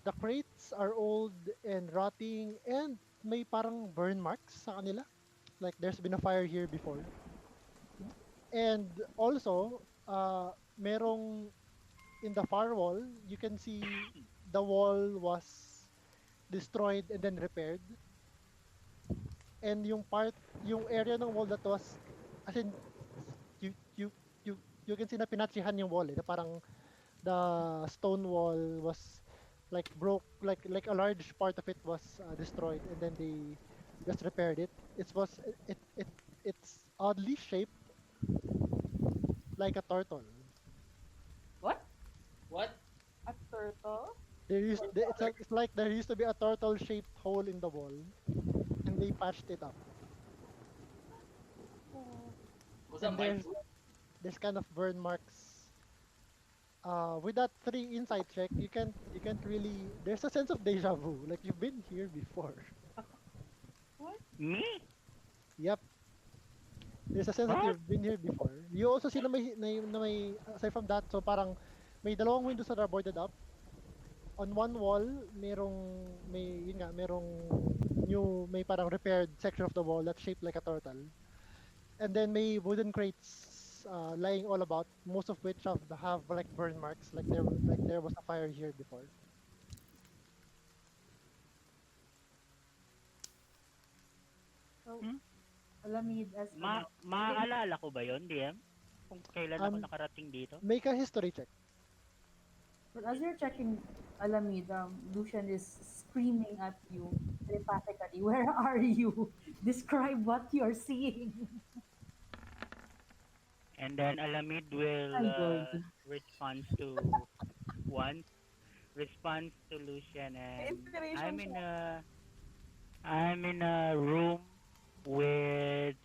Speaker 1: The crates are old and rotting, and may parang burn marks sa kanila. Like there's been a fire here before. And also, merong in the far wall, you can see the wall was destroyed and then repaired. And yung area ng wall that was, as in, you, you, you can see na pinatsihan yung wall eh, na parang the stone wall was like broke, like a large part of it was destroyed, and then they just repaired it. It's oddly shaped like a turtle.
Speaker 2: What?
Speaker 5: What?
Speaker 3: A turtle?
Speaker 1: It's like there used to be a turtle shaped hole in the wall, and they patched it up.
Speaker 5: Was that
Speaker 1: And
Speaker 5: my food?
Speaker 1: there's kind of burn marks. With that three insight check, you can't really. There's a sense of deja vu, like you've been here before.
Speaker 3: What?
Speaker 4: Me?
Speaker 1: Yep, there's a sense that
Speaker 4: What?
Speaker 1: you've been here before. You also see na may aside from that, so parang may dalawang windows that are boarded up. On one wall, may parang repaired section of the wall that's shaped like a turtle. And then may wooden crates lying all about, most of which have like burn marks, like there was a fire here before.
Speaker 2: So,
Speaker 4: Hmm?
Speaker 2: Alamid as
Speaker 4: Maaalala ko ba yon, DM? Kung kailan ako
Speaker 1: Um,
Speaker 4: nakarating dito?
Speaker 1: make a history check.
Speaker 2: But as you're checking Alamid, Lucian is screaming at you telepathically. Where are you? Describe what you're seeing.
Speaker 4: And then Alamid will
Speaker 2: My God.
Speaker 4: respond to one, responds to Lucian,
Speaker 3: May
Speaker 4: and
Speaker 3: inspiration siya.
Speaker 4: I'm in a room with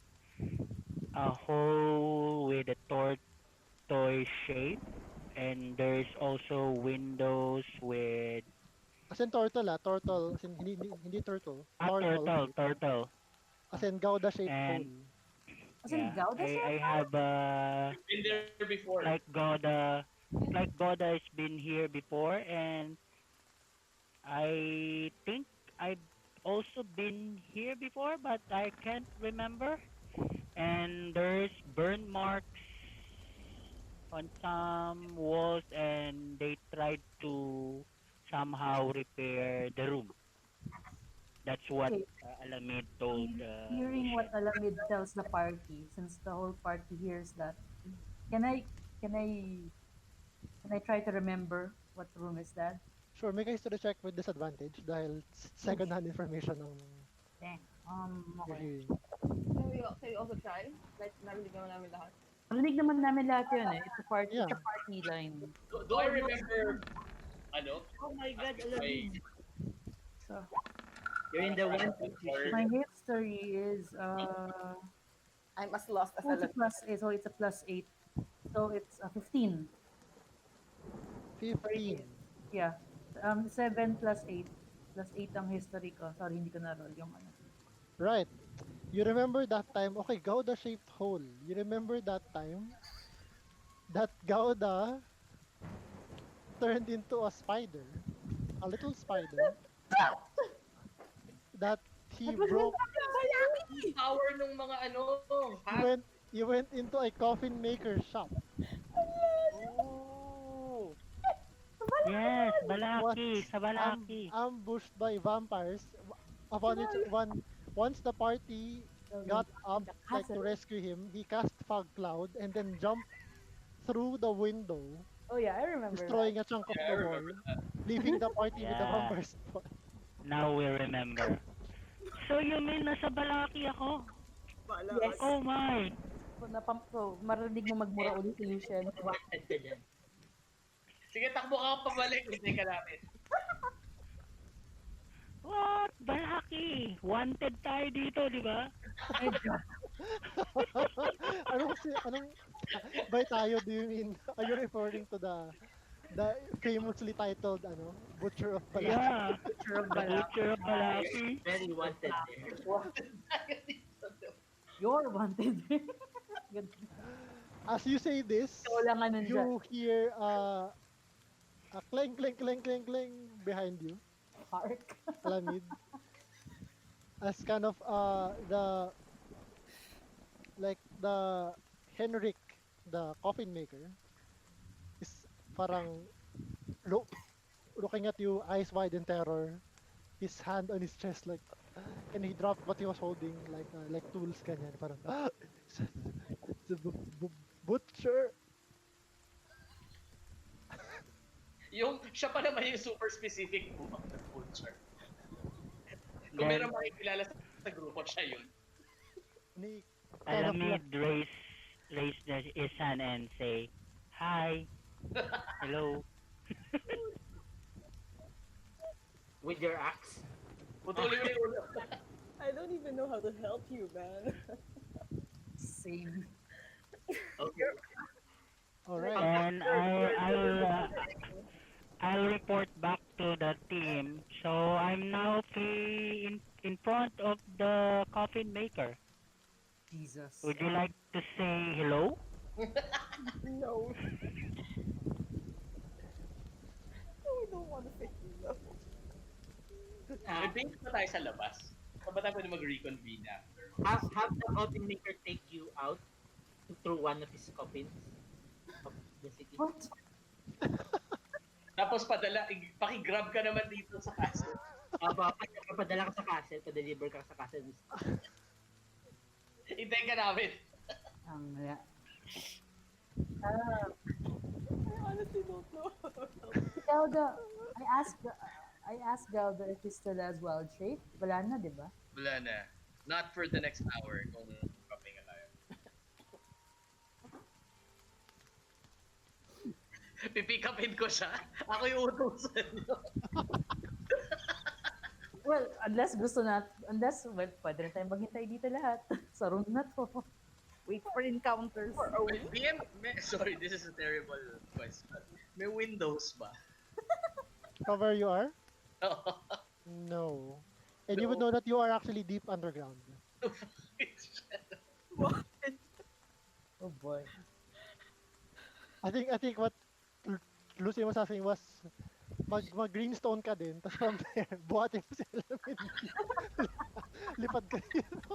Speaker 4: a hole with a tortoise shape, and there's also windows with
Speaker 1: As in turtle, turtle, as in hindi turtle,
Speaker 4: a
Speaker 1: turtle shape.
Speaker 4: turtle,
Speaker 1: As in Gouda shaped hole.
Speaker 4: and
Speaker 2: As in
Speaker 4: yeah,
Speaker 2: Gauda
Speaker 4: I
Speaker 2: Shepherd?
Speaker 4: have
Speaker 5: Been there before.
Speaker 4: it's like Goda has been here before, and I think I've also been here before, but I can't remember. And there's burn marks on some walls, and they tried to somehow repair the room. That's what
Speaker 2: Okay,
Speaker 4: Alamid told
Speaker 2: hearing what
Speaker 4: Lucian.
Speaker 2: Alamid tells the party, since the whole party hears that, can I can I can I try to remember what room is that?
Speaker 1: Sure, make a history check with disadvantage dahil
Speaker 2: Oh,
Speaker 1: second hand information ng
Speaker 2: dang.
Speaker 1: you're
Speaker 2: Okay.
Speaker 1: hearing.
Speaker 3: Can we also try? Like, narinig naman namin lahat.
Speaker 2: Narinig naman namin lahat yun eh. It's
Speaker 1: Yeah,
Speaker 2: a party line.
Speaker 5: Do I remember, ano,
Speaker 6: Oh my god,
Speaker 5: my,
Speaker 6: Alamid.
Speaker 2: So,
Speaker 6: You're in the one
Speaker 2: my
Speaker 6: position.
Speaker 2: history is
Speaker 3: I'm as lost as
Speaker 2: oh,
Speaker 3: a
Speaker 2: it's a plus 8, so it's a plus 8. So it's a 15. Sorry,
Speaker 1: 15.
Speaker 2: yeah. 7 plus 8. Plus 8 ang history ko. Sorry, hindi ko na-roll yung ano.
Speaker 1: Right. You remember that time, okay, Gouda shaped hole. You remember that time that Gouda turned into a spider, a little spider, that he
Speaker 2: That was when
Speaker 1: broke.
Speaker 5: power nung mga ano,
Speaker 1: You
Speaker 5: hat.
Speaker 1: went you went into a coffin maker shop,
Speaker 4: Oh, yes,
Speaker 1: was
Speaker 4: Balaki, sa Balaki.
Speaker 1: ambushed by vampires. Upon its one Once the party got up
Speaker 2: the
Speaker 1: like to
Speaker 2: castle.
Speaker 1: rescue him, he cast fog cloud and then jumped through the window,
Speaker 2: Oh yeah, I remember that.
Speaker 1: destroying a chunk of
Speaker 5: Yeah, I
Speaker 1: the wall,
Speaker 5: remember that.
Speaker 1: leaving the party with the
Speaker 4: Yeah,
Speaker 1: vampires.
Speaker 4: now we remember. So you mean nasa Balaki ako?
Speaker 2: Yes.
Speaker 4: Oh my!
Speaker 2: So, marinig mo magmura ulit si Lucian.
Speaker 6: Wanted ka dyan.
Speaker 5: Sige, takbo ka pabalik. Hintay ka namin.
Speaker 4: What? Balaki! Wanted tayo dito, di ba?
Speaker 2: Medyo.
Speaker 1: Anong by tayo do you mean? Are you referring to the famously titled Butcher of Balak?
Speaker 4: Yeah,
Speaker 2: Picture of
Speaker 4: the
Speaker 2: Balak.
Speaker 4: butcher of Balaki.
Speaker 6: Very wanted there.
Speaker 2: You're wanted. Good.
Speaker 1: As you say this,
Speaker 2: Ikaw lang nga nandyan.
Speaker 1: you hear a clang clang clang clang clang behind you,
Speaker 2: Park.
Speaker 1: Alamid, as kind of the Henrik the coffin maker is parang lo- looking at you, eyes wide in terror, his hand on his chest, like, and he dropped what he was holding, like tools, ganyan. Parang, it's a butcher.
Speaker 5: Yung, siya pa naman yung super specific mo ng butcher. Kung
Speaker 4: Then
Speaker 5: meron makikilala sa grupo, siya yun.
Speaker 1: And he kind of
Speaker 4: Alamid raise his hand and say, "Hi, hello."
Speaker 6: With your axe.
Speaker 5: Putulin mo yung ulo.
Speaker 3: I don't even know how to help you, man.
Speaker 2: Same.
Speaker 6: Okay.
Speaker 1: all right.
Speaker 4: And I'll report back to the team. So I'm now in front of the coffin maker.
Speaker 2: Jesus.
Speaker 4: Would you like to say hello?
Speaker 3: No. No, I don't want to say no.
Speaker 6: Uh,
Speaker 5: May paint pa tayo sa labas. Saan ba tayo pwede mag-reconvene after?
Speaker 6: have the coffin maker take you out through one of his coffins of the city.
Speaker 2: What?
Speaker 5: Tapos paki-grab ka naman dito sa castle.
Speaker 6: Papadala ka sa castle, pa-deliver ka sa castle.
Speaker 5: Hintayin ka namin.
Speaker 2: Ang ya.
Speaker 3: I honestly don't know how to help.
Speaker 2: Galda, I asked Galda if he still has wild shape. Wala na, di ba?
Speaker 5: Wala na. Not for the next hour kung papahinga tayo. Pipick upin ko siya. Ako yung utusan nyo.
Speaker 2: Well, well, pwede rin tayong maghintay dito lahat sa room na to.
Speaker 3: Wait for encounters. For a week.
Speaker 5: Sorry, this is a terrible question. May windows ba?
Speaker 1: From where you are?
Speaker 5: Oo.
Speaker 1: No. And you would know that you are actually deep underground.
Speaker 2: Oh boy.
Speaker 1: I think what Lucy was asking was mag-greenstone ka din, tapos from there, buhatin mo si Alamin. Lipad ka dito.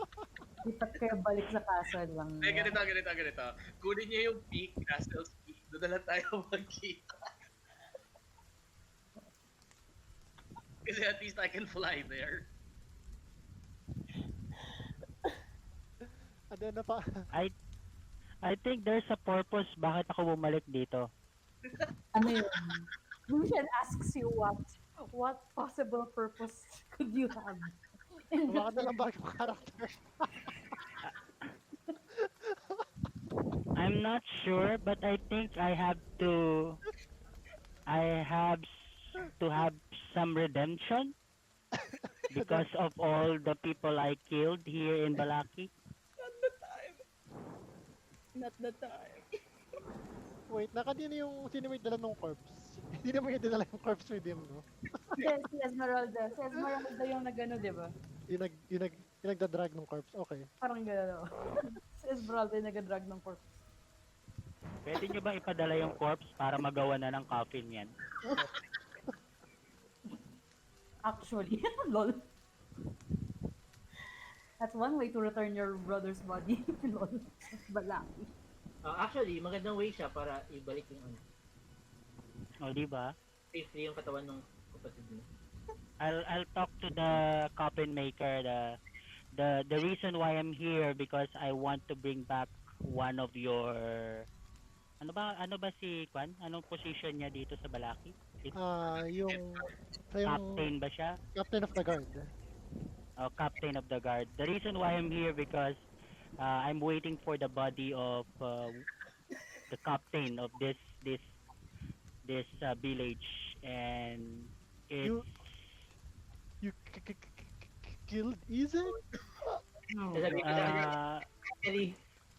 Speaker 2: Lipat kayo balik sa castle lang.
Speaker 5: Hindi, ganito. Kunin niyo yung peak, Castle's peak. Doon na lang tayo magkita. Kasi at least I can fly there.
Speaker 1: And then, pa,
Speaker 4: I I think there's a purpose bakit ako bumalik dito.
Speaker 2: Ano yun? Lucian asks you what possible purpose could you have? In
Speaker 1: baka na lang bagong character.
Speaker 4: I'm not sure, but I think I have to have some redemption because of all the people I killed here in Balaki.
Speaker 3: Not the time. Not the time.
Speaker 1: Wait, kanina yung sino may dala ng corpse? Hindi naman yung dinala yung corpse with him, no?
Speaker 2: si Esmeralda. Si Esmeralda yung nagano, di ba?
Speaker 1: Yung nagda-drag ng corpse. Okay.
Speaker 2: Parang gano'n. Si Esmeralda yung nag-drag ng corpse.
Speaker 4: Pwede nyo ba ipadala yung corpse para magawa na ng coffin yan?
Speaker 2: Actually, lol. That's one way to return your brother's body. Lol. Balaki.
Speaker 6: Actually, magandang way siya para ibalik yung
Speaker 4: O, di ba?
Speaker 6: safely yung katawan ng kapatid mo.
Speaker 4: I'll talk to the coffin maker. The reason why I'm here because I want to bring back one of your ano ba si Kwan? Anong position niya dito sa Balaki? It's
Speaker 1: Yung
Speaker 4: captain ba siya?
Speaker 1: captain of the guard.
Speaker 4: Captain of the guard. The reason why I'm here because I'm waiting for the body of the captain of this village, and it's
Speaker 1: You killed Isaac?
Speaker 6: Actually,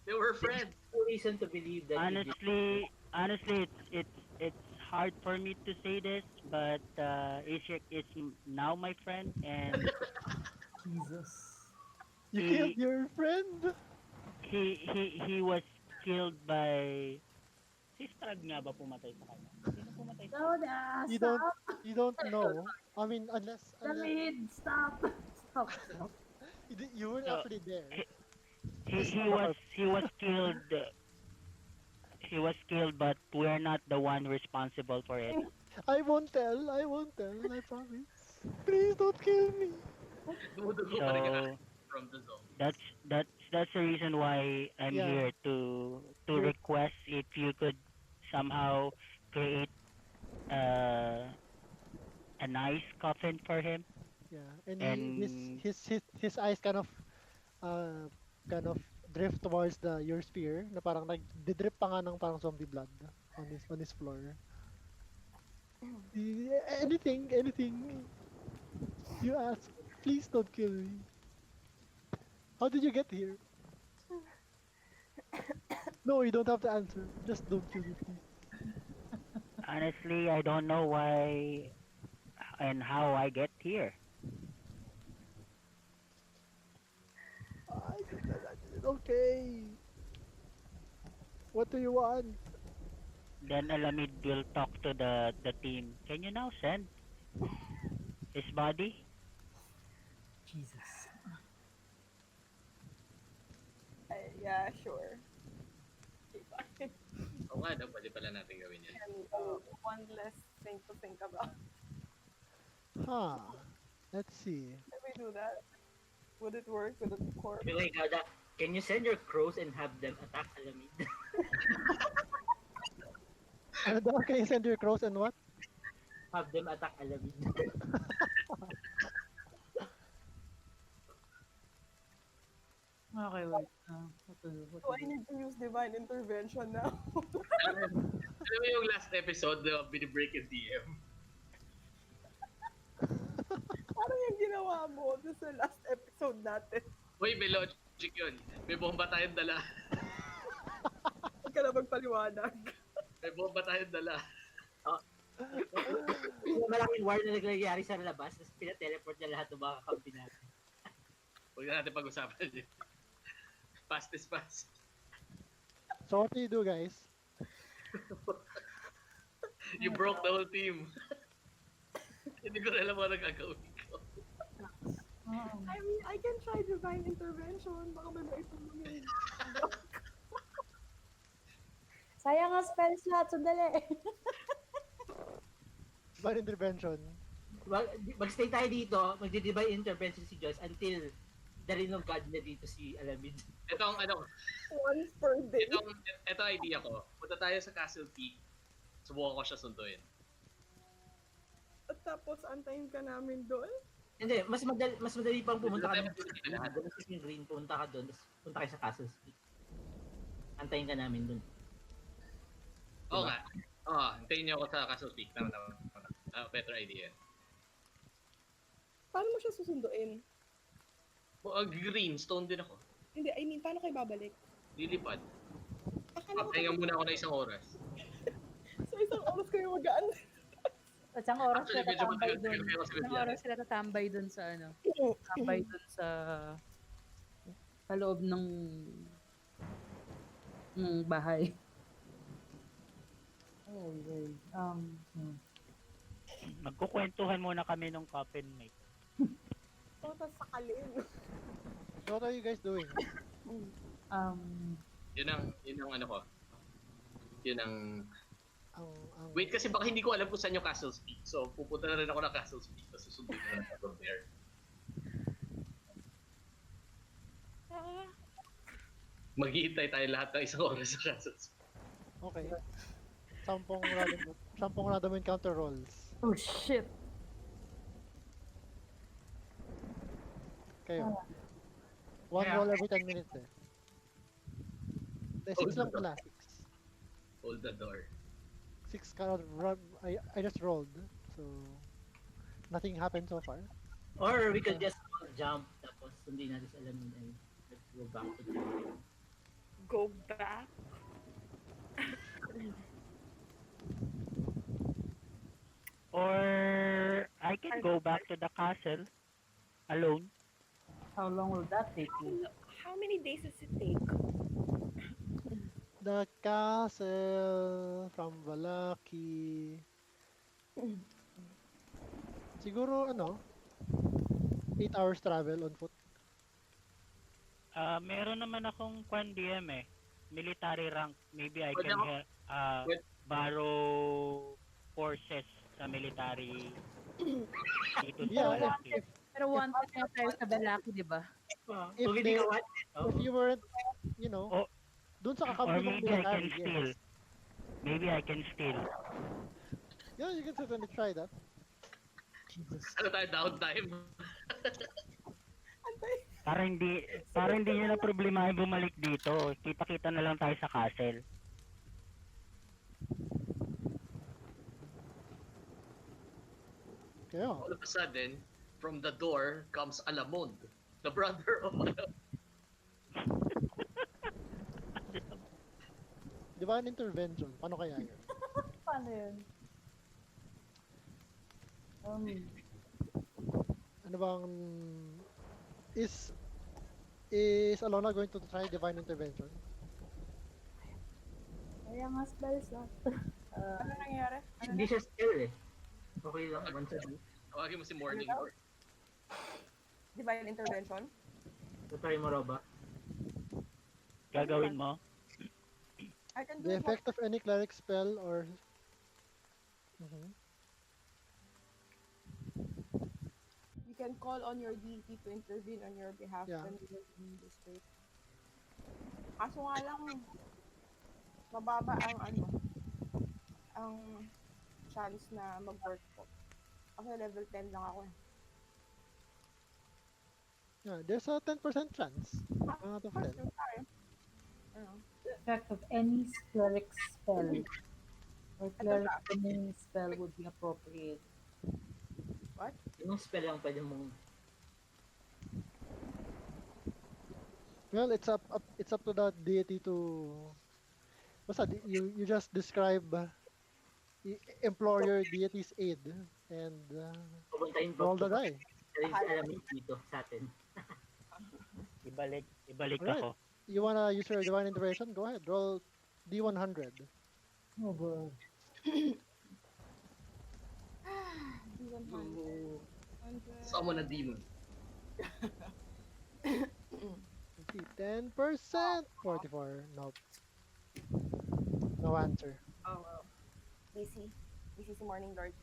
Speaker 5: They were friends.
Speaker 6: no reason to believe that you did.
Speaker 4: honestly, it's hard for me to say this, but Ishik is now my friend, and
Speaker 2: Jesus.
Speaker 1: You
Speaker 4: He-
Speaker 1: killed your friend?
Speaker 4: he was killed by si Strag nga ba pumatay sa kanya? Sino pumatay sa
Speaker 2: No, na,
Speaker 1: You
Speaker 2: stop.
Speaker 1: don't know. I mean, unless
Speaker 2: David, stop. Stop.
Speaker 1: you were
Speaker 4: So,
Speaker 1: actually there.
Speaker 4: he was killed he was killed, but we're not the one responsible for it.
Speaker 1: I won't tell. I won't tell. I promise. Please don't kill me.
Speaker 5: Dumudugo pa rin yung
Speaker 4: So
Speaker 5: ash from the zombies.
Speaker 4: that's the reason why I'm
Speaker 1: Yeah.
Speaker 4: here to
Speaker 1: You're
Speaker 4: request if you could somehow create uh, a nice coffin for him.
Speaker 1: yeah. And
Speaker 4: And
Speaker 1: his eyes uh kind of drift towards the your spear na parang nag-drip pa nga ng parang zombie blood on his floor. Anything you ask, please don't kill me. How did you get here? No, you don't have to answer. Just don't kill me, please.
Speaker 4: honestly, I don't know why and how I get here.
Speaker 1: Okay. What do you want?
Speaker 4: Then Alamid will talk to the team. Can you now send his body?
Speaker 2: Jesus.
Speaker 3: Yeah, sure. Okay, fine.
Speaker 5: Oo nga, no, pwede pala natin gawin yan.
Speaker 3: And one less thing to think about.
Speaker 1: Huh. Let's see.
Speaker 3: Can we do that? Would it work with the corpse?
Speaker 6: Anyway, Gada, can you send your crows and have them attack Alamid?
Speaker 1: Ano daw? Can you send your crows and what?
Speaker 6: Have them attack Alamid.
Speaker 2: Okay, wait. What to do? What
Speaker 3: So
Speaker 2: to
Speaker 3: I
Speaker 2: do?
Speaker 3: need to use divine intervention now.
Speaker 5: Alam mo yung last episode na binibreak yung DM?
Speaker 3: Parang yung ginawa mo dun sa last episode natin.
Speaker 5: Uy, may logic yun. May bomba tayong dala.
Speaker 3: Huwag ka na magpaliwanag.
Speaker 5: May bomba tayong dala.
Speaker 6: Yung malaking war na nagyayari sa labas, tapos pinateleport niya lahat ng mga kakampi natin.
Speaker 5: Huwag na natin pag-usapan yun. Fast is fast.
Speaker 1: So what do you do, guys?
Speaker 5: You broke the whole team. Hindi ko na alam ano gagawin ko.
Speaker 3: I mean, I can try divine intervention. Baka may maitulungin.
Speaker 2: Sayang ang spell slot. Sandali.
Speaker 1: Bad intervention.
Speaker 6: Magstay tayo dito, magdi-divine intervention si Joyce until the rin of God na dito si Alamid.
Speaker 5: Ito ang
Speaker 3: Once per day.
Speaker 5: ito idea ko. Punta tayo sa Castle Peak. Subukan ko siya sunduin.
Speaker 3: At tapos, antayin ka namin doon.
Speaker 6: Hindi, mas madali pang pumunta ka
Speaker 5: Hindi
Speaker 6: doon.
Speaker 5: tayo lahat.
Speaker 6: Doon sa Green, pumunta ka doon, tapos punta kayo sa Castle Peak. Antayin ka namin doon.
Speaker 5: Oo nga. Oo, hintayin niyo ako sa Castle Peak. Tama. Better idea.
Speaker 3: Paano mo siya susunduin?
Speaker 5: Green, stone din ako.
Speaker 3: Hindi, I mean, paano kayo babalik?
Speaker 5: Lilipad.
Speaker 3: Akala ko
Speaker 5: Pahinga muna ako na isang oras.
Speaker 3: sa isang oras kayo magaan.
Speaker 2: At isang oras
Speaker 5: Actually,
Speaker 2: sila
Speaker 5: medyo
Speaker 2: tatambay
Speaker 5: matagal
Speaker 2: dun.
Speaker 5: kayo kasi
Speaker 2: Isang
Speaker 5: bigyan.
Speaker 2: oras sila tatambay dun sa ano. Tambay dun sa loob ng bahay. Okay.
Speaker 4: Magkukwentuhan muna kami nung coffin mate.
Speaker 3: Tapos sakalin.
Speaker 1: So what are you guys doing?
Speaker 5: Yun ang ano ko. Yun ang...
Speaker 1: Ang
Speaker 5: Wait, kasi baka hindi ko alam kung saan yung Castle Peak. So, pupunta na rin ako ng Castle Peak. Tapos susundin ko na lang from there. Maghihintay tayo lahat ng isang oras sa Castle Peak.
Speaker 1: Okay. Sampung random encounter rolls.
Speaker 2: Oh shit.
Speaker 1: Kayo. One roll every 10 minutes eh.
Speaker 5: Oh,
Speaker 1: 6 lang pala. 6.
Speaker 5: Hold the door.
Speaker 1: 6 I just rolled. So nothing happened so far.
Speaker 6: Or we could just jump, tapos sundin natin sa Alamid and let's go back to the
Speaker 3: Go back?
Speaker 4: Or I can go back to the castle alone.
Speaker 2: How long will that take you?
Speaker 3: How many days does it take?
Speaker 1: The castle from Valaki. Siguro 8 hours travel on foot.
Speaker 4: Meron naman akong kwan DM eh. military rank, maybe I
Speaker 5: Pwede
Speaker 4: can
Speaker 5: ako, pwede,
Speaker 4: borrow courses sa military dito sa
Speaker 2: Pero
Speaker 1: Yeah,
Speaker 2: wanted,
Speaker 4: Balaki.
Speaker 2: pero
Speaker 1: if
Speaker 2: wanted nga tayo sa Balaki, di ba?
Speaker 1: if
Speaker 6: Kung hindi ka
Speaker 1: they
Speaker 6: what?
Speaker 1: if
Speaker 6: Oo.
Speaker 1: you weren't, you know,
Speaker 4: O,
Speaker 1: dun sa
Speaker 4: or
Speaker 1: kakampi mong
Speaker 4: maybe I can
Speaker 1: military,
Speaker 4: steal.
Speaker 1: yes.
Speaker 4: Maybe I can steal.
Speaker 1: Yeah, you can certainly try that.
Speaker 2: Jesus.
Speaker 5: ano tayo, downtime.
Speaker 3: Antay.
Speaker 4: Para hindi niyo na problema bumalik dito. Kita-kita na lang tayo sa castle.
Speaker 1: Kaya,
Speaker 5: All of a sudden, from the door comes Alamond, the brother of
Speaker 1: divine intervention, paano kaya yun?
Speaker 2: Paano yun? Um,
Speaker 1: Ano bang, is, is Alona going to try divine intervention?
Speaker 2: kaya nga spells lang.
Speaker 3: Ano nangyayari? Ano
Speaker 6: Hindi
Speaker 3: na?
Speaker 6: siya skill eh. Okay lang, once a day.
Speaker 5: Tawagin mo si Morning
Speaker 3: Ano daw?
Speaker 5: Lord.
Speaker 3: Divine intervention?
Speaker 6: So, try mo, Roba.
Speaker 4: Gagawin mo?
Speaker 3: I can do
Speaker 1: The
Speaker 3: it.
Speaker 1: effect of any cleric spell or... Mhm.
Speaker 3: You can call on your deity to intervene on your behalf
Speaker 1: Yeah.
Speaker 3: when you are in this state. Kaso nga lang, mababa ang chance na mag-work po. Kasi level 10 lang ako eh.
Speaker 1: Yeah, there's a 10% chance. Out of 10.
Speaker 3: First yung tayo. Ano?
Speaker 2: The effect of any cleric spell or
Speaker 3: Ito
Speaker 2: cleric
Speaker 3: siya.
Speaker 2: domain spell would be appropriate.
Speaker 3: What?
Speaker 6: Yung spell lang pwede mong
Speaker 1: Well, it's up to the deity to... Basta, you just describe, implore your deity's aid, and
Speaker 6: pupuntahin
Speaker 1: roll
Speaker 6: ko
Speaker 1: the die.
Speaker 6: alam dito sa atin.
Speaker 4: Ibalik
Speaker 1: Alright.
Speaker 4: ako.
Speaker 1: You wanna use your divine intervention? Go ahead, roll D100.
Speaker 2: Oh, God.
Speaker 3: D100.
Speaker 5: Summon a demon.
Speaker 1: 10%! 44. Nope. No answer.
Speaker 3: Oh, well. Busy. Busy si Morning Lord.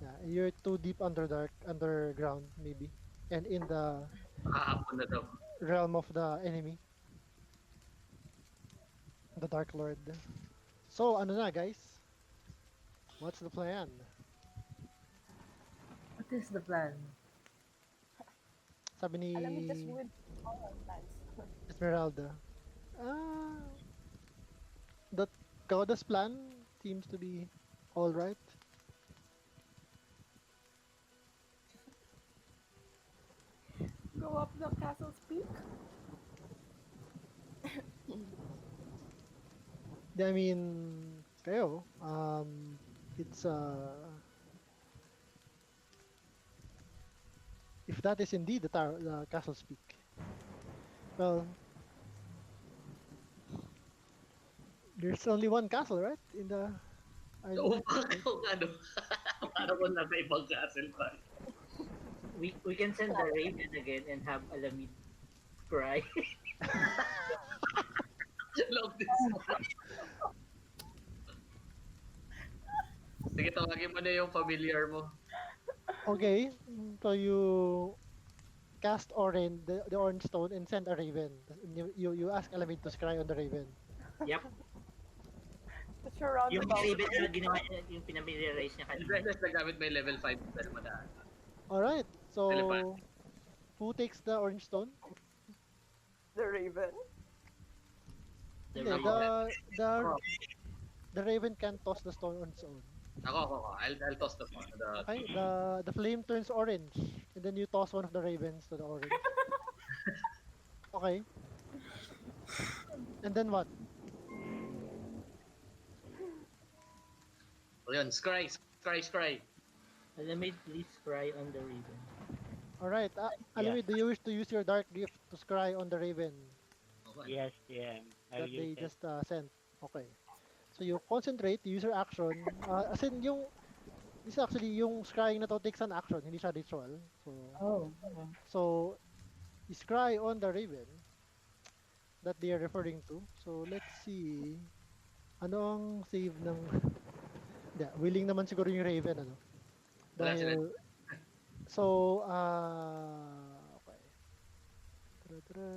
Speaker 1: Yeah, you're too deep underground, maybe. And in the
Speaker 5: Nakahapon na daw.
Speaker 1: realm of the enemy. The Dark Lord. So, ano na guys? What's the plan?
Speaker 2: What is the plan?
Speaker 1: Sabi ni
Speaker 3: Alam mo, just with all our plans.
Speaker 1: Esmeralda. Ah, that goddess plan seems to be all right.
Speaker 3: Go up the castle's peak.
Speaker 1: I mean, kayo, it's if that is indeed the castle's peak, well, there's only one castle, right? In the
Speaker 5: Oo,
Speaker 1: island.
Speaker 5: ano. Para ko nasa ibang castle pa.
Speaker 6: We can send the Raven again and have Alamid cry.
Speaker 5: Love this one. Sige, tawagin mo na yung familiar mo.
Speaker 1: Okay, so you cast the orange stone and send a raven. And you ask Alamid to scry on the raven.
Speaker 6: Yep.
Speaker 3: Such a roundabout.
Speaker 6: Yung Raven na ginawa niya, yung pinamiliarize niya kanina.
Speaker 5: Beses nagamit may level 5 spell mo na.
Speaker 1: All right, so
Speaker 5: Elephant.
Speaker 1: who takes the orange stone?
Speaker 3: The Raven.
Speaker 6: The
Speaker 1: Hindi,
Speaker 6: Raven.
Speaker 1: the raven can toss the stone on its own.
Speaker 5: Ako. I'll toss the phone.
Speaker 1: Okay, the flame turns orange, and then you toss one of the ravens to the orange. Okay. And then what?
Speaker 5: O yun, scry.
Speaker 6: Alamid, please cry on the Raven.
Speaker 1: All right. Alamid, do you wish to use your dark gift to scry on the raven
Speaker 5: Okay.
Speaker 4: Yes, yeah. I'll
Speaker 1: that they
Speaker 4: use it.
Speaker 1: just sent? Okay. So you concentrate, use your action. As in this is actually yung scrying na to takes an action, hindi siya ritual. So
Speaker 2: Oh, okay.
Speaker 1: so you scry on the raven. that they are referring to. So let's see. Ano ang save ng... Hindi, willing naman siguro yung Raven, ano?
Speaker 5: Wala sila.
Speaker 1: Dahil, so, okay. Tara-tara.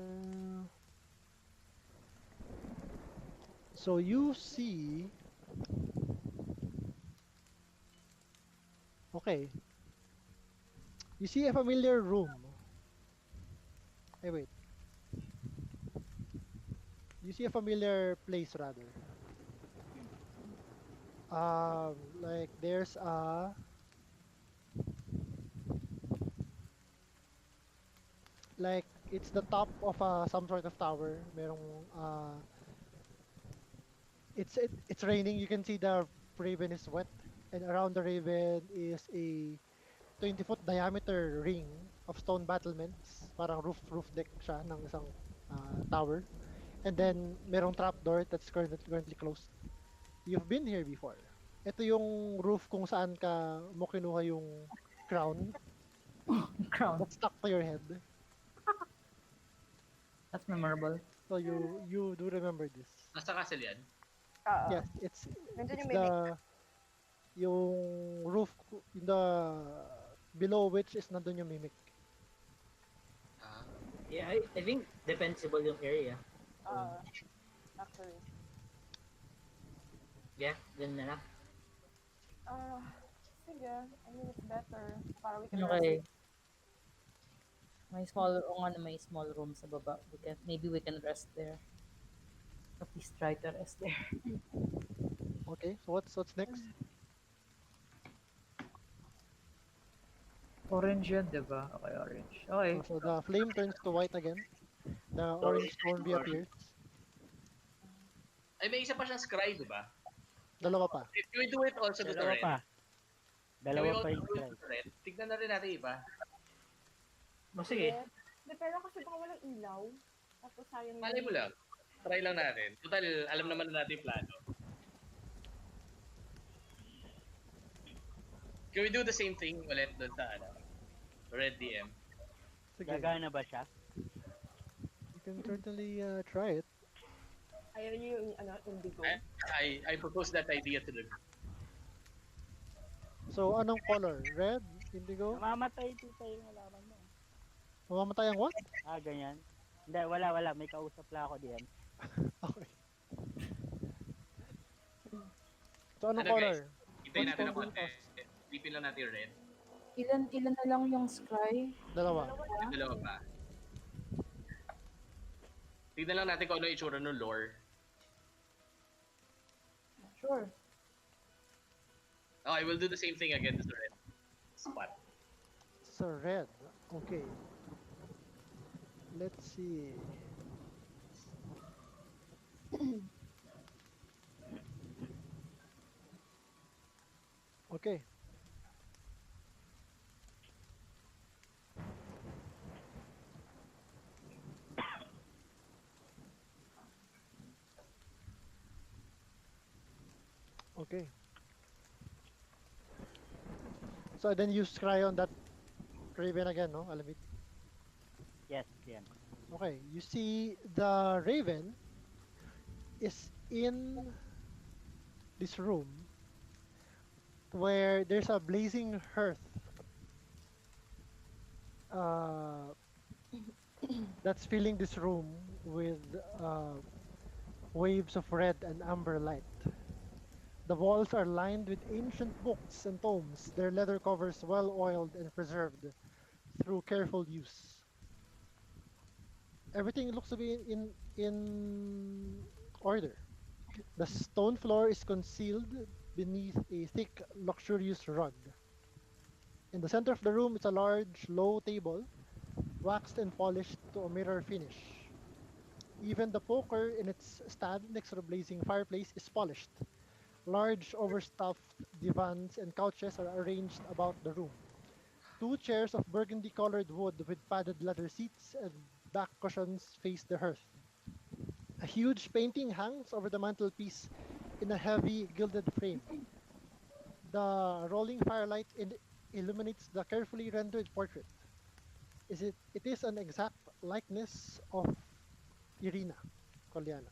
Speaker 1: So you see, okay, you see a familiar room. Hey, wait. You see a familiar place rather. Like there's like it's the top of some sort of tower. Merong it's raining. You can see the raven is wet, and around the raven is a 20-foot diameter ring of stone battlements. Parang roof deck siya ng isang tower. And then merong trapdoor that's currently closed. You've been here before. Ito yung roof kung saan ka mo kinuha yung crown
Speaker 2: Crown.
Speaker 1: that's stuck to your head.
Speaker 2: That's memorable.
Speaker 1: So you do remember this.
Speaker 5: Nasa castle yan?
Speaker 1: Yes,
Speaker 3: Nandun
Speaker 1: it's
Speaker 3: yung mimic.
Speaker 1: yung the below which is nandun yung mimic.
Speaker 5: Ah.
Speaker 6: Yeah, I think defensible yung area.
Speaker 3: Actually.
Speaker 6: Yeah, dun na lang.
Speaker 3: Sige. I mean, it's better. Para we can
Speaker 2: Okay.
Speaker 3: rest.
Speaker 2: May small, o nga na may small room sa baba. Maybe we can rest there. At least try to rest there.
Speaker 1: Okay, so what's next?
Speaker 2: Orange yun, diba? Okay, orange. Okay.
Speaker 1: So the flame turns to white again. The orange stone reappears.
Speaker 5: Ay, may isa pa siyang scry, di ba?
Speaker 1: Dalawa pa.
Speaker 5: If we do it also to the
Speaker 4: Dalawa
Speaker 5: red.
Speaker 4: pa.
Speaker 5: Can we
Speaker 4: Dalawa
Speaker 5: also
Speaker 4: pa yung
Speaker 5: do it
Speaker 4: try.
Speaker 5: to the red? Tignan na rin natin iba.
Speaker 6: O sige,
Speaker 3: Depende kasi baka walang ilaw. Tapos sayang
Speaker 5: Malay mo lang. Try lang natin. Total, alam naman na natin yung plano. Can we do the same thing ulit doon sa Red DM?
Speaker 1: Sige,
Speaker 4: Gagana ba siya?
Speaker 1: you can certainly try it.
Speaker 3: Ayaw niyo yung indigo.
Speaker 5: I propose that idea to the group.
Speaker 1: So anong color? Red? Indigo?
Speaker 4: Namamatay tita yung alaman mo.
Speaker 1: Mamamatay ang what?
Speaker 4: Ah, ganyan. Hindi, wala. May kausap lang ako diyan.
Speaker 1: Okay. So anong
Speaker 5: Ano,
Speaker 1: color?
Speaker 5: Hintayin natin ng
Speaker 1: Stone
Speaker 5: konti.
Speaker 1: green
Speaker 5: Tipin lang natin yung red.
Speaker 2: Ilan na lang yung scry?
Speaker 1: Dalawa.
Speaker 5: Yung dalawa pa. Tignan lang natin kung ano yung itsura ng lore.
Speaker 2: Sure.
Speaker 5: Okay, we'll do the same thing again to the red spot.
Speaker 1: So red. Okay. Let's see. Okay. Okay. So then you scry on that raven again, no? Alamit.
Speaker 4: Yes, yan.
Speaker 1: Okay. You see the raven is in this room where there's a blazing hearth uh, that's filling this room with waves of red and amber light. The walls are lined with ancient books and tomes, their leather covers well oiled and preserved through careful use. Everything looks to be in order. The stone floor is concealed beneath a thick, luxurious rug. In the center of the room is a large, low table, waxed and polished to a mirror finish. Even the poker in its stand next to the blazing fireplace is polished. Large, overstuffed divans and couches are arranged about the room. Two chairs of burgundy colored wood with padded leather seats and back cushions face the hearth. A huge painting hangs over the mantelpiece in a heavy gilded frame. The rolling firelight illuminates the carefully rendered portrait. It is an exact likeness of Irina, Kolyana.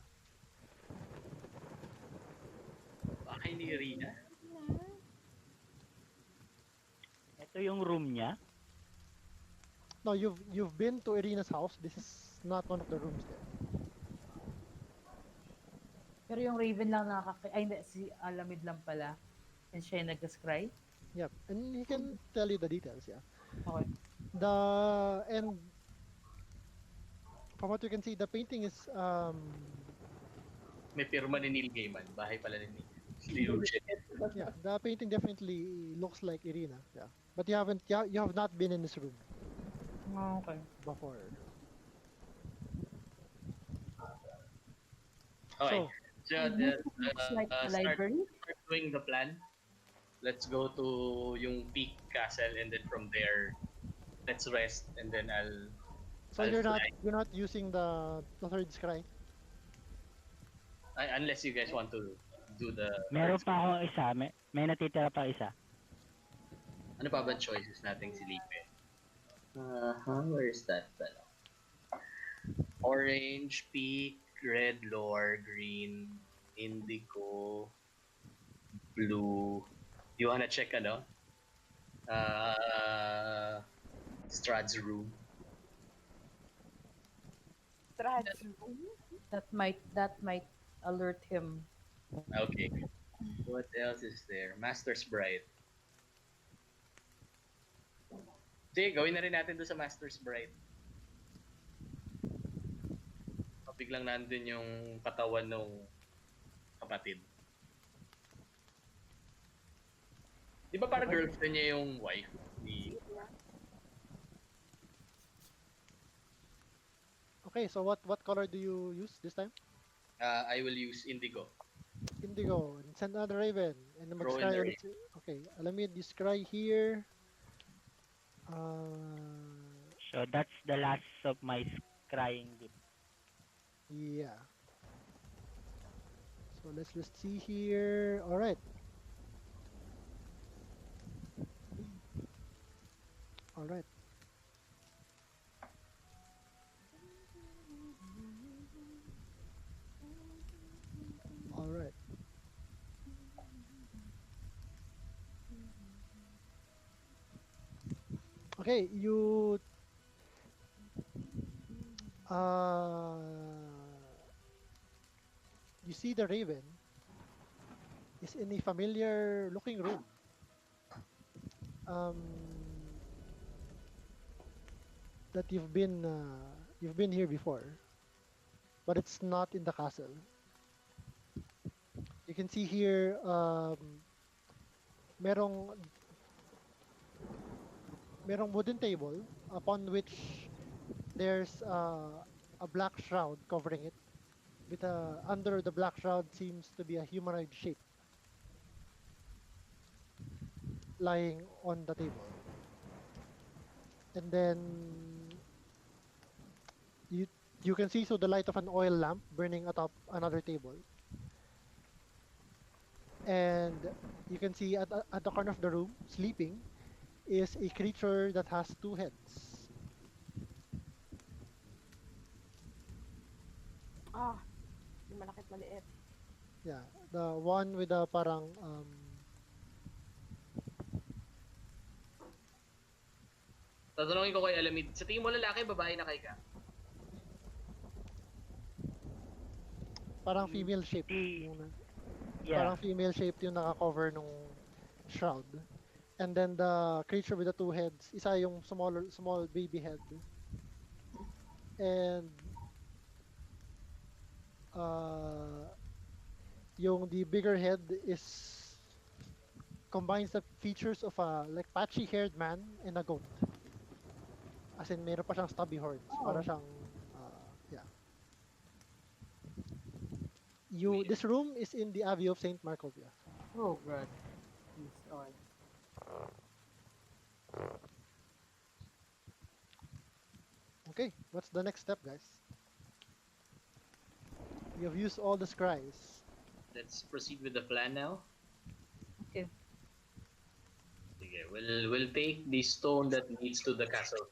Speaker 5: Bahay ni Rina?
Speaker 4: Ito yung room niya.
Speaker 1: No, you've been to Irina's house. This is not one of the rooms there.
Speaker 2: Pero yung Raven lang ay hindi, si Alamid lang pala. And siya yung nag-scry.
Speaker 1: Yep, and he can tell you the details. Yeah,
Speaker 2: Okay.
Speaker 1: and from what you can see, the painting is
Speaker 5: May pirma ni Neil Gaiman. Bahay pala ni Lucian.
Speaker 1: yeah, the painting definitely looks like Irina. Yeah, but you haven't, yeah, you have not been in this room
Speaker 2: Okay.
Speaker 1: before.
Speaker 5: Okay. So,
Speaker 2: Looks like a library.
Speaker 5: start doing the plan. Let's go to yung Peak Castle and then from there, let's rest and then
Speaker 1: So
Speaker 5: I'll fly.
Speaker 1: you're not using the third scry.
Speaker 5: Unless you guys want to do the...
Speaker 4: Meron pa akong isa. May natitira pa isa.
Speaker 5: Ano pa ba choices nating silipin? Where is that fella? Orange, Peak, red, lore, green, indigo, blue. You wanna check ano? Strad's room.
Speaker 3: Strategy.
Speaker 2: That might alert him.
Speaker 5: Okay. What else is there? Master's Bride. Sige, gawin na rin natin doon sa Master's Bride. Biglang nandun yung katawan ng kapatid. Di ba parang girlfriend niya yung wife ni...
Speaker 1: Okay, so what color do you use this time?
Speaker 5: I will use indigo.
Speaker 1: Indigo. And send another raven. And then
Speaker 5: Throw in
Speaker 1: mag-scry
Speaker 5: the
Speaker 1: ulit. Okay, let me descry here.
Speaker 4: So that's the last of my scrying bit.
Speaker 1: Yeah. So let's just see here. All right. All right. All right. Okay, uh you see the raven is in a familiar looking room. Um that you've been here before, but it's not in the castle. You can see here merong merong wooden table upon which there's a black shroud covering it. With under the black shroud seems to be a humanoid shape lying on the table. And then you you can see so the light of an oil lamp burning atop another table. And you can see at the corner of the room, sleeping, is a creature that has two heads.
Speaker 3: Yung malakit maliit.
Speaker 1: Yeah, the one with the parang
Speaker 5: Tatanungin ko kay Alamid, sa tingin mo lalaki, babae na kay ka?
Speaker 1: parang female shape
Speaker 4: The-
Speaker 1: yung
Speaker 4: Yeah.
Speaker 1: parang female shaped yung naka-cover nung shroud. And then the creature with the two heads, isa yung small baby head. And uh, yung the bigger head is combines the features of a like patchy-haired man and a goat. As in, meron pa siyang stubby horns. Para
Speaker 2: Oh.
Speaker 1: siyang, yeah. This room is in the Abbey of Saint Markovia.
Speaker 2: Oh god. Please, okay.
Speaker 1: Okay, what's the next step, guys? You have used all the scries.
Speaker 5: Let's proceed with the plan now.
Speaker 2: Okay.
Speaker 5: Sige, we'll take the stone that leads to the castle.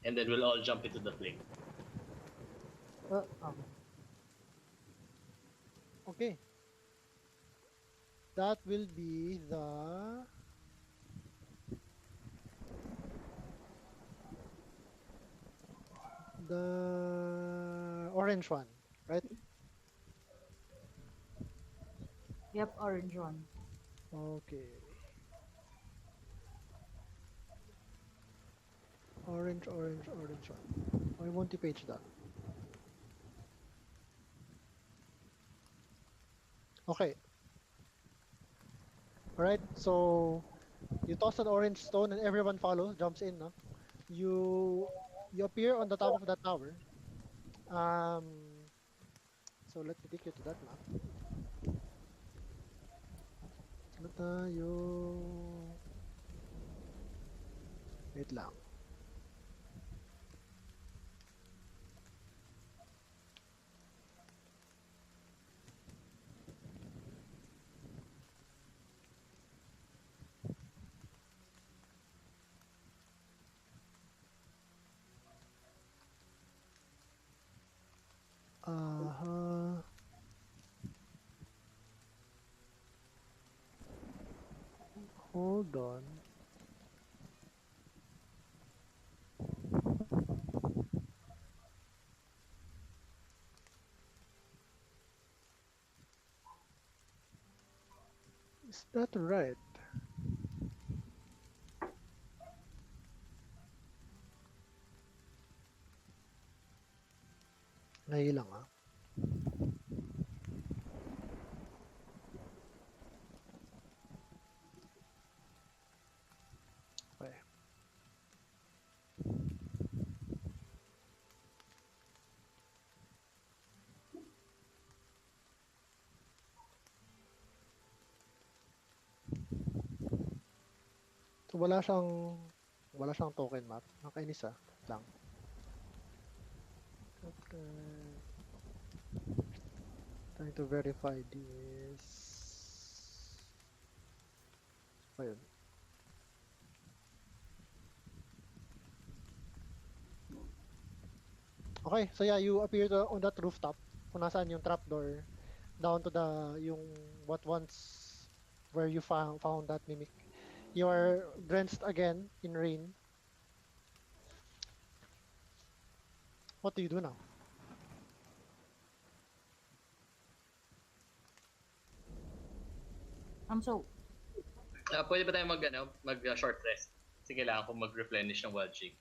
Speaker 5: and then we'll all jump into the flame.
Speaker 2: Okay.
Speaker 1: Okay. That will be the orange one, right?
Speaker 2: Yep, orange one.
Speaker 1: Okay. Orange, orange, orange one. I want to page that. Okay. All right. So you toss an orange stone and everyone follows, jumps in, no? You you appear on the top of that tower. Um so let me take you to that map. Ano tayo? Wait lang. Uh, hold on. Is that right? Ngayon lang ah. Okay. So wala siyang token map. Nakainis ah. Wait lang. Okay. Trying to verify this. Ayun. Okay, so yeah, you appear on that rooftop. Kung nasaan yung trapdoor down to the yung what once where you found that mimic. You are drenched again in rain. What do you do now?
Speaker 2: So
Speaker 5: Pwede ba tayo mag short rest? Kasi kailangan ko mag-replenish ng wild shape.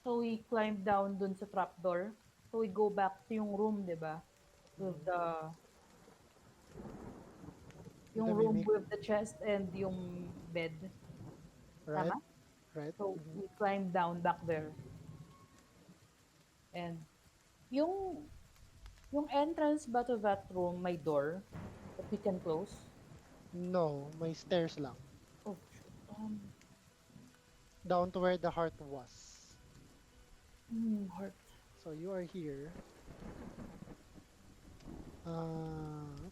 Speaker 2: we climb down dun sa trapdoor. So we go back to yung room, 'di ba? With
Speaker 1: Mhm. With
Speaker 2: yung
Speaker 1: the
Speaker 2: room
Speaker 1: mimic,
Speaker 2: with the chest and yung bed.
Speaker 1: right?
Speaker 2: Tama?
Speaker 1: Right?
Speaker 2: So
Speaker 1: Mhm.
Speaker 2: we climb down back there. And yung yung entrance ba to that room may door that we can close?
Speaker 1: No, may stairs lang.
Speaker 2: Oh, shoot.
Speaker 1: Down to where the heart was.
Speaker 2: Heart.
Speaker 1: So you are here. Uh,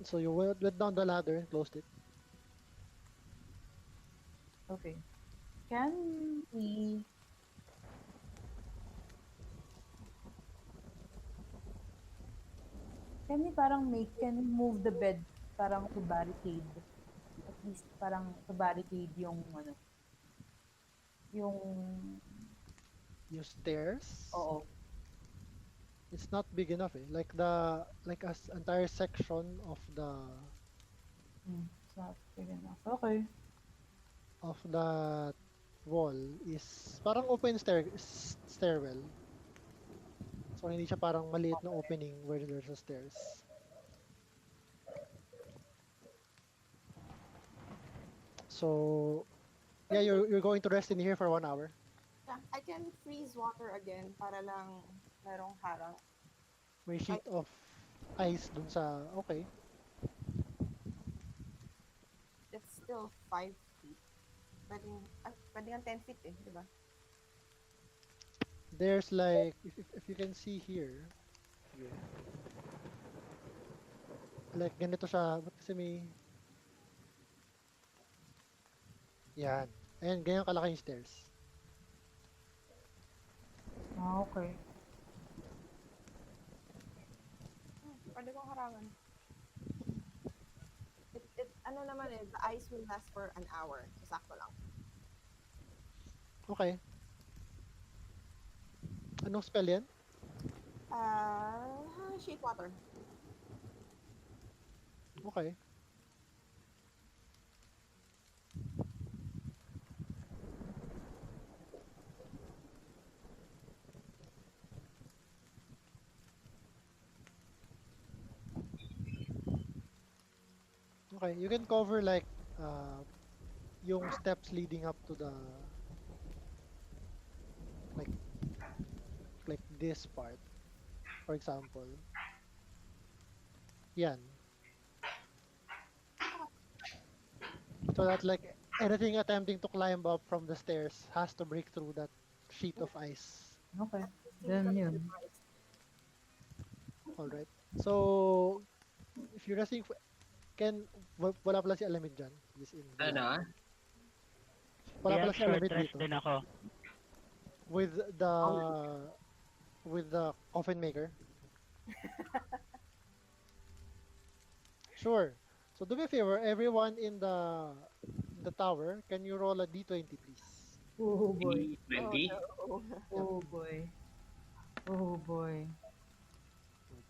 Speaker 1: so you went down the ladder and closed it.
Speaker 2: Okay. Can we can we move the bed parang to barricade? At least parang to barricade yung yung
Speaker 1: You stairs.
Speaker 2: oo.
Speaker 1: It's not big enough eh. Like entire section
Speaker 2: It's not big enough. Okay.
Speaker 1: of that wall is parang open stairwell. So hindi siya parang maliit na opening where there's a stairs. So yeah, you're going to rest in here for 1 hour.
Speaker 3: Yeah, I can freeze water again para lang merong harang.
Speaker 1: May
Speaker 3: Ay,
Speaker 1: sheet of ice dun sa okay.
Speaker 3: it's still 5 feet. Pwedeng 10 feet eh, di ba?
Speaker 1: There's like if you can see here. Sige. Like, ganito siya. Ba't kasi may... Yan. Ayan, ganyan kalaki yung stairs.
Speaker 2: Ah, okay.
Speaker 3: Pwede kong harangan. Ano naman eh, the ice will last for an hour. So, sakto lang.
Speaker 1: Okay. Anong spell yan?
Speaker 3: Sheet water.
Speaker 1: Okay. Okay, you can cover like yung steps leading up to the like this part. For example. Yan. So that like anything attempting to climb up from the stairs has to break through that sheet of ice.
Speaker 2: Okay. Then
Speaker 3: Physically
Speaker 2: yun.
Speaker 3: surprised.
Speaker 1: All right. So if you're resting, wala pala si Alamid dyan. He's in the
Speaker 5: Ano?
Speaker 1: lobby. Wala
Speaker 4: Yeah,
Speaker 1: pala si
Speaker 4: short
Speaker 1: Alamid
Speaker 4: rest
Speaker 1: dito.
Speaker 4: din ako.
Speaker 1: With the coffin maker. Sure. So do me a favor, everyone in the tower, can you roll a d20, please?
Speaker 2: Oh boy.
Speaker 3: Oh
Speaker 5: 20?
Speaker 3: no.
Speaker 1: Yep.
Speaker 2: Oh boy. Oh boy.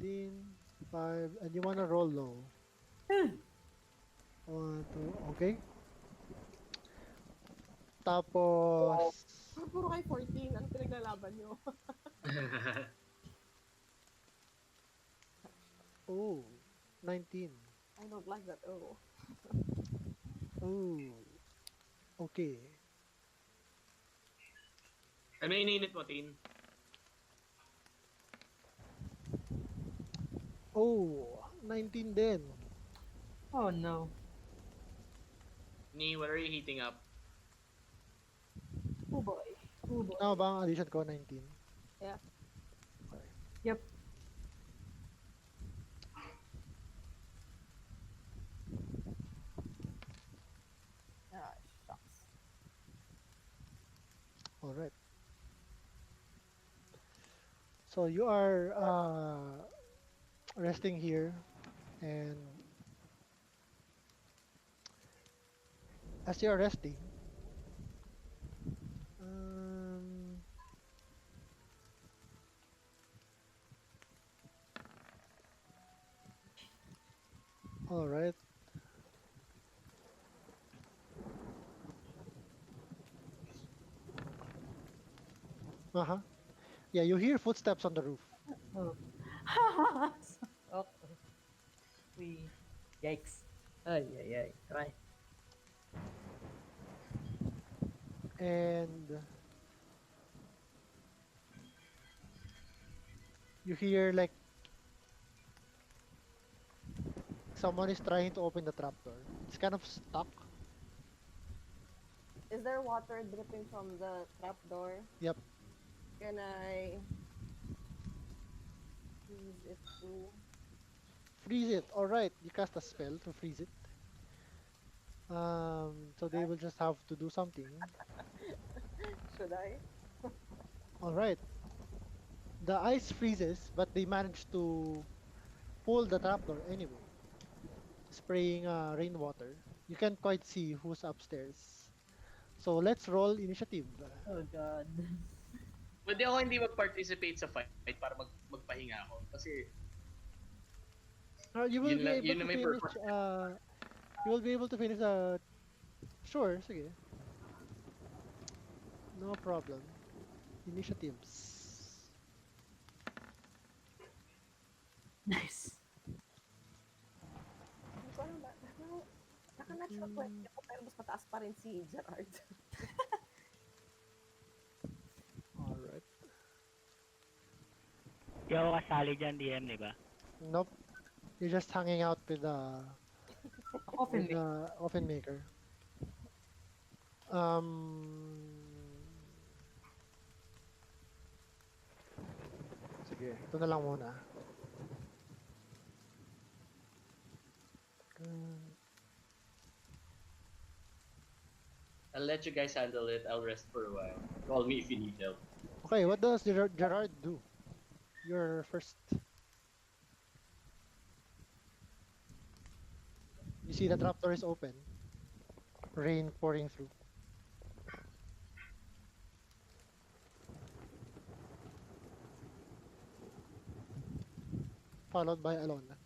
Speaker 1: 14, 5, and you wanna roll low. 1, 2, okay. Tapos,
Speaker 3: Puro kayo 14. Ano pinaglalaban nyo?
Speaker 1: oh, 19.
Speaker 3: I don't like that. Oh.
Speaker 1: Oh, okay.
Speaker 5: Ano yung ininit mo, Tin?
Speaker 1: Oh, 19 din.
Speaker 2: Oh no.
Speaker 5: Ni, what are you heating up?
Speaker 2: Oh boy. Oh boy.
Speaker 1: Tama ba ang addition ko, 19?
Speaker 3: Yeah.
Speaker 1: Okay.
Speaker 2: Yep.
Speaker 3: Ah, shucks.
Speaker 1: All right. So you are resting here, and as you are resting, um, all right. Uh-huh. Yeah, you hear footsteps on the roof,
Speaker 2: Oh. Okay. We. Yikes. Ay, ay, ay. Try.
Speaker 1: and you hear like someone is trying to open the trapdoor. It's kind of stuck.
Speaker 3: Is there water dripping from the trapdoor?
Speaker 1: Yep.
Speaker 3: Can I use it to...
Speaker 1: Freeze it. All right. You cast a spell to freeze it. So they will just have to do something.
Speaker 3: Should I?
Speaker 1: All right. The ice freezes, but they manage to pull the trapdoor anyway, spraying rainwater. You can't quite see who's upstairs. So let's roll initiative.
Speaker 2: Oh god.
Speaker 5: Pwede ako hindi mag-participate sa fight para magpahinga ako. Kasi
Speaker 1: You will
Speaker 5: Yun
Speaker 1: be
Speaker 5: lang-
Speaker 1: able
Speaker 5: yun
Speaker 1: to
Speaker 5: na may
Speaker 1: finish.
Speaker 5: purpose.
Speaker 1: You will be able to finish. Sure, sige. No problem. Initiatives.
Speaker 2: Nice.
Speaker 3: Hindi ko alam ba? Naka-natural 20 ako pero mas mataas pa rin si Gerard.
Speaker 1: All right.
Speaker 4: Di ako kasali dyan, DM, di ba?
Speaker 1: Nope. You're just hanging out with
Speaker 2: Coffin
Speaker 1: the
Speaker 2: mate.
Speaker 1: oven maker. Sige, ito na lang muna.
Speaker 5: let you guys handle it. I'll rest for a while. Call me if you need help.
Speaker 1: Okay, what does Gerard do? You're first. You see the trapdoor is open, rain pouring through, followed by Alona.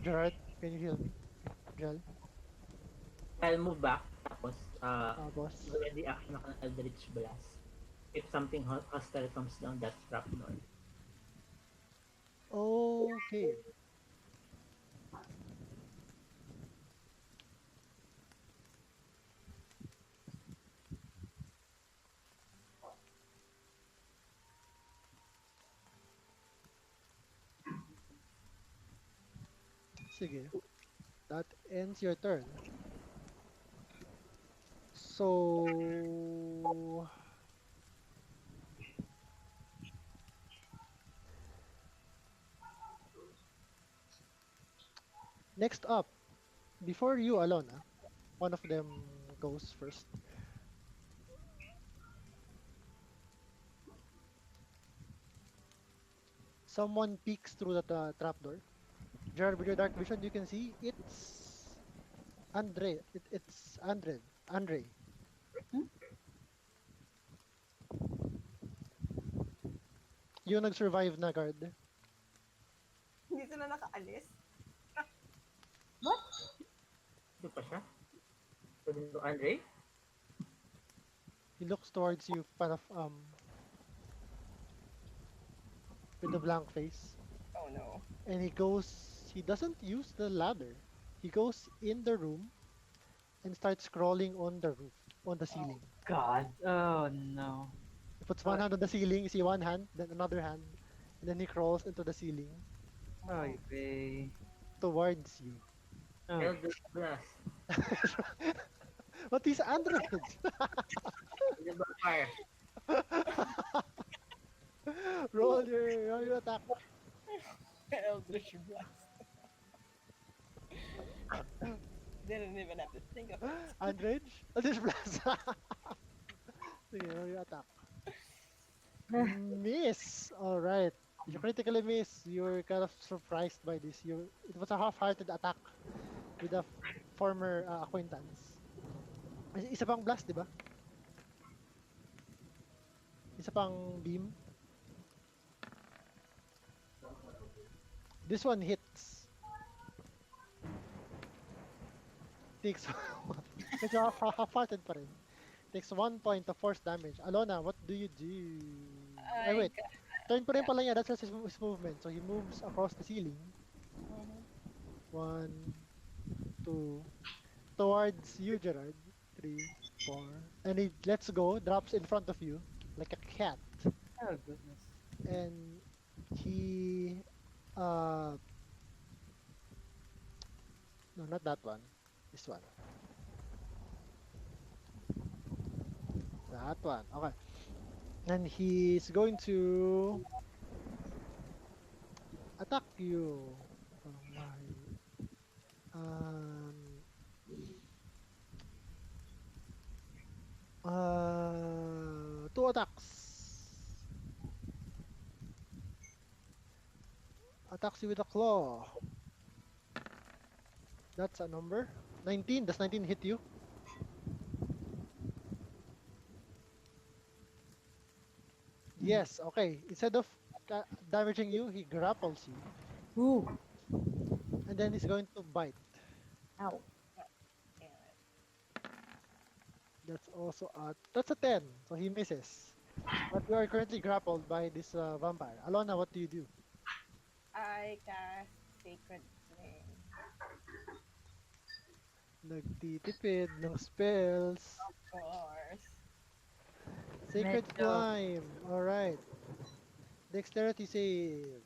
Speaker 1: Gerard, can you heal me? Jal?
Speaker 6: I'll move back. Tapos,
Speaker 1: Boss.
Speaker 6: ready action ako ng Eldritch Blast. If something hostile comes down that trapdoor.
Speaker 1: Okay. Sige. That ends your turn. So next up, before you, Alona, one of them goes first. Someone peeks through the trapdoor. Gerard, with your dark vision, you can see it's Andre. It's Andre. Andre. Yung nag-survive na guard.
Speaker 3: Hindi sila nakaalis.
Speaker 2: What?
Speaker 6: Ito pa siya? Pwede nito, Andre?
Speaker 1: He looks towards you, kind of with a blank face,
Speaker 3: Oh no.
Speaker 1: and he goes. He doesn't use the ladder. He goes in the room and starts crawling on the roof, on the ceiling.
Speaker 2: God. Oh no.
Speaker 1: He puts one hand on the ceiling. You see one hand, then another hand, and then he crawls into the ceiling
Speaker 2: Ay, bay.
Speaker 1: towards you.
Speaker 2: Oh.
Speaker 6: Eldritch Blast.
Speaker 1: What is androids?
Speaker 6: Ano ba fire?
Speaker 1: Roll your attack.
Speaker 3: Eldritch Blast. Didn't even have to think of it.
Speaker 1: Androids? Eldritch Blast. Sige, roll your attack. Miss. All right. You critically miss. You're kind of surprised by this. It was a half-hearted attack with a former acquaintance. Isa pang blast, di ba? Isa pang beam. This one hits. Takes medyo half-hearted pa rin. Takes 1 point of force damage. Alona, what do you do? Ay,
Speaker 3: I
Speaker 1: wait. Turn pa rin pala niya. That's just his movement. So he moves across the ceiling.
Speaker 3: Mhm.
Speaker 1: 1, 2, towards you, Gerard. 3, 4. And he lets go, drops in front of you like a cat.
Speaker 2: Oh goodness.
Speaker 1: And he uh no, not that one. This one. That one. Okay. And he's going to attack you. Oh my. Um 2 attacks. Attacks you with a claw. That's a number. 19. Does 19 hit you? Yes, okay. Instead of damaging you, he grapples you.
Speaker 2: Ooh.
Speaker 1: And then he's going to bite.
Speaker 2: Ow.
Speaker 3: Damn it.
Speaker 1: That's a 10. So he misses. But you are currently grappled by this vampire. Alona, what do you do?
Speaker 3: I cast Sacred Flame.
Speaker 1: Nagtitipid ng spells.
Speaker 3: Of course.
Speaker 1: Sacred
Speaker 2: Medyo.
Speaker 1: Flame. Alright. Dexterity save.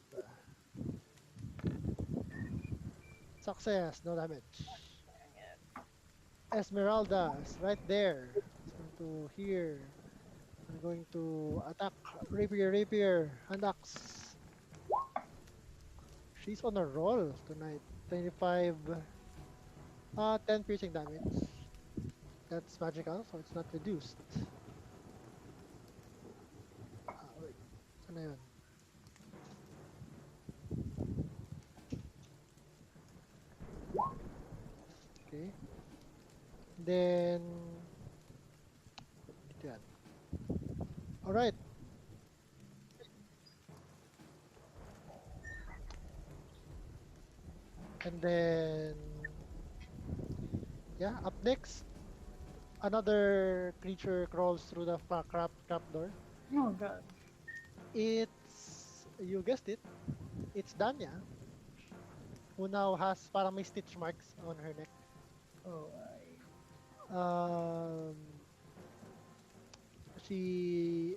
Speaker 1: Success. No damage.
Speaker 3: Dang it.
Speaker 1: Esmeralda is right there. It's going to here. I'm going to attack. Rapier, rapier, hand axe. She's on a roll tonight. 25, 10 piercing damage. That's magical, so it's not reduced. Wait. Ano yun? Okay. Then, dito yan. Alright. And then, yeah, up next, another creature crawls through the trap door.
Speaker 2: Oh god.
Speaker 1: It's, you guessed it, it's Danya, who now has parang may stitch marks on her neck.
Speaker 2: Oh,
Speaker 1: Um, she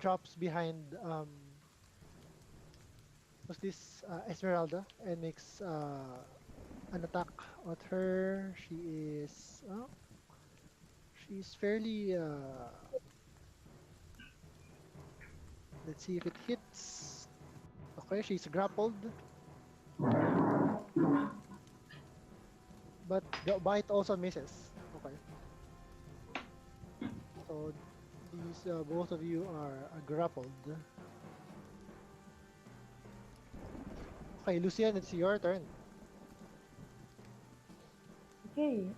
Speaker 1: drops behind what's this Esmeralda and makes an attack at her. She's fairly let's see if it hits. Okay, she's grappled, but the bite also misses. Okay, so these both of you are grappled. Okay, Lucian, it's your turn.
Speaker 2: okay.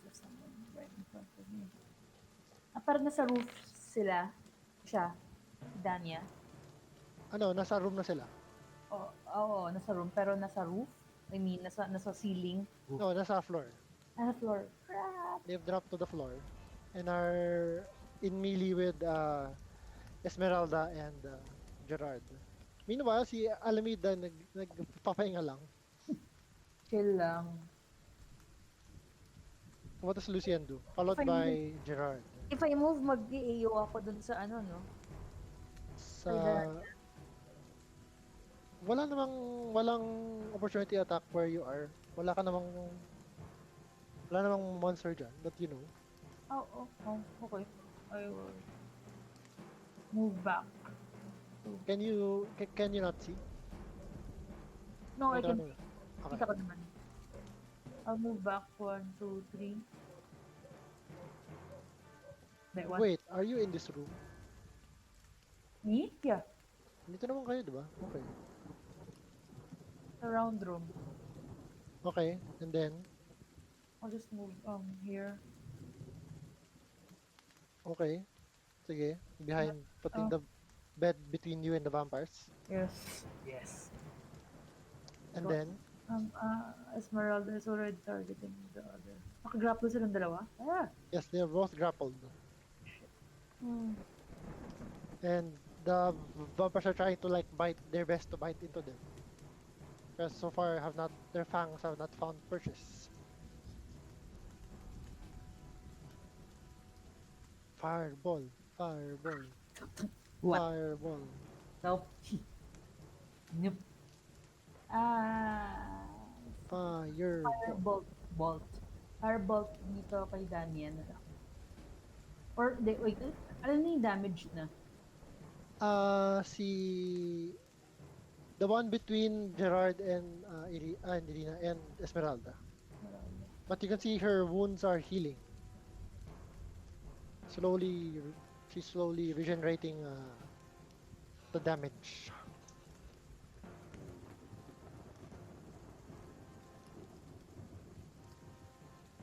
Speaker 2: There's someone right in front of me. Parang nasa roof sila. Siya. Si Danya.
Speaker 1: Ano, nasa room na sila.
Speaker 2: Oh, oo, nasa room. Pero nasa roof. I mean, nasa ceiling.
Speaker 1: No, nasa floor.
Speaker 2: Nasa floor. Crap!
Speaker 1: They've dropped to the floor and are in melee with Esmeralda and Gerard. Meanwhile, si Alameda nagpapahinga lang.
Speaker 2: Chill lang.
Speaker 1: What does Lucian do? Followed
Speaker 2: If I
Speaker 1: by
Speaker 2: move,
Speaker 1: Gerard.
Speaker 2: if I move, mag-i-AO ako dun sa ano, no?
Speaker 1: Sa
Speaker 2: Kay the,
Speaker 1: walang opportunity attack where you are. Wala namang monster dyan, but you know.
Speaker 2: okay. I will move back.
Speaker 1: Can you not see?
Speaker 2: No, I can.
Speaker 1: Okay.
Speaker 2: Kita ko naman. I'll move back 1, 2, 3. One.
Speaker 1: Wait, are you in this room?
Speaker 2: Me? Yeah.
Speaker 1: Dito naman kayo, di ba? Okay.
Speaker 2: The round room.
Speaker 1: Okay, and then
Speaker 2: I'll just move here.
Speaker 1: okay. Sige, behind putting the bed between you and the vampires.
Speaker 2: Yes. Yes.
Speaker 1: And
Speaker 2: Go.
Speaker 1: then
Speaker 2: Esmeralda is already targeting the other. Nakagrapple silang dalawa? Ah!
Speaker 1: yes, they're both grappled.
Speaker 2: Hmm.
Speaker 1: And the vampires are trying to like bite their best to bite into them. Because so far their fangs have not found purchase. Fireball, fireball,
Speaker 2: What?
Speaker 1: fireball.
Speaker 2: Nope. Nope. Ah.
Speaker 1: Fireball.
Speaker 2: Bolt. Firebolt dito kay Daniel na lang. Or, wait. Ano na yung damage na?
Speaker 1: The one between Gerard and Irina and Esmeralda. But you can see her wounds are healing. She's slowly regenerating the damage.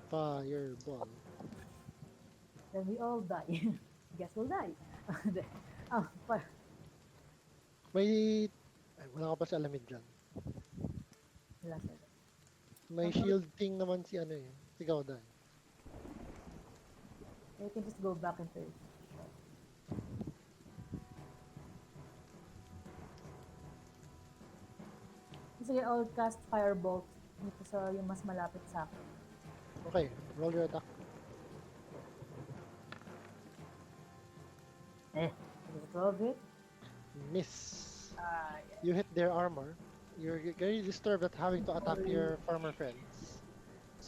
Speaker 1: Fireball.
Speaker 2: Then we all die. Guess we'll die. Fire.
Speaker 1: May... Ay, wala ka pa sa alamid dyan.
Speaker 2: Wala sila.
Speaker 1: May shield thing naman si ano eh. Si Gauda.
Speaker 2: You can just go back into it. Sige, I'll cast Firebolt dito sa yung mas malapit sa akin.
Speaker 1: Okay, roll your attack.
Speaker 2: Does it 12 hit?
Speaker 1: Miss.
Speaker 2: Yeah.
Speaker 1: You hit their armor. You're very disturbed at having to attack your farmer friends.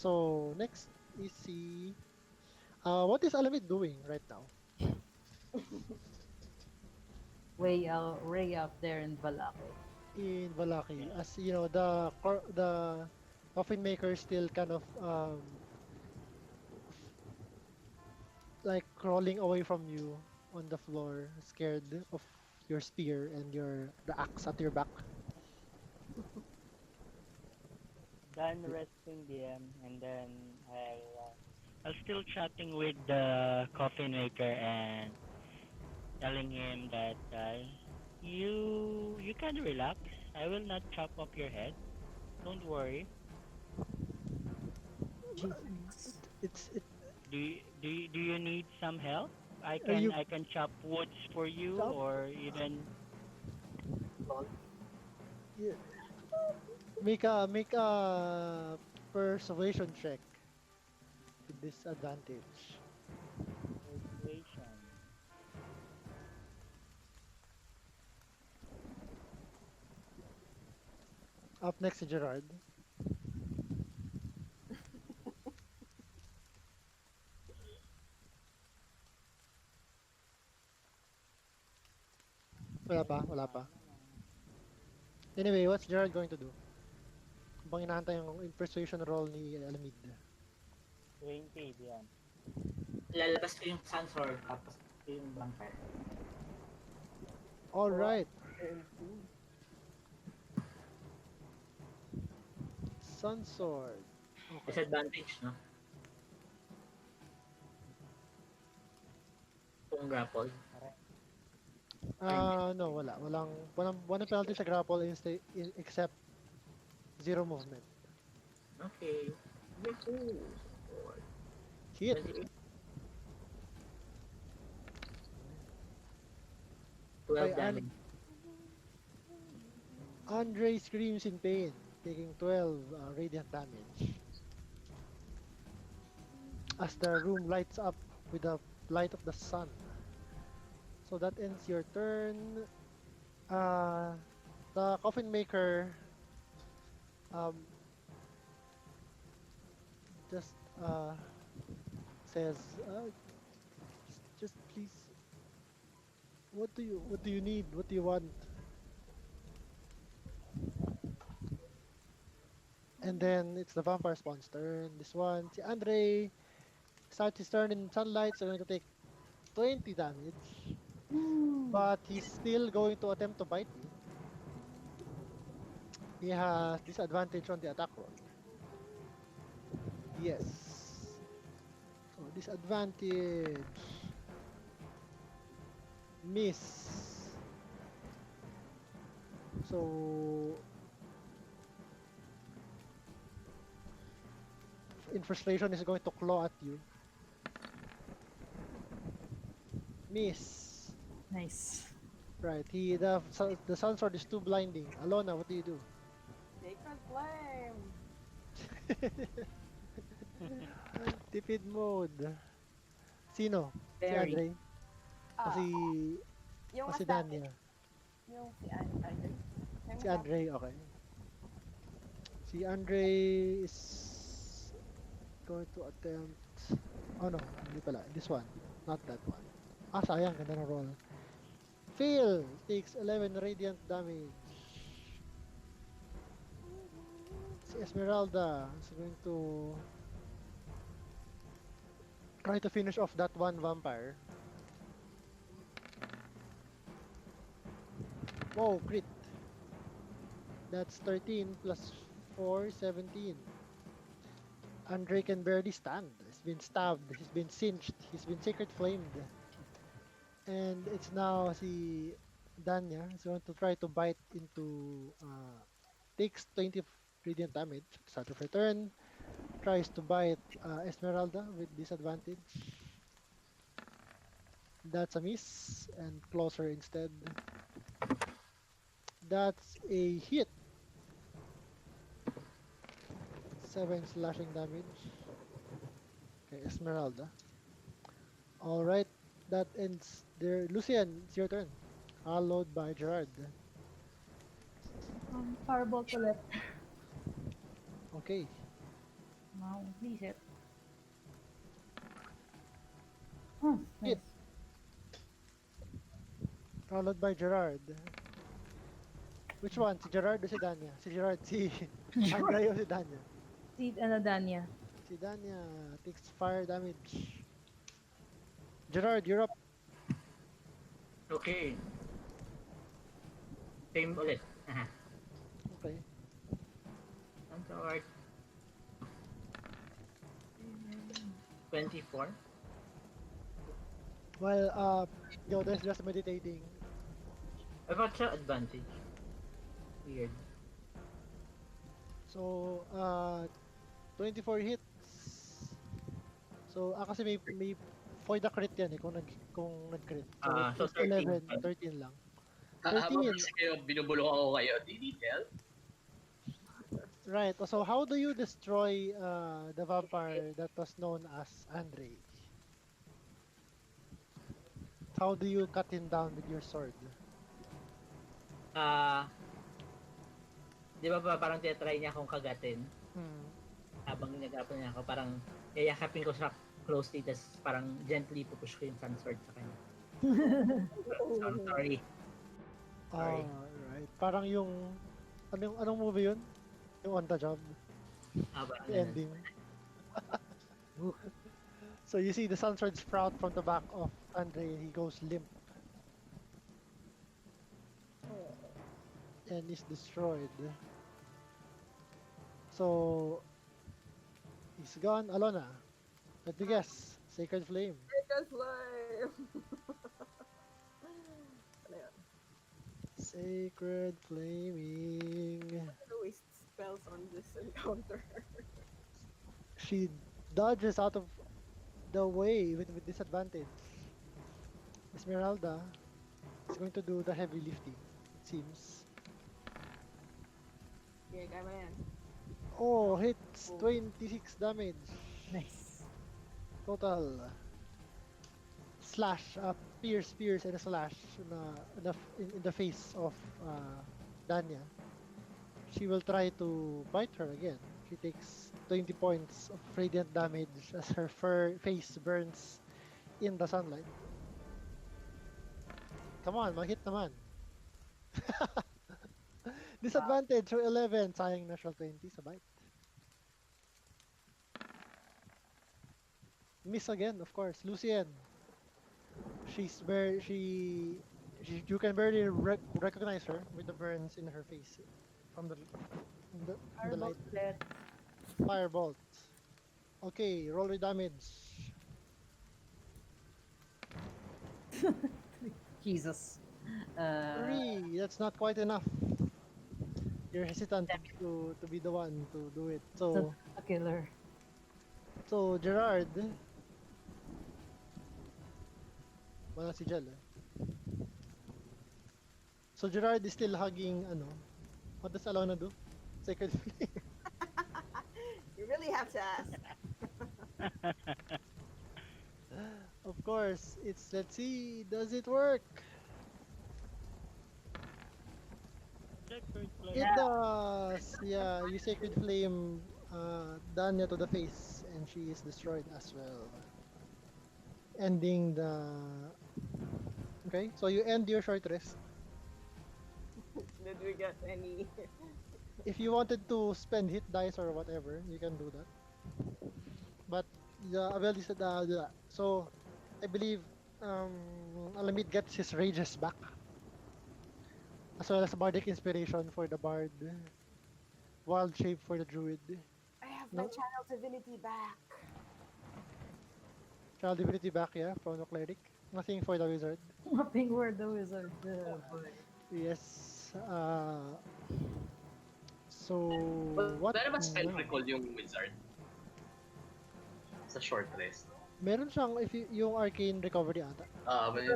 Speaker 1: So next is the what is Alamid doing right now
Speaker 2: way up there in Valaki.
Speaker 1: in Valaki?
Speaker 4: Yeah.
Speaker 1: As you know, the coffin maker is still kind of like crawling away from you on the floor, scared of your spear and the axe at your back.
Speaker 4: Done resting DM, and then I'll still chatting with the coffee maker and telling him that you can relax. I will not chop off your head. Don't worry.
Speaker 2: Jesus.
Speaker 1: It
Speaker 4: Do you need some help?
Speaker 1: are you
Speaker 4: I can chop woods for you,
Speaker 1: chop
Speaker 4: or even
Speaker 6: Lol.
Speaker 1: yeah, make a persuasion check with disadvantage.
Speaker 4: persuasion.
Speaker 1: Up next si Gerard. Wala pa, wala pa. Anyway, what's Gerard going to do? Habang inaantay yung persuasion roll ni Alamid.
Speaker 4: 20 DM.
Speaker 6: Lalabas ko yung sun sword, tapos yung vampire.
Speaker 1: All
Speaker 3: Wow.
Speaker 1: right,
Speaker 3: LP.
Speaker 1: Sun Sword. Okay.
Speaker 6: Disadvantage, no? Kung grapple. Or hindi.
Speaker 1: No, wala. Walang penalty sa grapple except zero movement.
Speaker 6: Okay. Yahoo! Sword.
Speaker 1: Hit.
Speaker 6: 28,
Speaker 1: Okay,
Speaker 6: 12 damage.
Speaker 1: Andre screams in pain, taking 12 radiant damage. As the room lights up with the light of the sun. So that ends your turn. Uh, the coffin maker um, just says, just please, what do you need? What do you want? And then it's the vampire spawn's turn. This one, si Andre starts his turn in sunlight, so going to take 20 damage. But he's still going to attempt to bite you. He has disadvantage on the attack roll. Yes. So disadvantage. Miss. So in frustration is going to claw at you. Miss.
Speaker 2: Nice.
Speaker 1: Right. The sun sword is too blinding. Alona, what do you do?
Speaker 3: Sacred Flame.
Speaker 1: Tipid mode. Sino? Si
Speaker 6: Very.
Speaker 1: Andre? O
Speaker 3: Ah,
Speaker 1: si,
Speaker 3: yung
Speaker 1: o si
Speaker 3: attack,
Speaker 1: Danya?
Speaker 3: yung si Andre. Yung
Speaker 1: Si Andre, okay. Si Andre is going to attempt... Oh no, hindi pala. This one. Not that one. Ah, sayang. Ganda ng roll. Fail! Takes 11 radiant damage. Si Esmeralda is going to try to finish off that one vampire. Whoa, crit. That's 13 plus 4, 17. Andre can barely stand. He's been stabbed. He's been singed. He's been sacred flamed. And it's now si Danya is going to try to bite into takes 20 radiant damage at the start of her turn. Tries to bite Esmeralda with disadvantage. That's a miss and claws her instead. That's a hit. 7 slashing damage. Okay, Esmeralda. Alright, that ends there. Lucian, it's your turn. Followed by Gerard.
Speaker 2: Firebolt ulit.
Speaker 1: Okay.
Speaker 2: Now, please hit. Oh,
Speaker 1: Hit,
Speaker 2: nice.
Speaker 1: followed by Gerard. Which one? Si Gerard o si Danya? Si Gerard, si
Speaker 2: Sure.
Speaker 1: Andre o si Danya?
Speaker 2: See, ano, Danya.
Speaker 1: Si Danya takes fire damage. Gerard, you're up.
Speaker 6: Okay. Same ulit.
Speaker 1: Okay.
Speaker 6: Consort. 24.
Speaker 1: Well, Yoda is just meditating.
Speaker 6: I got siya advantage. Weird.
Speaker 1: So, 24 hits. So, kasi may void the crit yan eh, kung nag-crit. So, it
Speaker 6: So
Speaker 1: was
Speaker 6: 13.
Speaker 1: 11, 13 lang.
Speaker 5: Habang
Speaker 1: 13,
Speaker 5: busy kayo, binubulong ako kayo. Did he tell?
Speaker 1: right. So, how do you destroy the vampire that was known as Andre? How do you cut him down with your sword?
Speaker 6: Ah, di ba parang tinatry niya akong kagatin
Speaker 1: Hmm.
Speaker 6: habang ginagapan niya ako, parang yayakapin ko siya closely, tas parang gently pupush ko yung sun sword sa kanya. So, I'm sorry. Sorry.
Speaker 1: Alright. Parang yung, anong movie yun? Yung On the Job,
Speaker 6: Parang
Speaker 1: the
Speaker 6: ganun.
Speaker 1: ending. So you see the sun sword sprout from the back of Andre and he goes limp and is destroyed. So he's gone. Alona, let me guess. Sacred Flame.
Speaker 3: Because like... ano yun?
Speaker 1: Sacred Flaming.
Speaker 3: I'm gonna waste spells on this encounter.
Speaker 1: She dodges out of the way with disadvantage. Esmeralda is going to do the heavy lifting, it seems.
Speaker 3: Okay, kaya mo yan.
Speaker 1: Oh, hits 26 damage.
Speaker 2: Nice.
Speaker 1: Total. Slash, pierce, and a slash in the face of Danya. She will try to bite her again. She takes 20 points of radiant damage as her face burns in the sunlight. Come on, mag-hit naman. Disadvantage, so 11. Sayang natural 20 sa bite. Miss again, of course. Lucien. You can barely recognize her with the burns in her face from in the
Speaker 2: Firebolt
Speaker 1: light.
Speaker 2: ulit.
Speaker 1: Firebolt. Okay, roll your damage.
Speaker 2: Jesus.
Speaker 1: 3. That's not quite enough. You're hesitant to be the one to do it.
Speaker 2: A killer.
Speaker 1: So Gerard, wala si Jel. So Gerard is still hugging what does Alona do? Sacred Flame.
Speaker 3: You really have to ask.
Speaker 1: Of course, let's see, does it work?
Speaker 4: Sacred
Speaker 1: It
Speaker 4: flame.
Speaker 1: does. Yeah, you Sacred Flame Danya to the face and she is destroyed as well. Ending the Okay, so you end your short rest.
Speaker 3: Did we get any...
Speaker 1: If you wanted to spend hit dice or whatever, you can do that. But well, so I believe Alamid gets his rages back, as well as bardic inspiration for the bard, wild shape for the druid,
Speaker 3: I have my
Speaker 1: no
Speaker 3: channel divinity back.
Speaker 1: child divinity back, yeah, from the cleric. Nothing for the wizard.
Speaker 2: Nothing word the wizard. Boy.
Speaker 1: Yes. So what
Speaker 5: Wala ba spell
Speaker 1: now?
Speaker 5: recall yung wizard? Sa short rest.
Speaker 1: Meron siyang yung arcane recovery ata.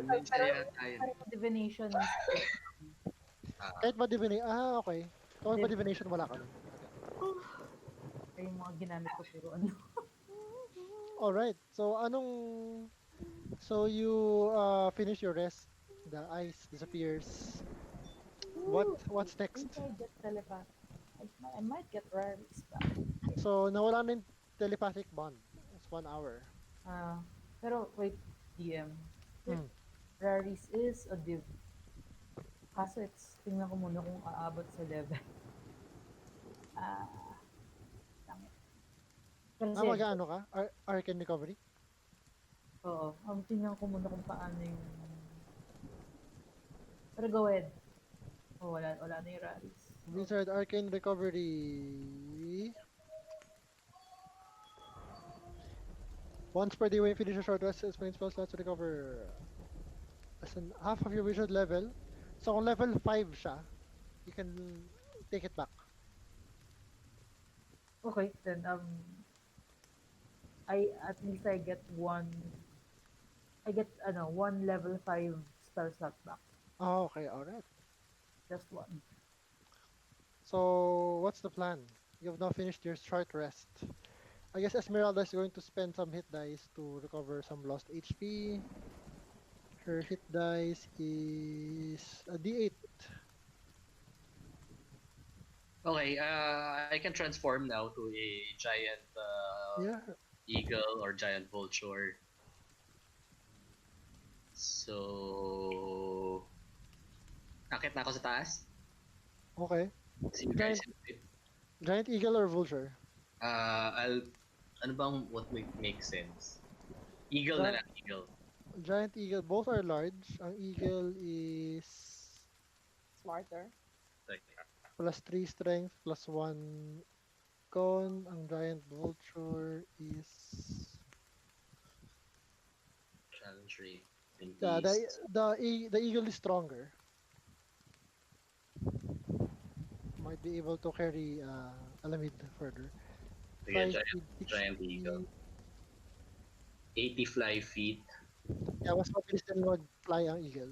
Speaker 5: May isa yata yun.
Speaker 2: Pero divination is
Speaker 1: Kahit ba divination? Okay. Kahit ba divination wala ka nun.
Speaker 2: yung mga ginamit ko pero ano.
Speaker 1: Alright. So you finish your rest. The ice disappears. What's next?
Speaker 2: I think I get telepathic. I might get rare back.
Speaker 1: So nawala na yung telepathic bond. It's 1 hour.
Speaker 2: Ah, pero wait, DM.
Speaker 1: Hmm.
Speaker 2: Raris is a div. Kaso tingnan ko muna kung aabot sa level. Ah, tangit. Kasi,
Speaker 1: Mag-ano ka? Arcane recovery?
Speaker 2: oo, tingnan ko muna kung paano yung... Pero go ahead. Oh, wala na yung Raris.
Speaker 1: Wizard Arcane Recovery. Once per day when you finish a short rest, spend spell slots to recover as an half of your wizard level. So kung level 5 siya, you can take it back.
Speaker 2: Okay, then I at least I get one level 5 spell slot back.
Speaker 1: Oh, okay, alright.
Speaker 2: Just one.
Speaker 1: So what's the plan? You have now finished your short rest. I guess Esmeralda is going to spend some hit dice to recover some lost HP. Her hit dice is a D8.
Speaker 5: Okay, I can transform now to a giant
Speaker 1: Yeah.
Speaker 5: eagle or giant vulture. So, akit na ako sa taas.
Speaker 1: Okay.
Speaker 5: See you guys
Speaker 1: Giant,
Speaker 5: in a bit.
Speaker 1: giant eagle or vulture?
Speaker 5: Ano bang what make sense? Eagle na
Speaker 1: Giant,
Speaker 5: lang, eagle.
Speaker 1: giant eagle, both are large. Ang eagle is
Speaker 3: Smarter.
Speaker 5: Like,
Speaker 1: +3 strength, +1 con. Ang giant vulture is...
Speaker 5: challenge rate
Speaker 1: Yeah,
Speaker 5: increased.
Speaker 1: the eagle is stronger. Might be able to carry Alamid further.
Speaker 5: Sige,
Speaker 1: 5 feet, 6
Speaker 5: giant eagle.
Speaker 1: feet.
Speaker 5: 80 fly feet.
Speaker 1: Yeah, mas mabilis din mag-fly ang eagle.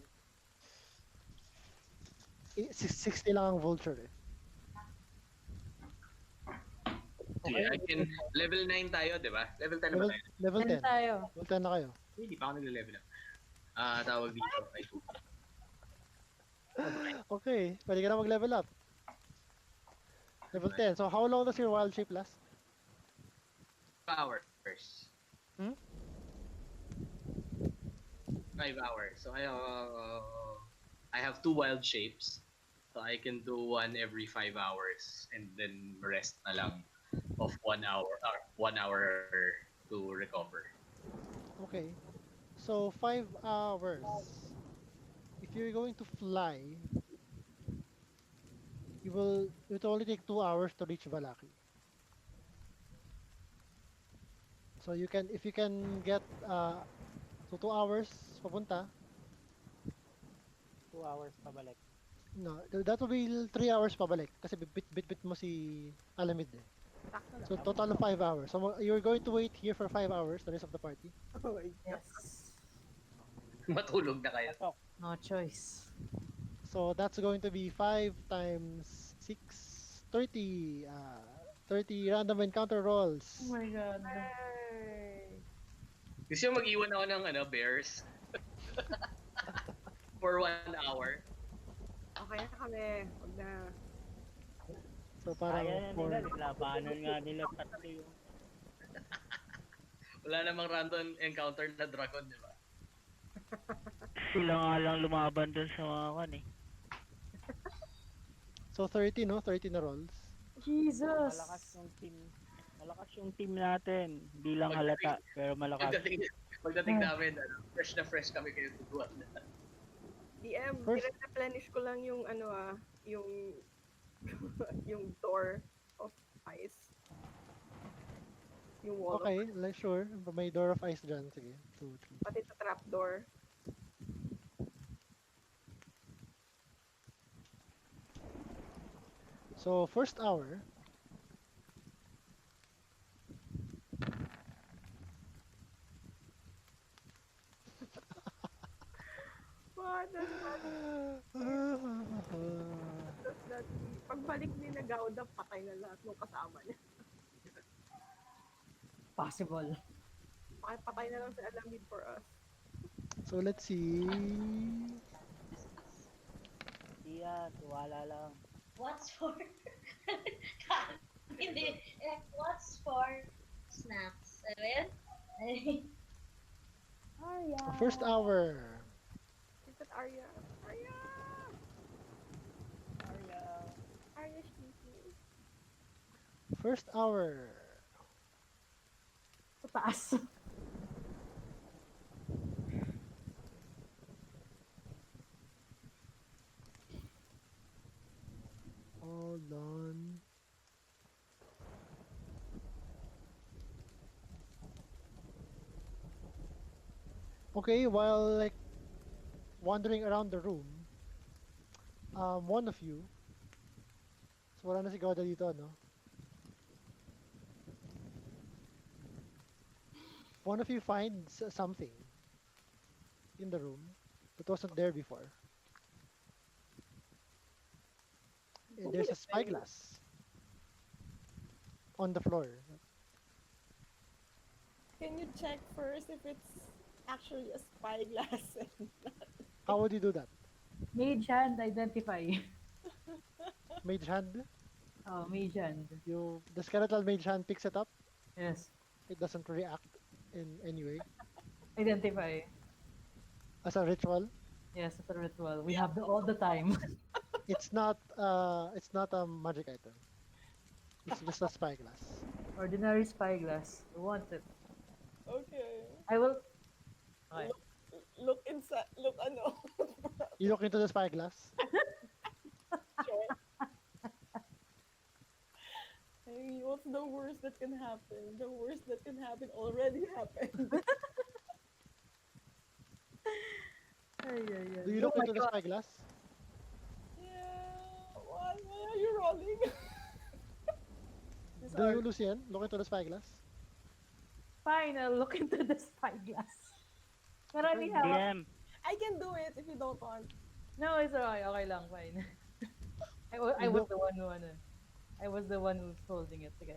Speaker 1: 60 lang ang vulture eh.
Speaker 5: Sige,
Speaker 1: Okay.
Speaker 5: I can level 9 tayo, di ba? Level 10 na ba tayo?
Speaker 1: Level 10.
Speaker 2: tayo.
Speaker 1: Level 10 na kayo.
Speaker 5: Hindi pa ako nag-level up. Tawag dito. Ay,
Speaker 1: Okay, pwede ka na mag-level up. Level 10. So how long does your wild shape last?
Speaker 5: 5 hours.
Speaker 1: Hmm?
Speaker 5: 5 hours. So I have 2 wild shapes. So I can do one every 5 hours and then rest na lang of 1 hour 1 hour to recover.
Speaker 1: Okay. So 5 hours. If you're going to fly, it will only take 2 hours to reach Valaki. So you can, if you can get so 2 hours papunta.
Speaker 4: 2 hours pabalik.
Speaker 1: No, that will be 3 hours pabalik kasi bit mo si Alamid eh.
Speaker 3: Sakto lang.
Speaker 1: So total of 5 hours. So you're going to wait here for 5 hours, the rest of the party.
Speaker 3: Oh my God.
Speaker 2: Yes.
Speaker 5: Matulog na kayo.
Speaker 4: Pasok.
Speaker 2: No choice.
Speaker 1: So that's going to be 5 times 6, 30. 30 random encounter rolls.
Speaker 2: Oh my god.
Speaker 3: Hey.
Speaker 5: Gusto mo mag-iwan ako ng bears? For 1 hour.
Speaker 3: Okay na kami. Huwag na.
Speaker 1: So parang
Speaker 4: Kaya na nila, labanan nga nila tatlo yung...
Speaker 5: Wala namang random encounter na dragon, di ba?
Speaker 4: Sila nga lang lumaban dun sa mga kan eh.
Speaker 1: So 30 no? 30 na rolls.
Speaker 2: Jesus.
Speaker 4: Malakas yung team natin. Hindi lang halata, pero malakas.
Speaker 5: Pagdating namin, fresh na fresh kami kayo tutuan.
Speaker 3: DM,
Speaker 1: First-
Speaker 3: replenish ko lang yung yung yung door of ice. Yung wall
Speaker 1: Okay,
Speaker 3: of
Speaker 1: like sure. May door of ice dyan. Sige. 2, 3.
Speaker 3: pati sa trap door.
Speaker 1: So first hour.
Speaker 3: What does that mean? Pagbalik ni Nagauda, patay na lahat ng kasama niya.
Speaker 2: Possible.
Speaker 3: Patay na lang si Alamid for us.
Speaker 1: So let's see.
Speaker 4: Iya, tuwala lang.
Speaker 7: What's for? Hindi. What's for snacks. So, yun. Ay,
Speaker 1: First
Speaker 3: Arya!
Speaker 1: hour.
Speaker 3: Is that Arya? Arya! Arya. Arya speaking.
Speaker 1: First hour.
Speaker 2: Sa taas.
Speaker 1: Hold on. Okay, while like wandering around the room, one of you, so wala na si Gauda dito, no? One of you finds something in the room that wasn't there before. There's a spyglass on the floor.
Speaker 3: Can you check first if it's actually a spyglass and not?
Speaker 1: How would you do that?
Speaker 2: Mage hand identify.
Speaker 1: Mage hand?
Speaker 2: Oh, mage hand.
Speaker 1: The skeletal mage hand picks it up.
Speaker 2: Yes.
Speaker 1: It doesn't react in any way.
Speaker 2: Identify.
Speaker 1: As a ritual,
Speaker 2: Yes, it's a ritual. We have the all the time.
Speaker 1: it's not a magic item. It's just a spyglass.
Speaker 2: Ordinary spyglass. I want it.
Speaker 3: Okay.
Speaker 2: I will. Okay.
Speaker 3: Look, look inside. Look, ano.
Speaker 1: You look into the spyglass.
Speaker 3: Sure. Hey, what's the worst that can happen? The worst that can happen already happened.
Speaker 2: Ay, ay, ay.
Speaker 1: Do you
Speaker 2: Oh
Speaker 1: look
Speaker 2: my
Speaker 1: into the
Speaker 2: god.
Speaker 1: spyglass?
Speaker 3: Yeah. What? Why are you rolling? These
Speaker 1: Do
Speaker 3: are.
Speaker 1: you, Lucien, look into the spyglass?
Speaker 2: Fine, I'll look into the spyglass. Marami
Speaker 1: Okay.
Speaker 2: hawak.
Speaker 4: DM,
Speaker 3: I can do it if you don't want.
Speaker 2: No, it's okay. Okay lang, fine. I
Speaker 1: You
Speaker 2: was
Speaker 1: look.
Speaker 2: the one who, ano, I was the one who's holding it. Sige.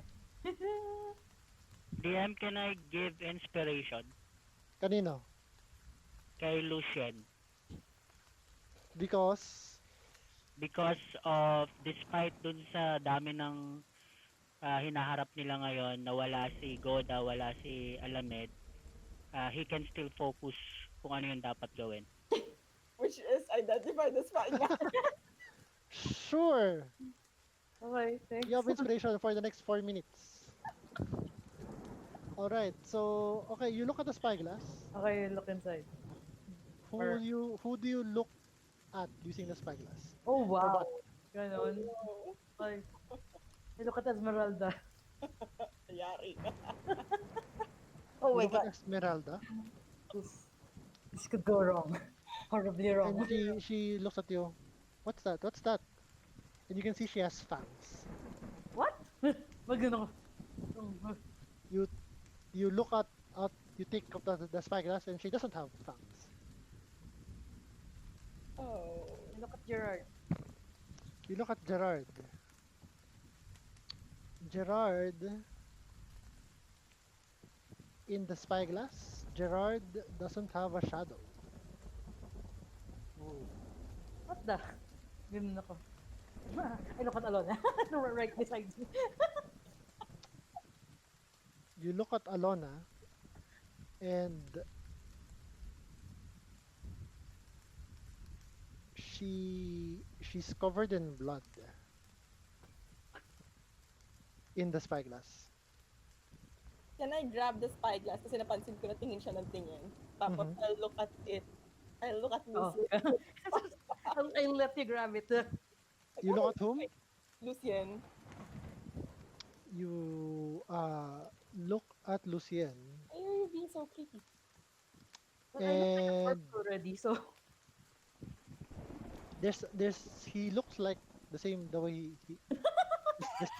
Speaker 4: DM, can I give inspiration
Speaker 1: Kanino?
Speaker 4: kay Lucien?
Speaker 1: Because
Speaker 4: Because of, despite dun sa dami ng hinaharap nila ngayon, na wala si Goda, wala si Alamed, he can still focus kung ano yung dapat gawin.
Speaker 3: Which is identify the spyglass.
Speaker 1: sure,
Speaker 2: Okay, thanks.
Speaker 1: you have inspiration for the next 4 minutes. All right. So okay, you look at the spyglass.
Speaker 2: Okay, look inside. Or,
Speaker 1: Who do you look at using the spyglass?
Speaker 2: oh
Speaker 1: Or
Speaker 2: wow.
Speaker 1: what?
Speaker 2: Ganon.
Speaker 3: Oh,
Speaker 2: Okay. I look at Esmeralda.
Speaker 3: yari ka. Oh
Speaker 1: You
Speaker 3: my
Speaker 1: look at
Speaker 3: god.
Speaker 1: Esmeralda,
Speaker 2: This could go wrong. Horribly
Speaker 1: and
Speaker 2: wrong.
Speaker 1: she looks at you. What's that? What's that? And you can see she has fangs.
Speaker 2: What? Magano.
Speaker 1: You you look at you take up the spyglass, and she doesn't have fangs.
Speaker 3: Oh.
Speaker 2: I look at Gerard.
Speaker 1: You look at Gerard. Gerard in the spyglass. Gerard doesn't have a shadow.
Speaker 2: What the? Ganun ako. I look at Alona. Right beside me.
Speaker 1: You look at Alona, and she's covered in blood in the spyglass.
Speaker 3: Can I grab the spyglass? Kasi napansin ko na tingin siya ng tingin. Tapos
Speaker 1: Mhm.
Speaker 3: I'll look at it. I'll look at
Speaker 2: Oh.
Speaker 3: Lucien.
Speaker 2: I'll let you grab it.
Speaker 1: You look at whom?
Speaker 3: Lucien.
Speaker 1: You look at Lucien,
Speaker 3: Why are you being so creepy?
Speaker 2: But I look like a
Speaker 1: and
Speaker 2: corpse already, so
Speaker 1: there's he looks like the way he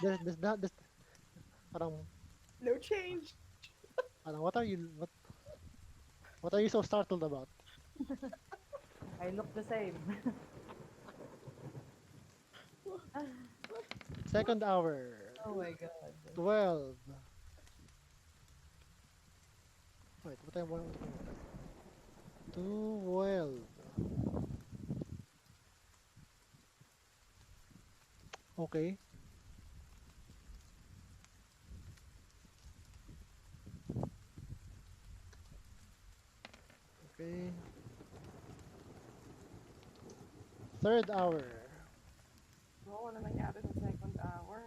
Speaker 1: there's not this parang
Speaker 3: No change.
Speaker 1: parang what are you so startled about?
Speaker 2: I look the same.
Speaker 1: Second hour,
Speaker 2: Oh my god.
Speaker 1: 12. Wait, what time? What time? 12. Okay. Third hour.
Speaker 3: Oo, ano nangyari sa second hour?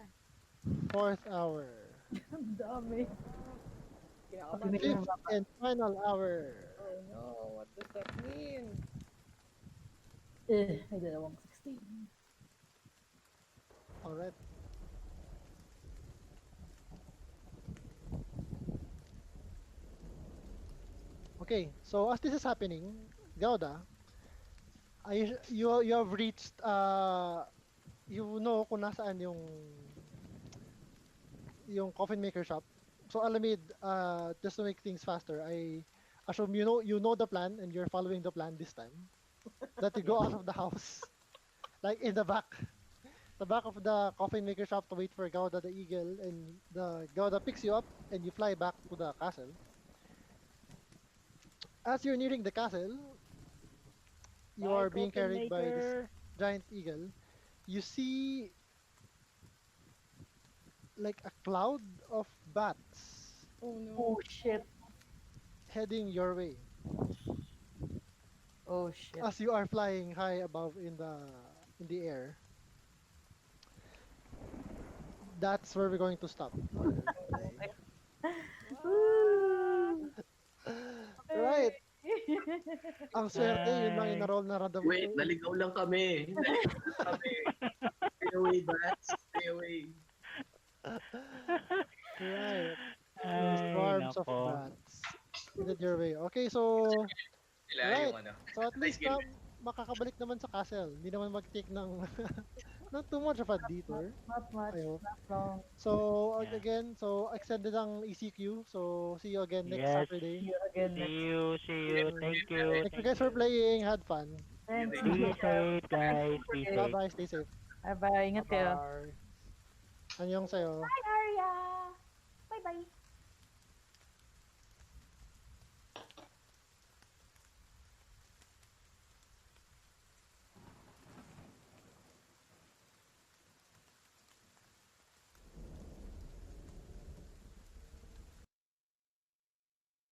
Speaker 1: Fourth hour.
Speaker 2: Ang dami.
Speaker 3: Kinakabahan
Speaker 2: Hindi
Speaker 3: ako.
Speaker 2: mo
Speaker 1: Fifth and final hour.
Speaker 3: Oh no, what does that mean?
Speaker 2: may dalawang 16.
Speaker 1: Alright. Okay, so as this is happening, Gauda, you have reached you know kung nasaan yung coffin maker shop. So Alamid, just to make things faster, I assume you know the plan and you're following the plan this time. That you go
Speaker 6: Yes.
Speaker 1: out of the house, like in the back of the coffin maker shop to wait for Gauda the eagle, and the Gauda picks you up and you fly back to the castle. As you're nearing the castle, you
Speaker 4: Bye,
Speaker 1: are being
Speaker 4: coffin
Speaker 1: carried by this
Speaker 4: maker.
Speaker 1: giant eagle. You see like a cloud of bats
Speaker 3: Oh no.
Speaker 2: Oh shit.
Speaker 1: heading your way
Speaker 2: Oh shit.
Speaker 1: as you are flying high above in the air. That's where we're going to stop for today.
Speaker 3: What?
Speaker 2: Woo!
Speaker 1: Right.
Speaker 2: Okay.
Speaker 1: Ang swerte, yun lang yung
Speaker 4: Bye.
Speaker 1: na-roll na random.
Speaker 5: Wait, naligaw lang kami. Naligaw lang kami. Stay away, bats. Stay away.
Speaker 1: Right.
Speaker 4: Ay,
Speaker 1: Swarms of
Speaker 4: nako.
Speaker 1: bats headed your way. Okay, so
Speaker 5: Sila
Speaker 1: right.
Speaker 5: yung ano.
Speaker 1: So at
Speaker 5: Nice
Speaker 1: least
Speaker 5: game.
Speaker 1: makakabalik naman sa castle. Hindi naman mag-take ng not too much of a
Speaker 2: not,
Speaker 1: detour.
Speaker 2: not much.
Speaker 1: I hope.
Speaker 2: Not long.
Speaker 1: So
Speaker 4: Yeah.
Speaker 1: again, so extended ang ECQ. So see you again next
Speaker 4: Yes.
Speaker 2: See
Speaker 1: Saturday.
Speaker 2: you again
Speaker 4: See
Speaker 2: next.
Speaker 4: you. See you.
Speaker 1: Uh,
Speaker 4: Thank you.
Speaker 1: Thank you
Speaker 4: Thank
Speaker 1: guys for
Speaker 4: you.
Speaker 1: playing. Had fun.
Speaker 2: Thanks.
Speaker 4: Be safe, guys.
Speaker 2: Don't
Speaker 4: Be
Speaker 2: forget.
Speaker 1: Bye
Speaker 4: safe.
Speaker 1: bye. Stay safe.
Speaker 2: Bye bye.
Speaker 1: Bye
Speaker 2: Ingat kayo.
Speaker 1: bye. Annyeong sayo.
Speaker 2: Bye, Arya. Bye bye.